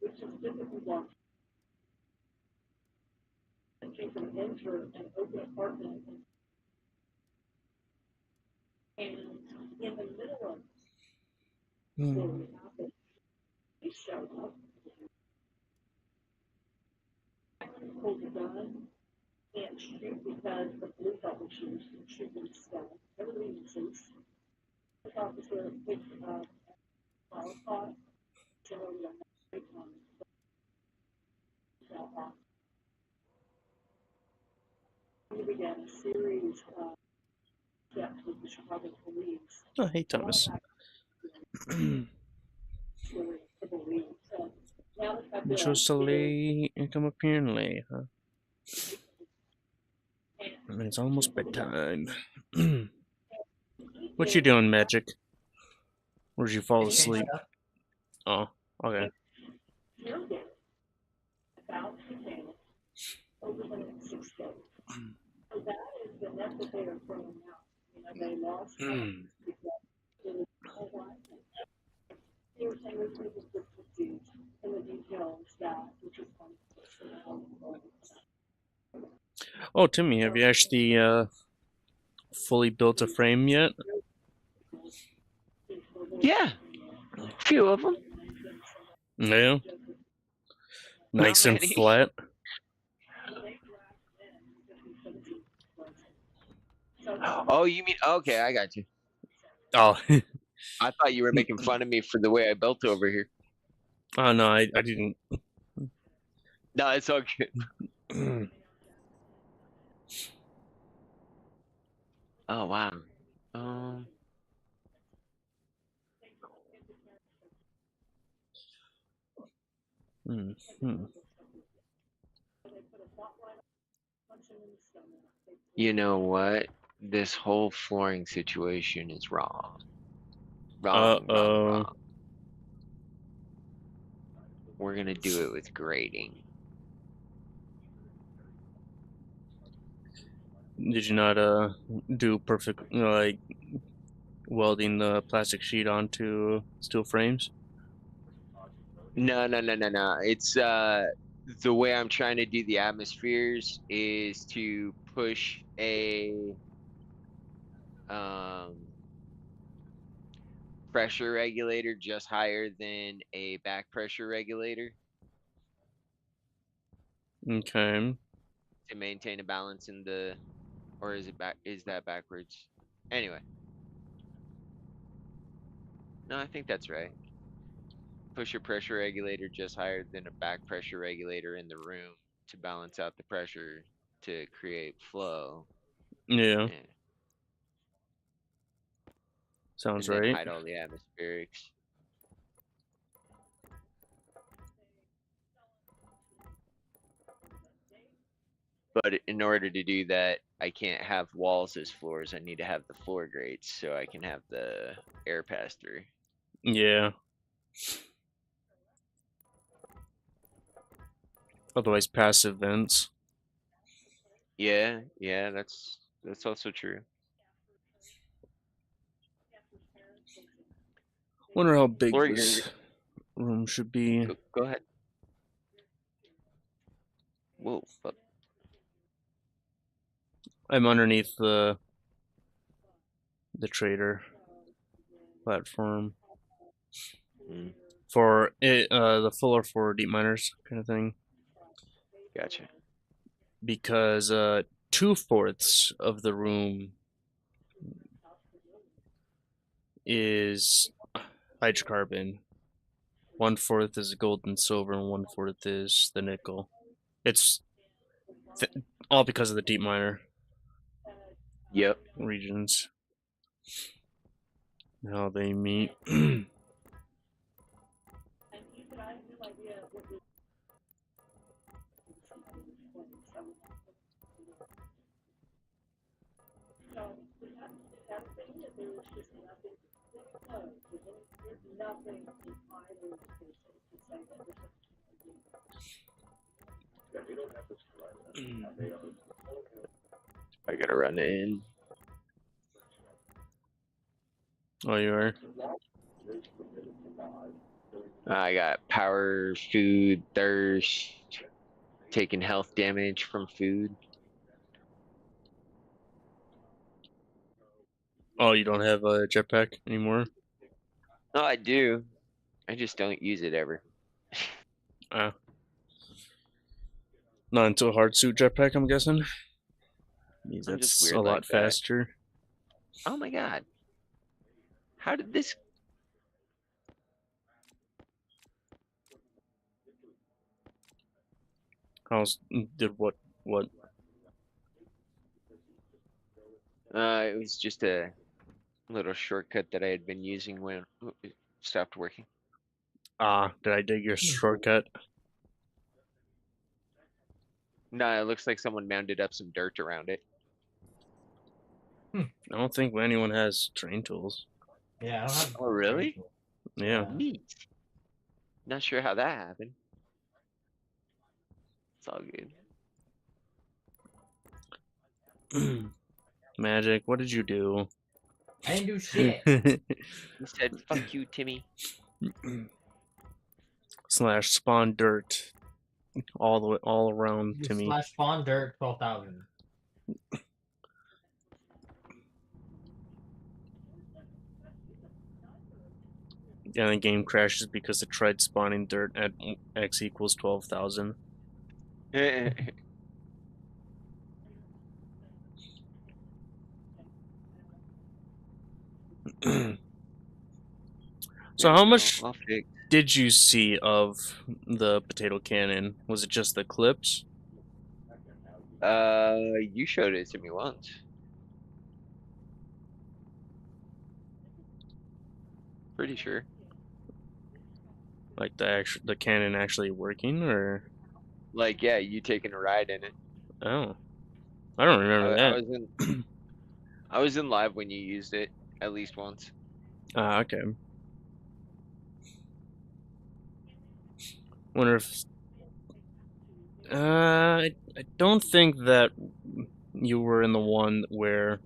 which is typically one. And came from enter an open apartment and in the middle of story happened, he showed up, pulled a gun, and shoot because the police officers shoot themselves. Everybody listens. The officer picks up a flower pot, generally a night on he began a series of steps with the Chicago police. Oh, hey, Thomas. Just to lay and come up here and lay, huh? I mean, it's almost bedtime. What you doing, Magic? Or did you fall asleep? Oh, okay. Oh, Timmie, have you actually fully built a frame yet? Yeah, a few of them. Yeah. Nice and many. flat. Oh, you mean okay? I got you. Oh, I thought you were making fun of me for the way I built over here. Oh no, I didn't. No, it's all good. Oh wow. Um. You know what? This whole flooring situation is wrong. Wrong, wrong, Uh-oh. wrong. We're gonna do it with grading. Did you not do perfect like welding the plastic sheet onto steel frames? No, no, no, no, no. It's the way I'm trying to do the atmospheres is to push a pressure regulator just higher than a back pressure regulator Okay. to maintain a balance in the, or is it is that backwards? Anyway. No, I think that's right. Push a pressure regulator just higher than a back pressure regulator in the room to balance out the pressure to create flow. Yeah. Yeah. Sounds And then right. hide all the atmospherics. But in order to do that, I can't have walls as floors. I need to have the floor grates so I can have the air pass through. Yeah. Otherwise, passive vents. Yeah, yeah, that's also true. Wonder how big Floor this room should be. go ahead. Whoa, fuck. I'm underneath the trader platform for it, the fuller for deep miners kind of thing. Gotcha. Because 2/4 of the room is hydrocarbon. 1/4 is gold and silver, and 1/4 is the nickel. It's all because of the deep miner. Yep. Regions. How they meet. I gotta run in. Oh, you are? I got power, food, thirst, taking health damage from food. Oh, you don't have a jetpack anymore? No, I do. I just don't use it ever. Ah. Not into a hard suit jetpack, I'm guessing? Means I'm just that's a weird lot like that. faster. Oh my god. How did this? Did what? It was just a little shortcut that I had been using when it stopped working. Ah, did I dig your shortcut? No, it looks like someone mounded up some dirt around it. I don't think anyone has train tools. Yeah, I don't have. Oh, really? Yeah. Neat. Not sure how that happened. It's all good. Magic, what did you do? I didn't do shit. He said, "Fuck you, Timmy." / spawn dirt all around Timmie. Slash spawn dirt 12,000. And the game crashes because it tried spawning dirt at x equals 12,000. So There how we go. much I'll fix. did you see of the potato cannon? Was it just the clips? You showed it to me once. Pretty sure. Like the cannon actually working, or Like, yeah, you taking a ride in it. oh, I don't remember I that. was in I was in live when you used it at least once. Ah, okay. Wonder if I don't think that you were in the one where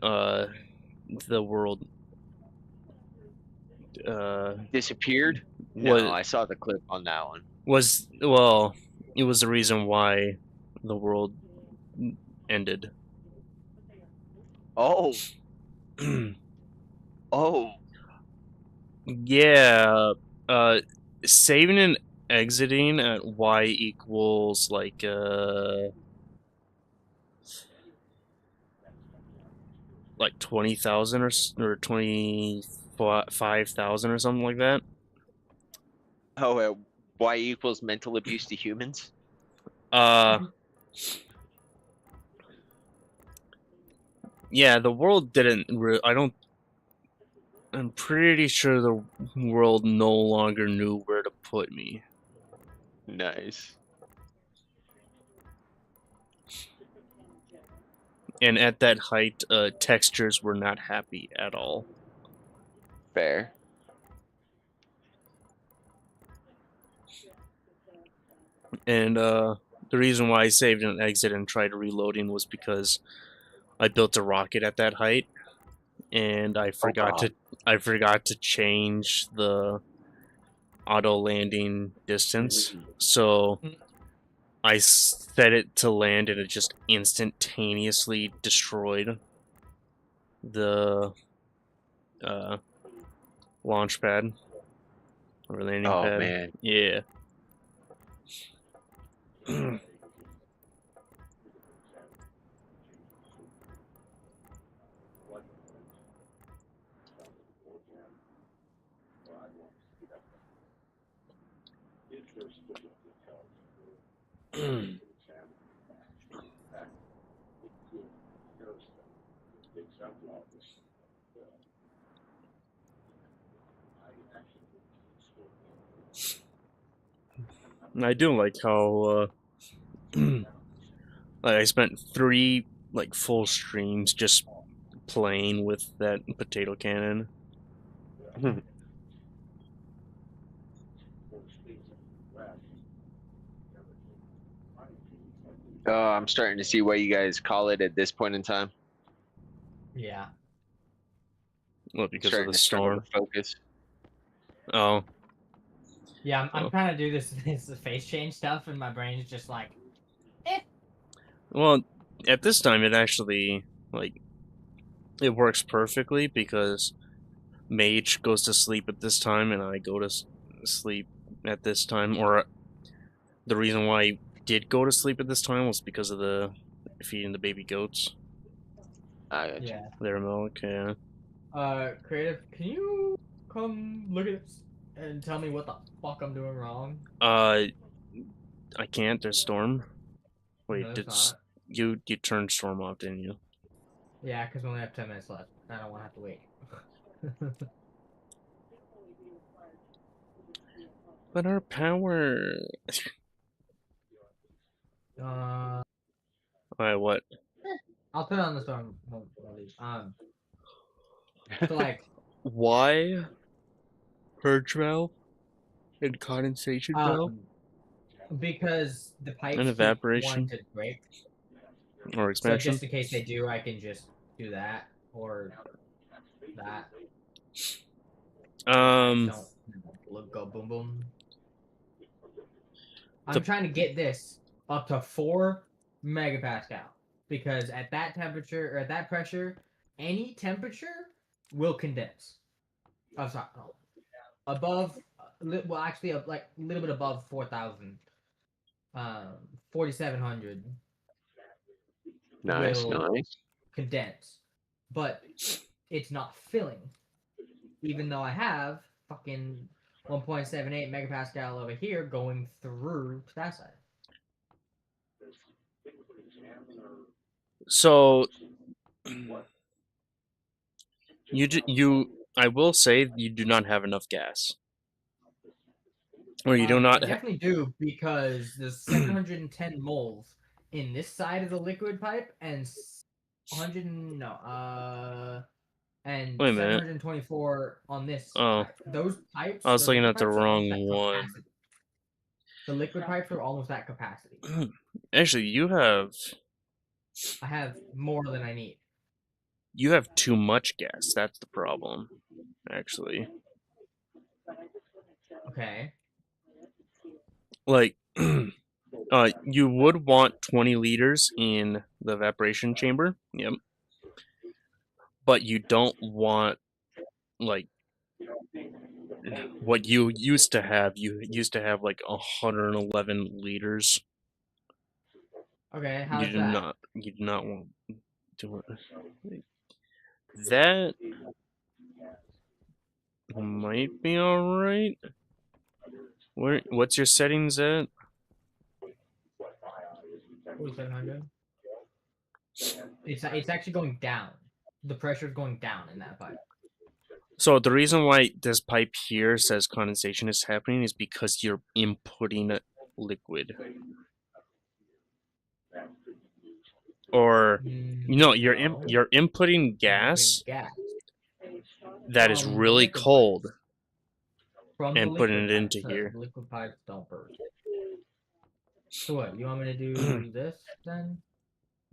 uh the world Disappeared? No, was I saw the clip on that one. well, it was the reason why the world ended. Oh, oh, Yeah, saving and exiting at y equals like 20,000 or 25,000 or something like that. oh, Y equals mental abuse to humans? Uh, yeah, the world didn't. I don't. I'm pretty sure the world no longer knew where to put me. Nice. And at that height, textures were not happy at all. Fair. And the reason why I saved an exit and tried reloading was because I built a rocket at that height, and Oh God. I forgot to change the auto landing distance. Mhm. So I set it to land, and it just instantaneously destroyed the launch pad or landing Oh pad. man. Yeah. I do like how like I spent 3 like full streams just playing with that potato cannon. Oh, I'm starting to see why you guys call it at this point in time. Yeah. Well, because of Starting the to struggle storm. to focus. Oh. Yeah, I'm Oh. trying to do this face change stuff, and my brain's just like, Well, at this time it actually like it works perfectly because Mage goes to sleep at this time and I go to sleep at this time. Or the reason why I did go to sleep at this time was because of the feeding the baby goats I got you. yeah. their milk. Yeah. Creative, can you come look at this and tell me what the fuck I'm doing wrong? I can't. There's storm. Wait, No, it's not. you turned storm off, didn't you? Yeah, because we only have 10 minutes left. I don't want to have to wait. But our power. uh, Alright, what? I'll turn on the storm. So like, Why? Purge valve and condensation valve because the and pipes keep wanting evaporation to break. or So expansion. just in case they do, I can just do that or that. Um, Don't go boom boom. I'm trying to get this up to 4 megapascal because at that temperature or at that pressure, any temperature will condense. I'm sorry, no. Above, well, actually, like a little bit above 4,000, 4,700 Nice, will nice. condense, but it's not filling. even though I have fucking 1.78 megapascal over here going through to that side. So I will say you do not have enough gas, or you do I not. definitely do, because there's 710 moles in this side of the liquid pipe and 100 and Wait a minute. 724 on this Oh, pipe. Those pipes, I was those looking liquid at the pipes are almost wrong at one. capacity. The liquid pipes are almost at capacity. Actually, you have I have more than I need. too much gas. That's the problem. Actually, Okay. like, you would want 20 liters in the evaporation chamber. Yep. But you don't want, like, what you used to have. You used to have like 111 liters. Okay, how's that? You do not want to. That might be alright. What's your settings at? 4700. It's actually going down. The pressure is going down in that pipe. So the reason why this pipe here says condensation is happening is because you're inputting liquid. Or No. you're inputting gas Gas that is from the really liquid cold pipes. From and the putting liquid it pipes, into so that here. the liquid pipes don't burst. So what? You want me to do this then?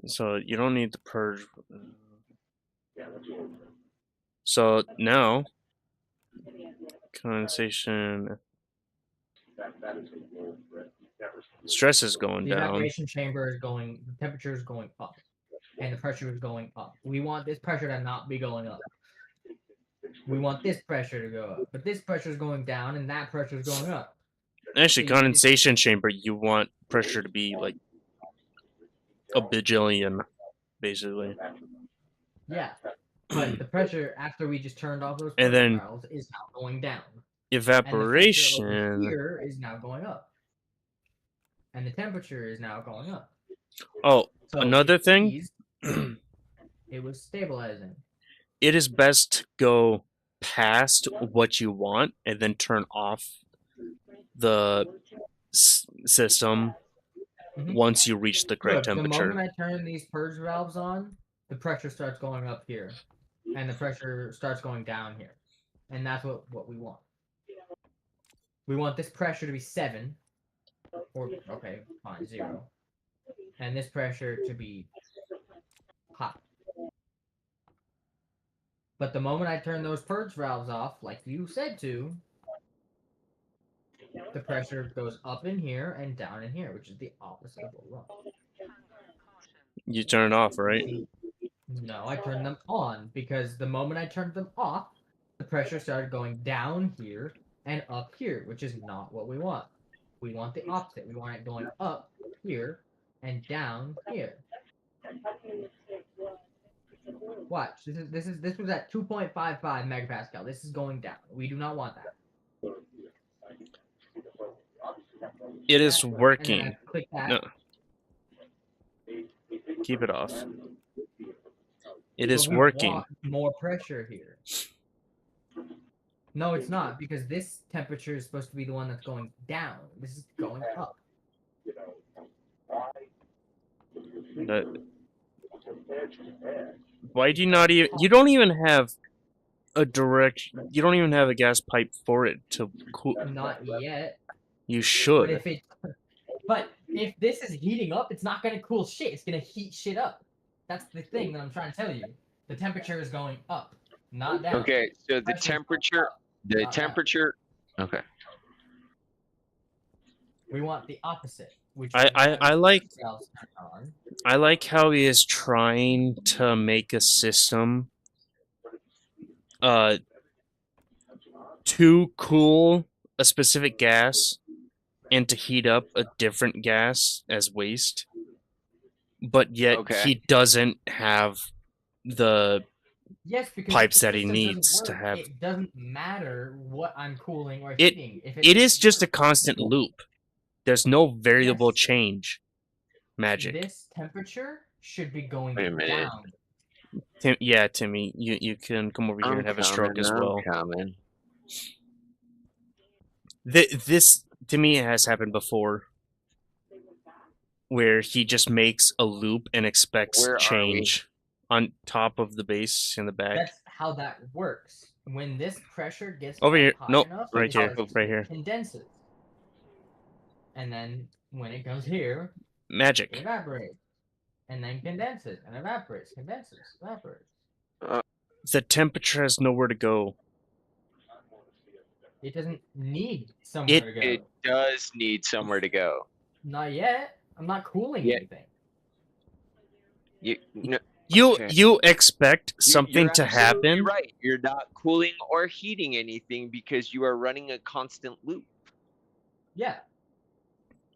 So you don't need to purge. So now condensation stress is going The down. evaporation chamber is going. The temperature is going up, and the pressure is going up. We want this pressure to not be going up. We want this pressure to go up, but this pressure is going down, and that pressure is going up. Actually, So condensation chamber, you want pressure to be like a bajillion, basically. Yeah, but the pressure after we just turned off those And pressure then valves is now going down, and the pressure over evaporation. here is now going up, and the temperature is now going up. Oh, So another it thing. eased, it was stabilizing. It is best to go past what you want and then turn off the system once you reach the correct Look, the moment temperature. I turn these purge valves on, the pressure starts going up here, and the pressure starts going down here, and that's what we want. We want this pressure to be 7, or okay, fine, 0, and this pressure to be hot. But the moment I turn those purge valves off, like you said to, the pressure goes up in here and down in here, which is the opposite of what we want. You turn it off, right? No, I turned them on, because the moment I turned them off, the pressure started going down here and up here, which is not what we want. We want the opposite. We want it going up here and down here. Watch. This was at 2.55 megapascal. This is going down. We do not want that. It is And then working. I click that. No. Keep it off. It is we working. Want more pressure here. No, it's not, because this temperature is supposed to be the one that's going down. This is going up. Why do you not even? You don't even have a direct. You don't even have a gas pipe for it to cool. Not yet. You should. But if this is heating up, it's not gonna cool shit. It's gonna heat shit up. That's the thing that I'm trying to tell you. The temperature is going up, not down. Okay, so the temperature. Okay. We want the opposite. Which I like how he is trying to make a system to cool a specific gas and to heat up a different gas as waste, but yet he doesn't have the Yes, because pipes the that he system doesn't needs to work. have. It doesn't matter what I'm cooling or It- heating. If It is just a constant loop. There's no variable Yes. change. Magic. This temperature should be going Wait a minute. down. Yeah, Timmy, you can come over here and have a stroke as well. Coming. This to me has happened before, where he just makes a loop and expects Where are change on top of the base in the back. That's how that works. When this pressure gets Over up here. high Nope, enough, right it here, just right here. condenses. And then when it goes here, it Magic. evaporates. And then condenses and evaporates, condenses, evaporates. The temperature has nowhere to go. It doesn't need somewhere to go. It does need somewhere to go. Not yet. I'm not cooling Yeah. anything. You expect You're something to absolutely happen. right. You're not cooling or heating anything because you are running a constant loop. Yeah.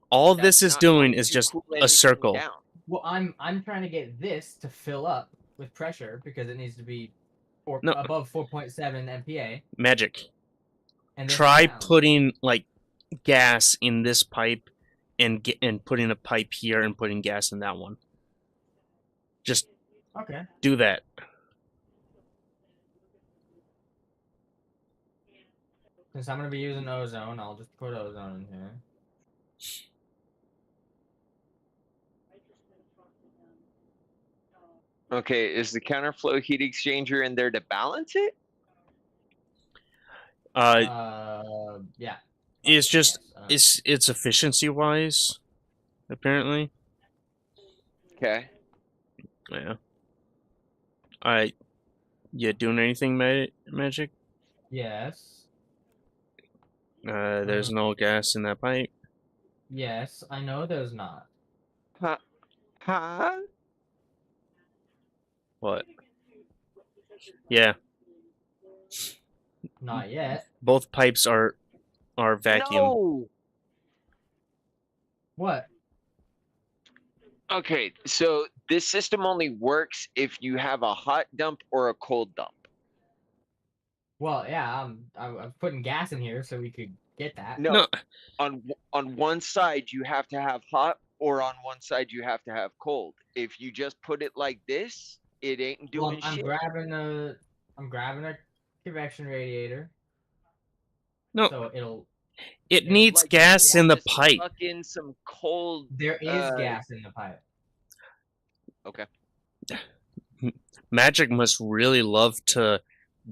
All That's this is not doing going is to just cool a anything circle. down. Well, I'm trying to get this to fill up with pressure because it needs to be No. above 4.7 MPa. Magic. And this Try is down. putting like gas in this pipe and putting a pipe here and putting gas in that one. Just Okay. do that. Since I'm gonna be using ozone, I'll just put ozone in here. Okay, is the counterflow heat exchanger in there to balance it? Yeah. It's just Yes, it's efficiency wise, apparently. Okay. Yeah. You doing anything, Magic? yes. There's no gas in that pipe. Yes, I know there's not. Huh? What? Yeah. Not yet. Both pipes are vacuum. No. What? Okay, so this system only works if you have a hot dump or a cold dump. Well, yeah, I'm putting gas in here so we could get that. No. On one side you have to have hot, or on one side you have to have cold. If you just put it like this, it ain't doing Well, I'm shit. grabbing a convection radiator. No. So it'll. It needs gas in the Just pipe. Suck in some cold. There is gas in the pipe. Okay. Magic must really love to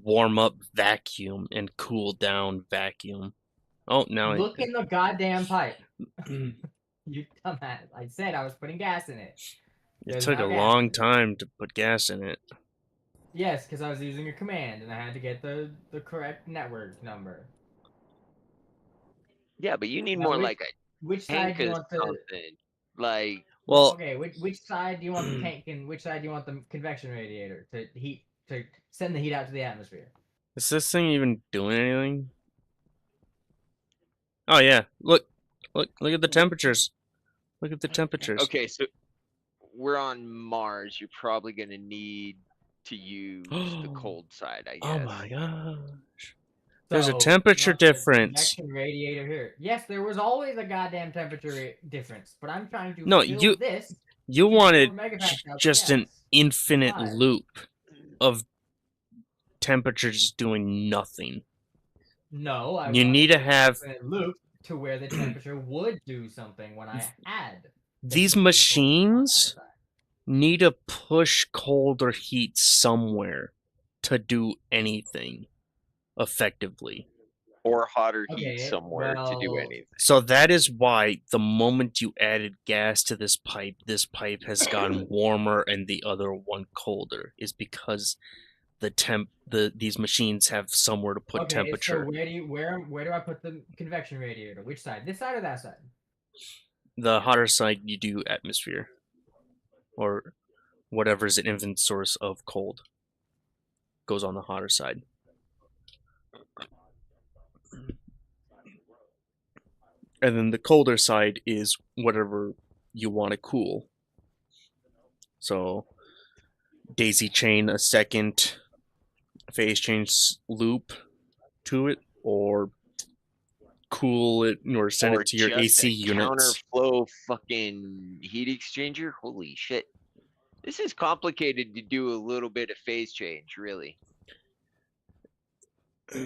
warm up vacuum and cool down vacuum. Oh, now Look in the goddamn pipe. You dumbass. I said I was putting gas in it. It There's took a no gas long in it. time to put gas in it. Yes, because I was using a command and I had to get the correct network number. Yeah, but you need Now, more like a Which side tank do you or want the? something. Like, Well, Okay, which side do you want the tank and which side do you want the convection radiator to send the heat out to the atmosphere? is this thing even doing anything? Oh yeah, look at the temperatures. Look at the temperatures. okay, so we're on Mars. You're probably gonna need to use the cold side, I guess. Oh my gosh. There's a So, temperature you want the difference. Convection radiator here. Yes, there was always a goddamn temperature difference, but I'm trying to No, fill this. You to wanted 4 megapascals of just an gas. infinite Why? loop of temperature just doing nothing. No, I You wanted need to an have infinite loop to where the temperature would do something when I had the these heat control machines on my side. need to push cold or heat somewhere to do anything effectively. Or hotter Okay, heat somewhere to do well- anything. So that is why the moment you added gas to this pipe has gotten warmer and the other one colder. Is because these machines have somewhere to put Okay, temperature. so where do I put the convection radiator? Which side? This side or that side? The hotter side you do atmosphere, or whatever's an infinite source of cold goes on the hotter side. And then the colder side is whatever you want to cool. So daisy chain a second phase change loop to it, or cool it, or send Or it to your just AC a units. counterflow fucking heat exchanger? Holy shit. This is complicated to do a little bit of phase change, really.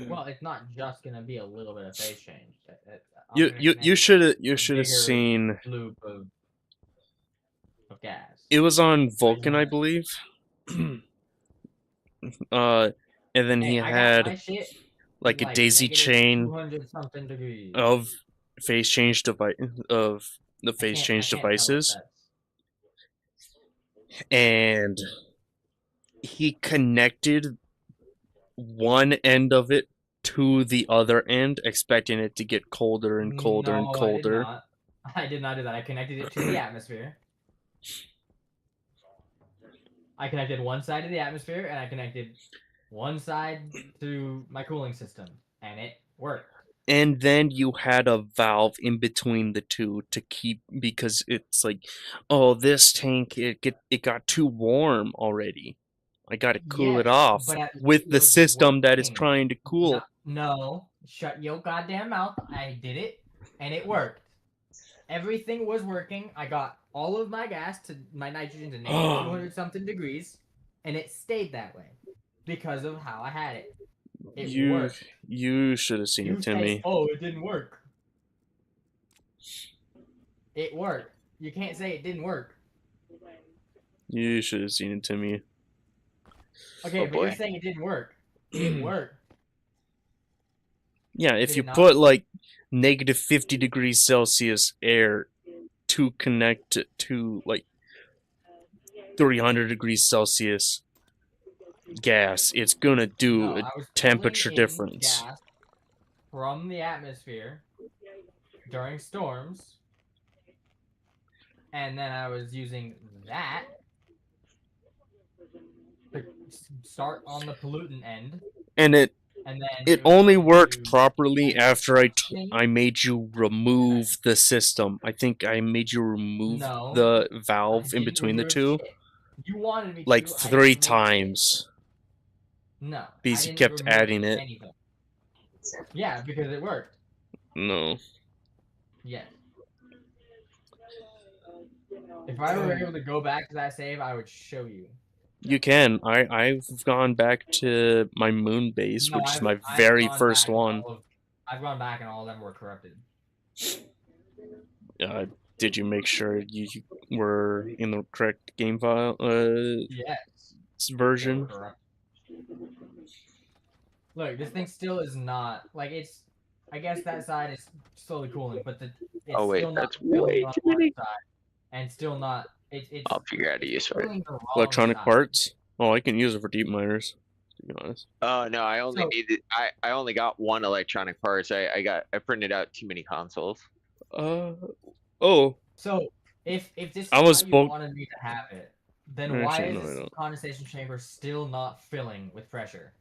Well, it's not just gonna be a little bit of phase change. I'm You gonna you connect you should have you a should have bigger seen. loop of gas. It was on So I just Vulcan, I wanna- believe. uh, and then he Hey, I got my had shit at like a like daisy negative chain 200 something degrees. of phase change device of the phase I change can't tell if devices, that's and he connected one end of it to the other end, expecting it to get colder and colder and No, I did colder. not. I did not do that. I connected it to the atmosphere. I connected one side to the atmosphere, and I connected one side to my cooling system, and it worked. And then you had a valve in between the two to keep, because it's like, oh, this tank it got too warm already. I gotta cool it Yes, off but it with the was system that is working. trying to cool. No, shut your goddamn mouth. I did it, and it worked. Everything was working. I got all of my gas to my nitrogen to negative 200 something degrees, and it stayed that way because of how I had it. It worked. You should have seen You it, say, Timmie. "Oh, it didn't work." It worked. You can't say it didn't work. You should have seen it, Timmie. Okay, Oh but you're boy. saying it didn't work. It worked. Yeah, if Did you it not? put like negative 50 degrees Celsius air to connect to like 300 degrees Celsius gas, it's gonna do No, a I was temperature pulling in difference. gas from the atmosphere during storms, and then I was using that to start on the pollutant end, And it and then it was only going worked to properly end after combusting. I made you remove the system. I think I made you remove No, the I valve in didn't between the remove two shit. You wanted me like to. I didn't 3 remove shit. times No, I because you didn't kept remove adding it. anything. Yeah, because it worked. No. Yes. If I were able to go back to that save, I would show you. You can. I've gone back to my moon base, No, which is my I've very gone first back and one. I've gone back and all of them were corrupted. Did you make sure you were in the correct game file Yes. They were version? corrupted. Look, this thing still is not like it's. I guess that side is slowly cooling, but it's Oh wait, still not that's filling way on too one many. side, and still not. It's I'll figure out how to use it. filling the wrong Electronic side. parts? Oh, I can use it for deep miners, to be honest. Oh no, I only So- needed I only got one electronic parts. I printed out too many consoles. Oh. So if this I is was how you spoke. wanted me to have it, then why Actually, is no, I this don't. condensation chamber still not filling with pressure?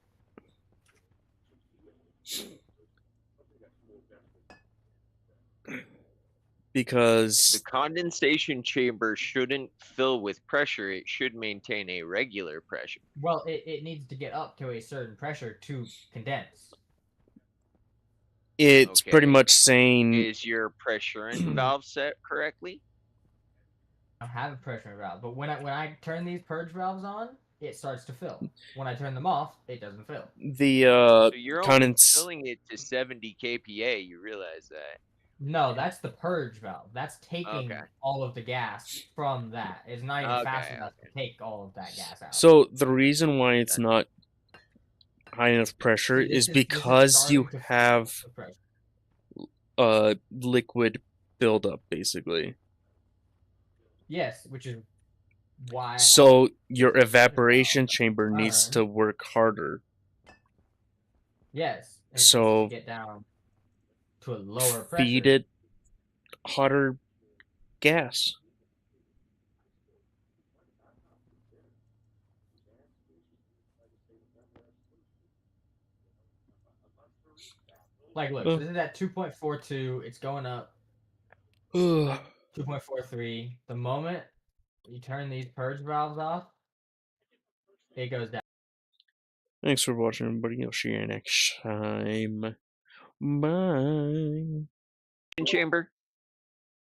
Because The condensation chamber shouldn't fill with pressure. It should maintain a regular pressure. Well, it needs to get up to a certain pressure to condense. it's pretty Okay. much saying Is your pressurant valve set correctly? I have a pressure valve, but when I turn these purge valves on, it starts to fill. When I turn them off, it doesn't fill. the So you're only condens. filling it to 70 kPa. You realize that? No, that's the purge valve. That's taking Okay. all of the gas from that. It's not even fast Okay, enough to take all of that gas out. So the reason why it's not high enough pressure See, this is is because you starting to have fill with pressure. liquid buildup, basically. Yes, which is why. So your it's a evaporation valve. chamber needs Burn. to work harder. Yes. And So it needs to get down to a lower pressure. feed it hotter gas. Like, look, so this is at 2.42. It's going up. 2.43. The moment you turn these purge valves off, it goes down. Thanks for watching, everybody. I'll see you next time. Bye. In chamber.